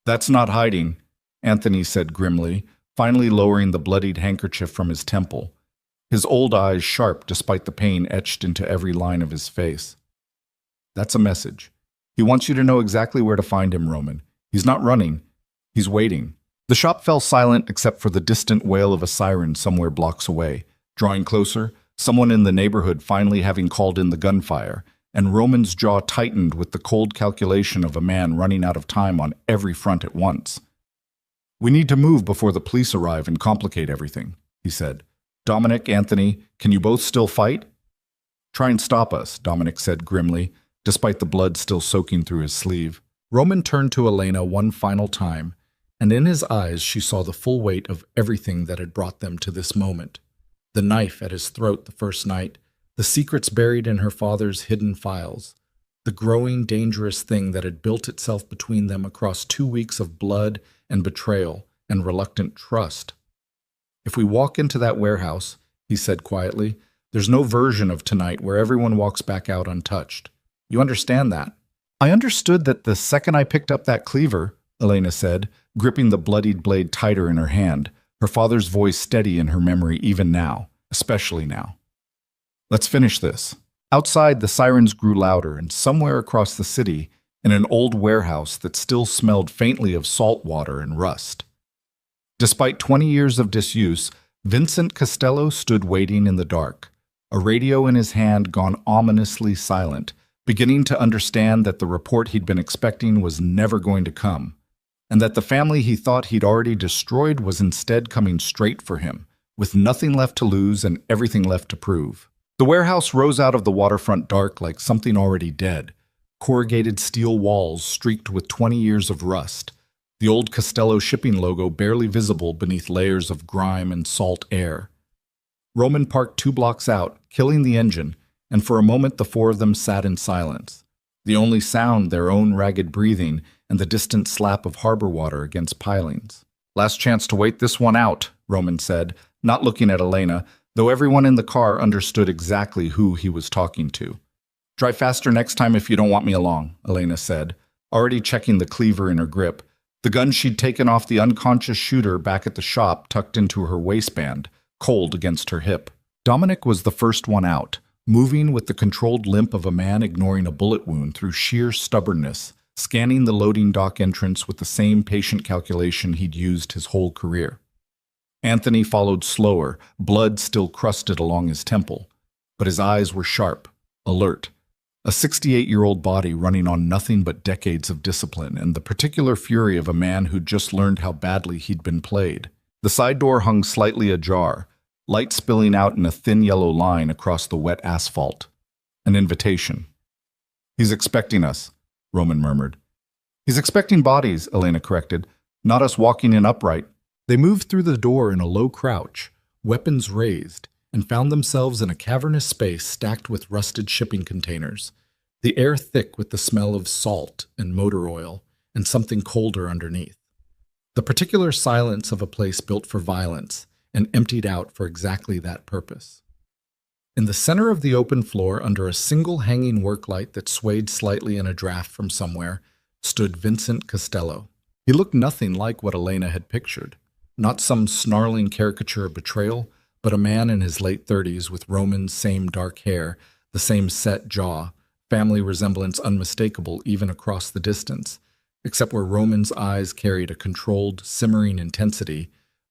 "That's not hiding," Anthony said grimly, finally lowering the bloodied handkerchief from his temple, his old eyes sharp despite the pain etched into every line of his face. "That's a message. He wants you to know exactly where to find him, Roman. He's not running. He's waiting." The shop fell silent except for the distant wail of a siren somewhere blocks away. Drawing closer, someone in the neighborhood finally having called in the gunfire, and Roman's jaw tightened with the cold calculation of a man running out of time on every front at once. "We need to move before the police arrive and complicate everything," he said. "Dominic, Anthony, can you both still fight?" "Try and stop us," Dominic said grimly, despite the blood still soaking through his sleeve. Roman turned to Elena one final time, and in his eyes she saw the full weight of everything that had brought them to this moment. The knife at his throat the first night, the secrets buried in her father's hidden files, the growing, dangerous thing that had built itself between them across 2 weeks of blood and betrayal and reluctant trust. "If we walk into that warehouse," he said quietly, "there's no version of tonight where everyone walks back out untouched. You understand that?" "I understood that the second I picked up that cleaver," Elena said, gripping the bloodied blade tighter in her hand, her father's voice steady in her memory even now, especially now. "Let's finish this." Outside, the sirens grew louder, and somewhere across the city, in an old warehouse that still smelled faintly of salt water and rust. Despite 20 years of disuse, Vincent Costello stood waiting in the dark, a radio in his hand gone ominously silent, beginning to understand that the report he'd been expecting was never going to come, and that the family he thought he'd already destroyed was instead coming straight for him, with nothing left to lose and everything left to prove. The warehouse rose out of the waterfront dark like something already dead, corrugated steel walls streaked with 20 years of rust, the old Costello shipping logo barely visible beneath layers of grime and salt air. Roman parked 2 blocks out, killing the engine, and for a moment the four of them sat in silence. The only sound their own ragged breathing and the distant slap of harbor water against pilings. "Last chance to wait this one out," Roman said, not looking at Elena, though everyone in the car understood exactly who he was talking to. "Drive faster next time if you don't want me along," Elena said, already checking the cleaver in her grip, the gun she'd taken off the unconscious shooter back at the shop tucked into her waistband, cold against her hip. Dominic was the first one out, moving with the controlled limp of a man ignoring a bullet wound through sheer stubbornness, scanning the loading dock entrance with the same patient calculation he'd used his whole career. Anthony followed slower, blood still crusted along his temple, but his eyes were sharp, alert. A 68-year-old body running on nothing but decades of discipline and the particular fury of a man who'd just learned how badly he'd been played. The side door hung slightly ajar, light spilling out in a thin yellow line across the wet asphalt. An invitation. "He's expecting us," Roman murmured. "He's expecting bodies," Elena corrected, "not us walking in upright." They moved through the door in a low crouch, weapons raised, and found themselves in a cavernous space stacked with rusted shipping containers, the air thick with the smell of salt and motor oil, and something colder underneath. The particular silence of a place built for violence and emptied out for exactly that purpose. In the center of the open floor, under a single hanging work light that swayed slightly in a draft from somewhere, stood Vincent Costello. He looked nothing like what Elena had pictured. Not some snarling caricature of betrayal, but a man in his late 30s with Roman's same dark hair, the same set jaw, family resemblance unmistakable even across the distance, except where Roman's eyes carried a controlled, simmering intensity.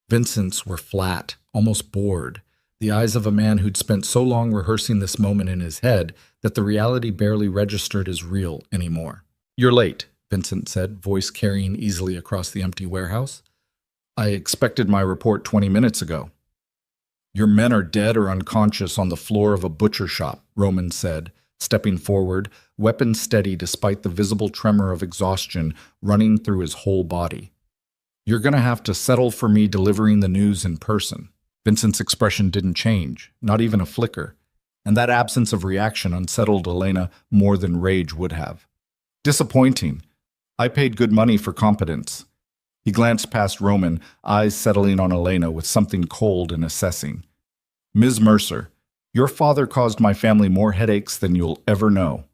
Vincent's were flat, almost bored, the eyes of a man who'd spent so long rehearsing this moment in his head that the reality barely registered as real anymore. "You're late," Vincent said, voice carrying easily across the empty warehouse. "I expected my report 20 minutes ago." "Your men are dead or unconscious on the floor of a butcher shop," Roman said, stepping forward, weapon steady despite the visible tremor of exhaustion running through his whole body. "You're going to have to settle for me delivering the news in person." Vincent's expression didn't change, not even a flicker, and that absence of reaction unsettled Elena more than rage would have. "Disappointing. I paid good money for competence." He glanced past Roman, eyes settling on Elena with something cold and assessing. "Ms. Mercer, your father caused my family more headaches than you'll ever know.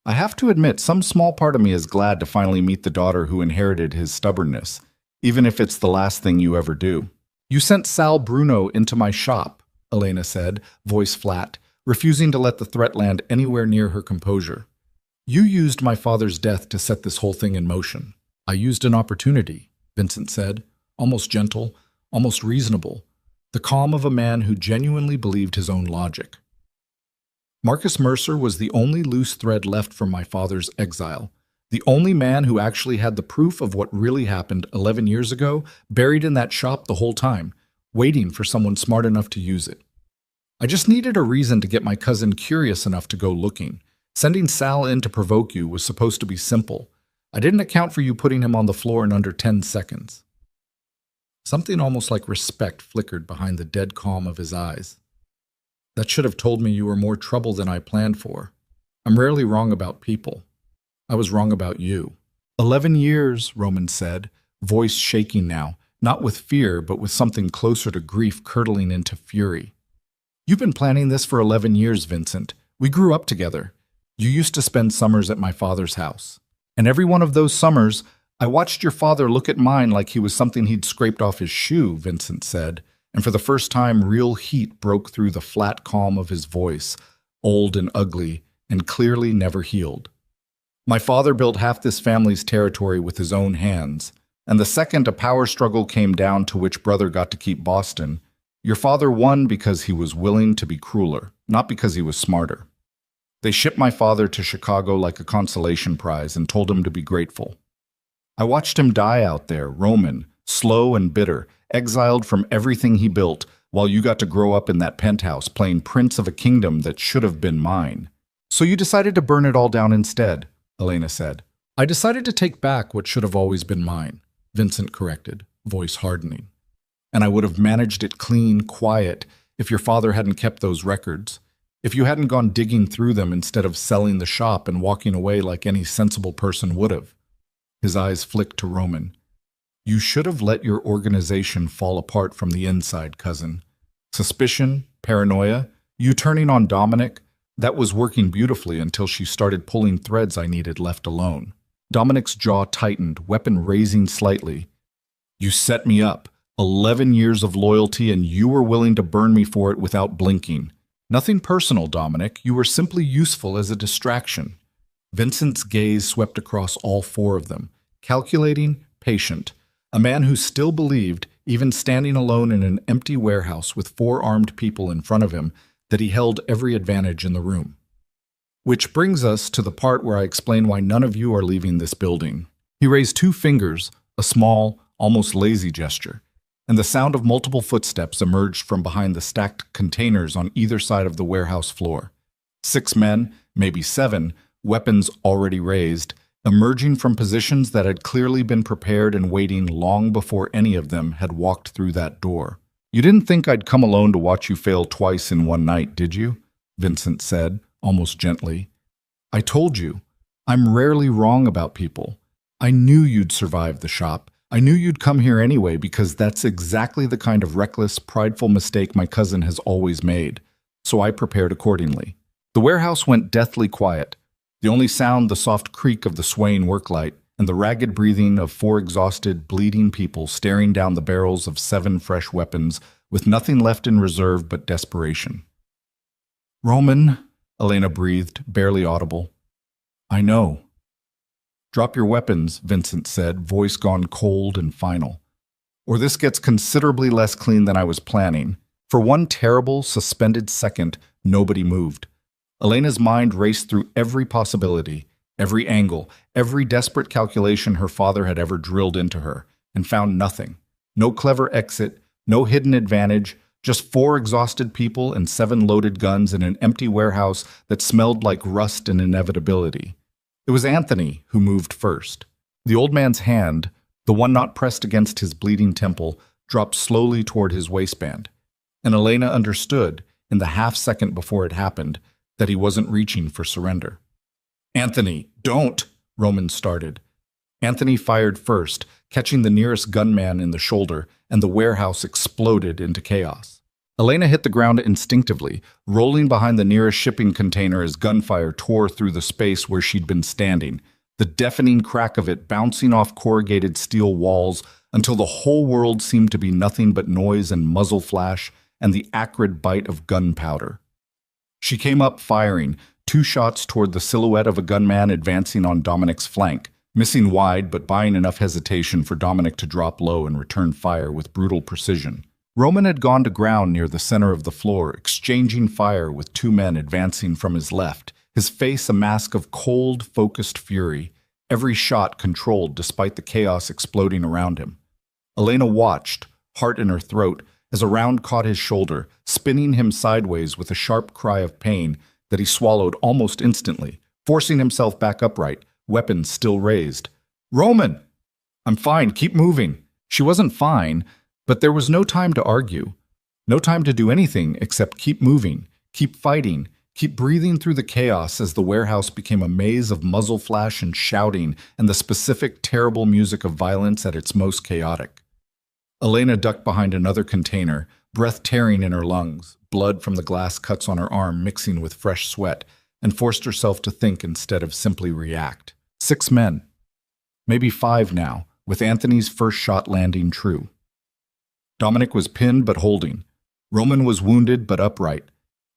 I have to admit, some small part of me is glad to finally meet the daughter who inherited his stubbornness, even if it's the last thing you ever do." "You sent Sal Bruno into my shop," Elena said, voice flat, refusing to let the threat land anywhere near her composure. "You used my father's death to set this whole thing in motion." "I used an opportunity," Vincent said, almost gentle, almost reasonable, the calm of a man who genuinely believed his own logic. Marcus Mercer was the only loose thread left from my father's exile, the only man who actually had the proof of what really happened 11 years ago, buried in that shop the whole time, waiting for someone smart enough to use it. I just needed a reason to get my cousin curious enough to go looking. Sending Sal in to provoke you was supposed to be simple. I didn't account for you putting him on the floor in under 10 seconds. Something almost like respect flickered behind the dead calm of his eyes. "That should have told me you were more trouble than I planned for. I'm rarely wrong about people. I was wrong about you." 11 years, Roman said, voice shaking now, not with fear, but with something closer to grief curdling into fury. "You've been planning this for 11 years, Vincent. We grew up together. You used to spend summers at my father's house. And every one of those summers, I watched your father look at mine like he was something he'd scraped off his shoe," Vincent said, and for the first time real heat broke through the flat calm of his voice, old and ugly, and clearly never healed. "My father built half this family's territory with his own hands, and the second a power struggle came down to which brother got to keep Boston, your father won because he was willing to be crueler, not because he was smarter. They shipped my father to Chicago like a consolation prize and told him to be grateful. I watched him die out there, Roman, slow and bitter, exiled from everything he built, while you got to grow up in that penthouse playing prince of a kingdom that should have been mine. So you decided to burn it all down instead," Elena said. "I decided to take back what should have always been mine." Vincent corrected, voice hardening. And I would have managed it clean, quiet, if your father hadn't kept those records. If you hadn't gone digging through them instead of selling the shop and walking away like any sensible person would have. His eyes flicked to Roman. You should have let your organization fall apart from the inside, cousin. Suspicion, paranoia, you turning on Dominic, that was working beautifully until she started pulling threads I needed left alone. Dominic's jaw tightened, weapon raising slightly. You set me up. 11 years of loyalty, and you were willing to burn me for it without blinking. Nothing personal, Dominic. You were simply useful as a distraction. Vincent's gaze swept across all four of them, calculating, patient. A man who still believed, even standing alone in an empty warehouse with four armed people in front of him, that he held every advantage in the room. Which brings us to the part where I explain why none of you are leaving this building. He raised two fingers, a small, almost lazy gesture, and the sound of multiple footsteps emerged from behind the stacked containers on either side of the warehouse floor. 6 men, maybe 7, weapons already raised, emerging from positions that had clearly been prepared and waiting long before any of them had walked through that door. You didn't think I'd come alone to watch you fail twice in one night, did you? Vincent said, almost gently. I told you. I'm rarely wrong about people. I knew you'd survive the shop. I knew you'd come here anyway because that's exactly the kind of reckless, prideful mistake my cousin has always made. So I prepared accordingly. The warehouse went deathly quiet. The only sound the soft creak of the swaying worklight and the ragged breathing of 4 exhausted, bleeding people staring down the barrels of 7 fresh weapons with nothing left in reserve but desperation. Roman, Elena breathed, barely audible. I know. Drop your weapons, Vincent said, voice gone cold and final. Or this gets considerably less clean than I was planning. For one terrible, suspended second, nobody moved. Elena's mind raced through every possibility, every angle, every desperate calculation her father had ever drilled into her, and found nothing. No clever exit, no hidden advantage, just 4 exhausted people and 7 loaded guns in an empty warehouse that smelled like rust and inevitability. It was Anthony who moved first. The old man's hand, the one not pressed against his bleeding temple, dropped slowly toward his waistband. And Elena understood, in the half-second before it happened, that he wasn't reaching for surrender. Anthony, don't! Roman started. Anthony fired first, catching the nearest gunman in the shoulder, and the warehouse exploded into chaos. Elena hit the ground instinctively, rolling behind the nearest shipping container as gunfire tore through the space where she'd been standing, the deafening crack of it bouncing off corrugated steel walls until the whole world seemed to be nothing but noise and muzzle flash and the acrid bite of gunpowder. She came up firing, 2 shots toward the silhouette of a gunman advancing on Dominic's flank, missing wide but buying enough hesitation for Dominic to drop low and return fire with brutal precision. Roman had gone to ground near the center of the floor, exchanging fire with 2 men advancing from his left, his face a mask of cold, focused fury, every shot controlled despite the chaos exploding around him. Elena watched, heart in her throat, as a round caught his shoulder, spinning him sideways with a sharp cry of pain that he swallowed almost instantly, forcing himself back upright, weapons still raised. Roman! I'm fine, keep moving. She wasn't fine, but there was no time to argue. No time to do anything except keep moving, keep fighting, keep breathing through the chaos as the warehouse became a maze of muzzle flash and shouting and the specific terrible music of violence at its most chaotic. Elena ducked behind another container, breath tearing in her lungs, blood from the glass cuts on her arm mixing with fresh sweat, and forced herself to think instead of simply react. 6 men. Maybe 5 now, with Anthony's first shot landing true. Dominic was pinned but holding. Roman was wounded but upright.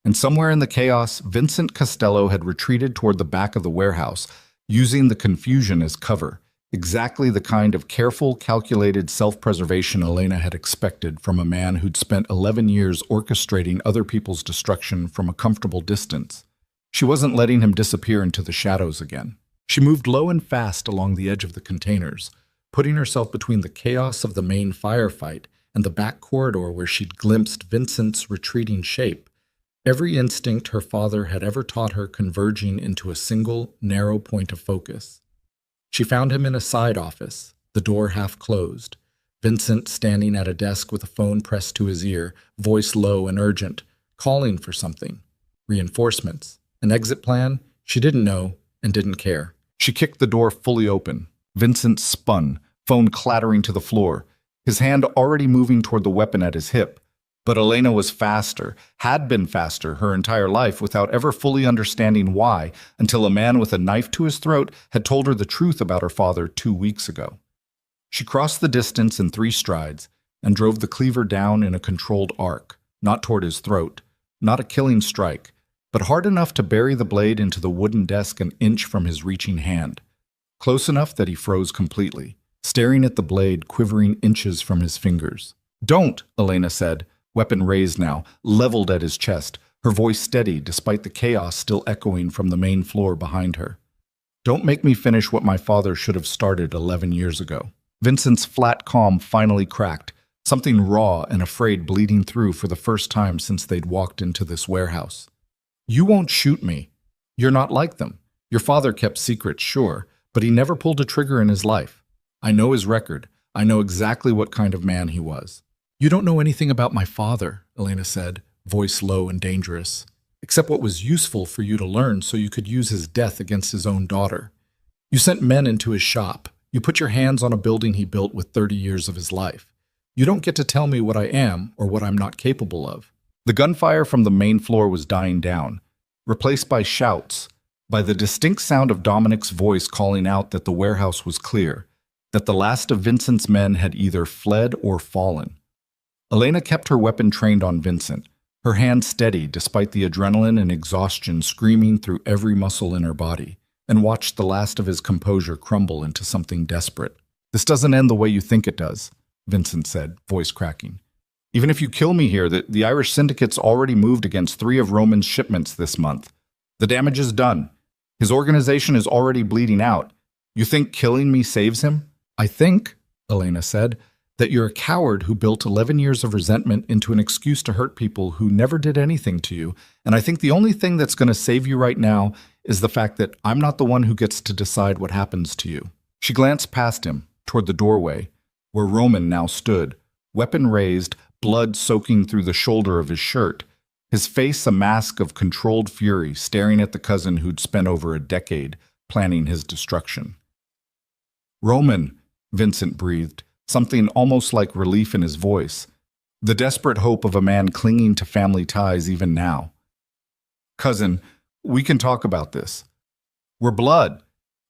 And somewhere in the chaos, Vincent Costello had retreated toward the back of the warehouse, using the confusion as cover, exactly the kind of careful, calculated self-preservation Elena had expected from a man who'd spent 11 years orchestrating other people's destruction from a comfortable distance. She wasn't letting him disappear into the shadows again. She moved low and fast along the edge of the containers, putting herself between the chaos of the main firefight and the back corridor where she'd glimpsed Vincent's retreating shape, every instinct her father had ever taught her converging into a single, narrow point of focus. She found him in a side office, the door half closed. Vincent standing at a desk with a phone pressed to his ear, voice low and urgent, calling for something. Reinforcements. An exit plan? She didn't know and didn't care. She kicked the door fully open. Vincent spun, phone clattering to the floor, his hand already moving toward the weapon at his hip. But Elena was faster, had been faster her entire life without ever fully understanding why, until a man with a knife to his throat had told her the truth about her father 2 weeks ago. She crossed the distance in 3 strides and drove the cleaver down in a controlled arc, not toward his throat, not a killing strike, but hard enough to bury the blade into the wooden desk an inch from his reaching hand, close enough that he froze completely, staring at the blade quivering inches from his fingers. "Don't," Elena said, weapon raised now, leveled at his chest, her voice steady despite the chaos still echoing from the main floor behind her. "Don't make me finish what my father should have started 11 years ago." Vincent's flat calm finally cracked, something raw and afraid bleeding through for the first time since they'd walked into this warehouse. "You won't shoot me. You're not like them. Your father kept secrets, sure, but he never pulled a trigger in his life. I know his record. I know exactly what kind of man he was." "You don't know anything about my father," Elena said, voice low and dangerous, "except what was useful for you to learn so you could use his death against his own daughter. You sent men into his shop. You put your hands on a building he built with 30 years of his life. You don't get to tell me what I am or what I'm not capable of." The gunfire from the main floor was dying down, replaced by shouts, by the distinct sound of Dominic's voice calling out that the warehouse was clear, that the last of Vincent's men had either fled or fallen. Elena kept her weapon trained on Vincent, her hand steady despite the adrenaline and exhaustion screaming through every muscle in her body, and watched the last of his composure crumble into something desperate. "This doesn't end the way you think it does," Vincent said, voice cracking. "Even if you kill me here, the Irish syndicate's already moved against 3 of Roman's shipments this month. The damage is done. His organization is already bleeding out. You think killing me saves him?" "I think," Elena said, "that you're a coward who built 11 years of resentment into an excuse to hurt people who never did anything to you, and I think the only thing that's going to save you right now is the fact that I'm not the one who gets to decide what happens to you." She glanced past him, toward the doorway, where Roman now stood, weapon raised, blood soaking through the shoulder of his shirt, his face a mask of controlled fury, staring at the cousin who'd spent over a decade planning his destruction. "Roman," Vincent breathed, something almost like relief in his voice, the desperate hope of a man clinging to family ties even now. "Cousin, we can talk about this. We're blood.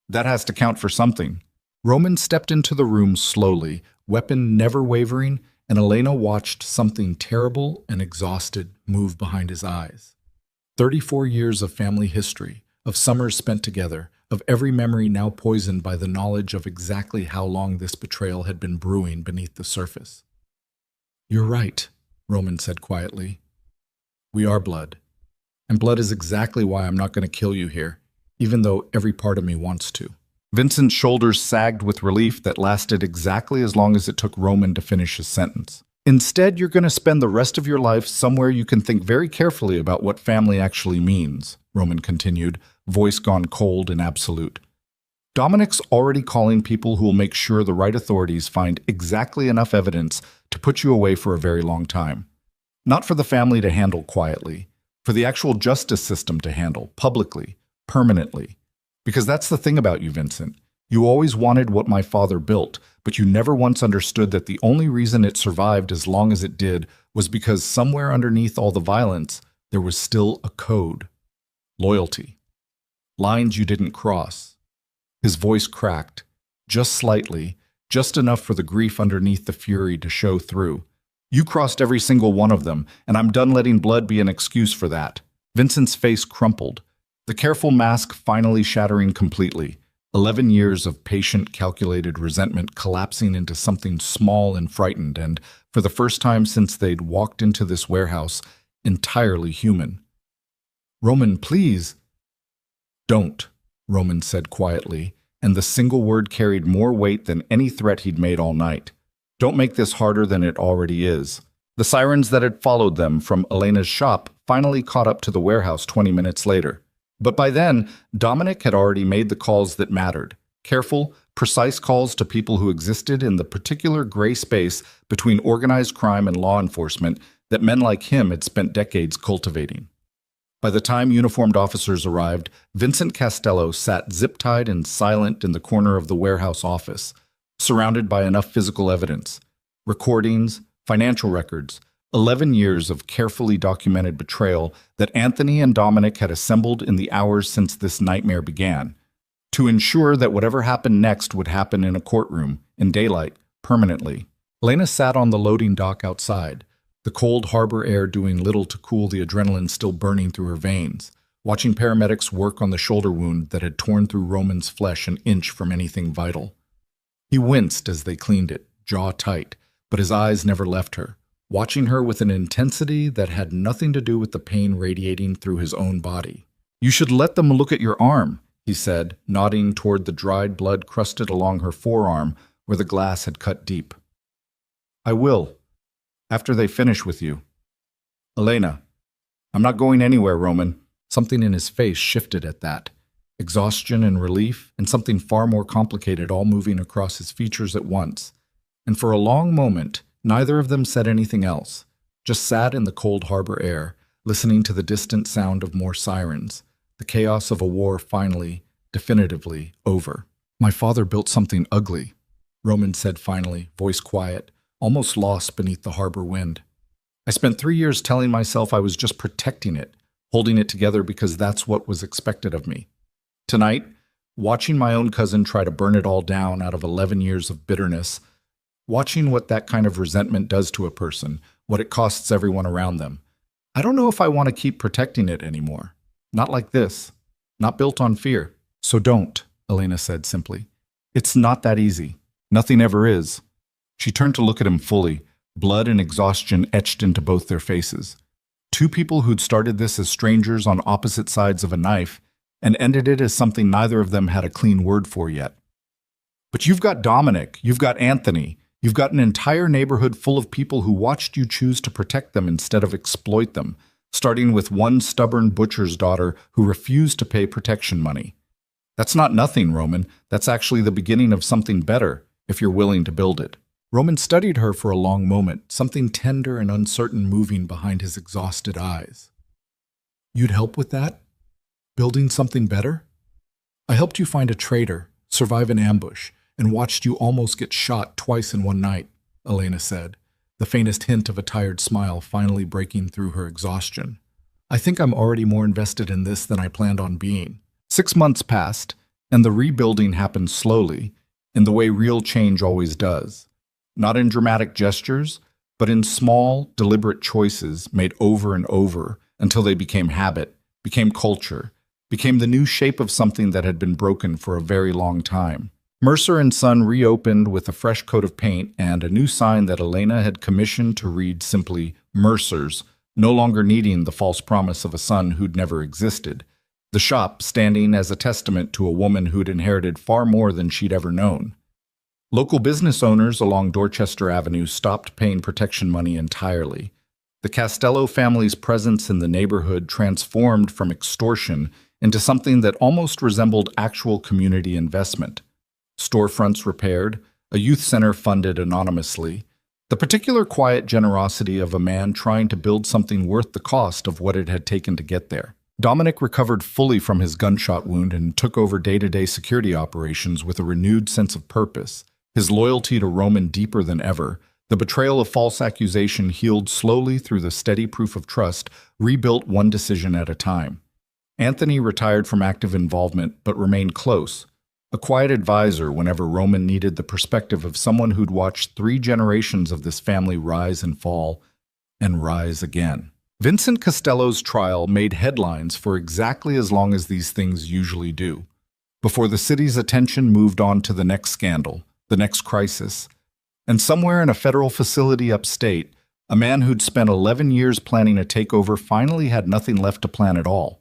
That has to count for something." Roman stepped into the room slowly, weapon never wavering, and Elena watched something terrible and exhausted move behind his eyes. 34 years of family history, of summers spent together, of every memory now poisoned by the knowledge of exactly how long this betrayal had been brewing beneath the surface. "You're right," Roman said quietly. "We are blood. And blood is exactly why I'm not going to kill you here, even though every part of me wants to." Vincent's shoulders sagged with relief that lasted exactly as long as it took Roman to finish his sentence. "Instead, you're going to spend the rest of your life somewhere you can think very carefully about what family actually means," Roman continued, voice gone cold and absolute. "Dominic's already calling people who will make sure the right authorities find exactly enough evidence to put you away for a very long time. Not for the family to handle quietly, for the actual justice system to handle publicly, permanently. Because that's the thing about you, Vincent. You always wanted what my father built, but you never once understood that the only reason it survived as long as it did was because somewhere underneath all the violence, there was still a code. Loyalty. Lines you didn't cross." His voice cracked, just slightly, just enough for the grief underneath the fury to show through. "You crossed every single one of them, and I'm done letting blood be an excuse for that." Vincent's face crumpled, the careful mask finally shattering completely, 11 years of patient, calculated resentment collapsing into something small and frightened and, for the first time since they'd walked into this warehouse, entirely human. "Roman, please." "Don't," Roman said quietly, and the single word carried more weight than any threat he'd made all night. "Don't make this harder than it already is." The sirens that had followed them from Elena's shop finally caught up to the warehouse 20 minutes later. But by then, Dominic had already made the calls that mattered. Careful, precise calls to people who existed in the particular gray space between organized crime and law enforcement that men like him had spent decades cultivating. By the time uniformed officers arrived, Vincent Costello sat zip-tied and silent in the corner of the warehouse office, surrounded by enough physical evidence, recordings, financial records, 11 years of carefully documented betrayal that Anthony and Dominic had assembled in the hours since this nightmare began, to ensure that whatever happened next would happen in a courtroom, in daylight, permanently. Elena sat on the loading dock outside, the cold harbor air doing little to cool the adrenaline still burning through her veins, watching paramedics work on the shoulder wound that had torn through Roman's flesh an inch from anything vital. He winced as they cleaned it, jaw tight, but his eyes never left her, watching her with an intensity that had nothing to do with the pain radiating through his own body. "You should let them look at your arm," he said, nodding toward the dried blood crusted along her forearm where the glass had cut deep. "I will, after they finish with you." "Elena, I'm not going anywhere, Roman." Something in his face shifted at that. Exhaustion and relief, and something far more complicated all moving across his features at once. And for a long moment, neither of them said anything else, just sat in the cold harbor air, listening to the distant sound of more sirens, the chaos of a war finally, definitively over. "My father built something ugly," Roman said finally, voice quiet, almost lost beneath the harbor wind. "I spent 3 years telling myself I was just protecting it, holding it together because that's what was expected of me. Tonight, watching my own cousin try to burn it all down out of 11 years of bitterness, watching what that kind of resentment does to a person, what it costs everyone around them, I don't know if I want to keep protecting it anymore. Not like this. Not built on fear. So don't," Elena said simply. "It's not that easy. Nothing ever is." She turned to look at him fully, blood and exhaustion etched into both their faces. Two people who'd started this as strangers on opposite sides of a knife and ended it as something neither of them had a clean word for yet. "But you've got Dominic, you've got Anthony, you've got an entire neighborhood full of people who watched you choose to protect them instead of exploit them, starting with one stubborn butcher's daughter who refused to pay protection money. That's not nothing, Roman. That's actually the beginning of something better, if you're willing to build it." Roman studied her for a long moment, something tender and uncertain moving behind his exhausted eyes. "You'd help with that? Building something better?" "I helped you find a traitor, survive an ambush, and watched you almost get shot twice in one night," Elena said, the faintest hint of a tired smile finally breaking through her exhaustion. "I think I'm already more invested in this than I planned on being." 6 months passed, and the rebuilding happened slowly, in the way real change always does. Not in dramatic gestures, but in small, deliberate choices made over and over until they became habit, became culture, became the new shape of something that had been broken for a very long time. Mercer and Son reopened with a fresh coat of paint and a new sign that Elena had commissioned to read simply Mercer's, no longer needing the false promise of a son who'd never existed. The shop standing as a testament to a woman who'd inherited far more than she'd ever known. Local business owners along Dorchester Avenue stopped paying protection money entirely. The Costello family's presence in the neighborhood transformed from extortion into something that almost resembled actual community investment. Storefronts repaired, a youth center funded anonymously, the particular quiet generosity of a man trying to build something worth the cost of what it had taken to get there. Dominic recovered fully from his gunshot wound and took over day-to-day security operations with a renewed sense of purpose. His loyalty to Roman deeper than ever, the betrayal of false accusation healed slowly through the steady proof of trust, rebuilt one decision at a time. Anthony retired from active involvement but remained close, a quiet advisor whenever Roman needed the perspective of someone who'd watched 3 generations of this family rise and fall, and rise again. Vincent Costello's trial made headlines for exactly as long as these things usually do, before the city's attention moved on to the next scandal, the next crisis. And somewhere in a federal facility upstate, a man who'd spent 11 years planning a takeover finally had nothing left to plan at all.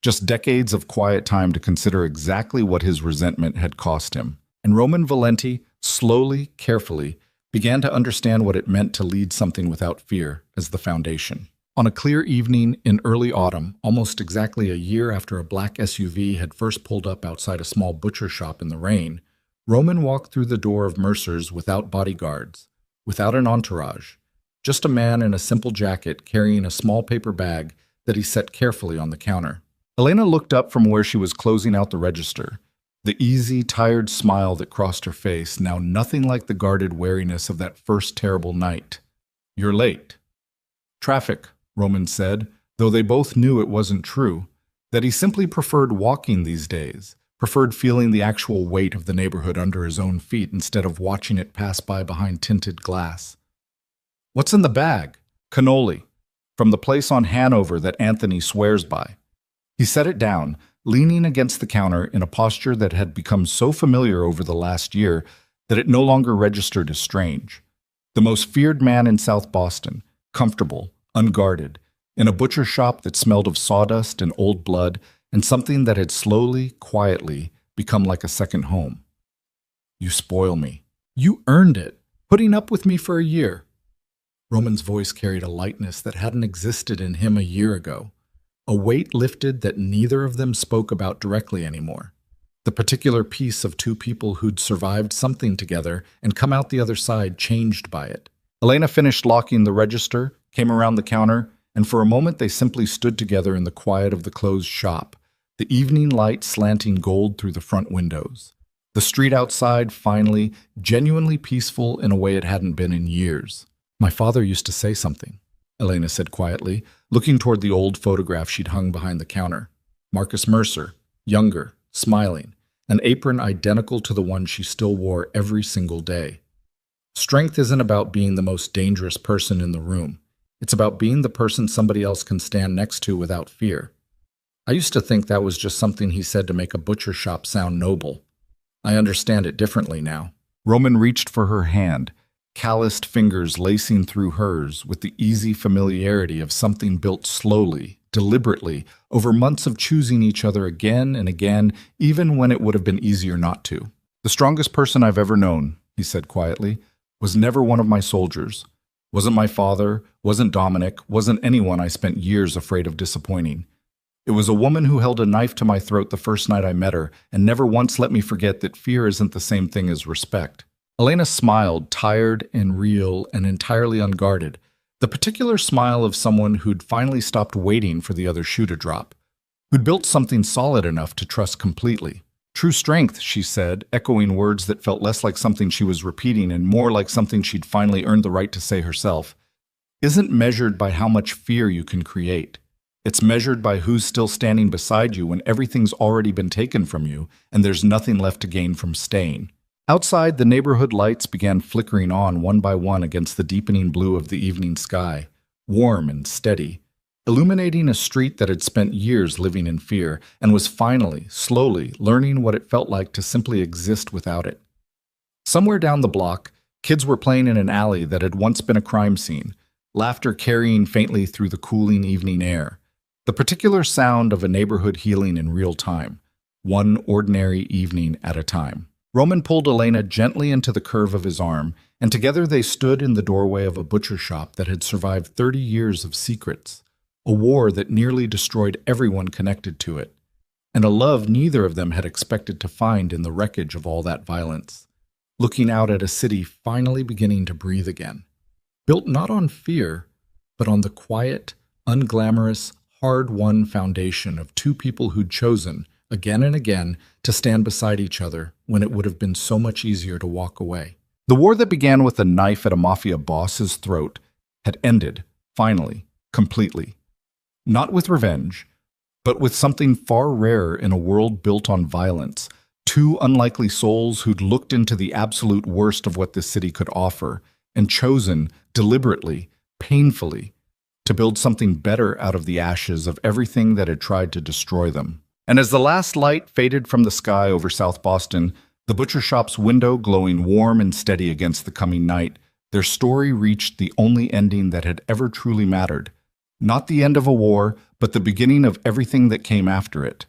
Just decades of quiet time to consider exactly what his resentment had cost him. And Roman Valenti, slowly, carefully, began to understand what it meant to lead something without fear as the foundation. On a clear evening in early autumn, almost exactly a year after a black SUV had first pulled up outside a small butcher shop in the rain, Roman walked through the door of Mercer's without bodyguards, without an entourage, just a man in a simple jacket carrying a small paper bag that he set carefully on the counter. Elena looked up from where she was closing out the register, the easy, tired smile that crossed her face, now nothing like the guarded wariness of that first terrible night. "You're late." "Traffic," Roman said, though they both knew it wasn't true, that he simply preferred walking these days, preferred feeling the actual weight of the neighborhood under his own feet instead of watching it pass by behind tinted glass. "What's in the bag?" "Cannoli, from the place on Hanover that Anthony swears by." He set it down, leaning against the counter in a posture that had become so familiar over the last year that it no longer registered as strange. The most feared man in South Boston, comfortable, unguarded, in a butcher shop that smelled of sawdust and old blood and something that had slowly, quietly become like a second home. "You spoil me. You earned it, putting up with me for a year." Roman's voice carried a lightness that hadn't existed in him a year ago. A weight lifted that neither of them spoke about directly anymore. The particular piece of two people who'd survived something together and come out the other side changed by it. Elena finished locking the register, came around the counter, and for a moment they simply stood together in the quiet of the closed shop, the evening light slanting gold through the front windows. The street outside, finally, genuinely peaceful in a way it hadn't been in years. "My father used to say something," Elena said quietly, looking toward the old photograph she'd hung behind the counter. Marcus Mercer, younger, smiling, an apron identical to the one she still wore every single day. "Strength isn't about being the most dangerous person in the room. It's about being the person somebody else can stand next to without fear." I used to think that was just something he said to make a butcher shop sound noble. I understand it differently now. Roman reached for her hand, calloused fingers lacing through hers with the easy familiarity of something built slowly, deliberately, over months of choosing each other again and again, even when it would have been easier not to. "The strongest person I've ever known," he said quietly, "was never one of my soldiers. Wasn't my father, wasn't Dominic, wasn't anyone I spent years afraid of disappointing. It was a woman who held a knife to my throat the first night I met her and never once let me forget that fear isn't the same thing as respect." Elena smiled, tired and real and entirely unguarded, the particular smile of someone who'd finally stopped waiting for the other shoe to drop, who'd built something solid enough to trust completely. "True strength," she said, echoing words that felt less like something she was repeating and more like something she'd finally earned the right to say herself, "isn't measured by how much fear you can create. It's measured by who's still standing beside you when everything's already been taken from you and there's nothing left to gain from staying." Outside, the neighborhood lights began flickering on one by one against the deepening blue of the evening sky, warm and steady, illuminating a street that had spent years living in fear and was finally, slowly, learning what it felt like to simply exist without it. Somewhere down the block, kids were playing in an alley that had once been a crime scene, laughter carrying faintly through the cooling evening air, the particular sound of a neighborhood healing in real time, one ordinary evening at a time. Roman pulled Elena gently into the curve of his arm, and together they stood in the doorway of a butcher shop that had survived 30 years of secrets, a war that nearly destroyed everyone connected to it, and a love neither of them had expected to find in the wreckage of all that violence, looking out at a city finally beginning to breathe again, built not on fear, but on the quiet, unglamorous, hard-won foundation of two people who'd chosen, again and again, to stand beside each other when it would have been so much easier to walk away. The war that began with a knife at a Mafia boss's throat had ended, finally, completely. Not with revenge, but with something far rarer in a world built on violence, two unlikely souls who'd looked into the absolute worst of what this city could offer and chosen, deliberately, painfully, to build something better out of the ashes of everything that had tried to destroy them. And as the last light faded from the sky over South Boston, the butcher shop's window glowing warm and steady against the coming night, their story reached the only ending that had ever truly mattered. Not the end of a war, but the beginning of everything that came after it.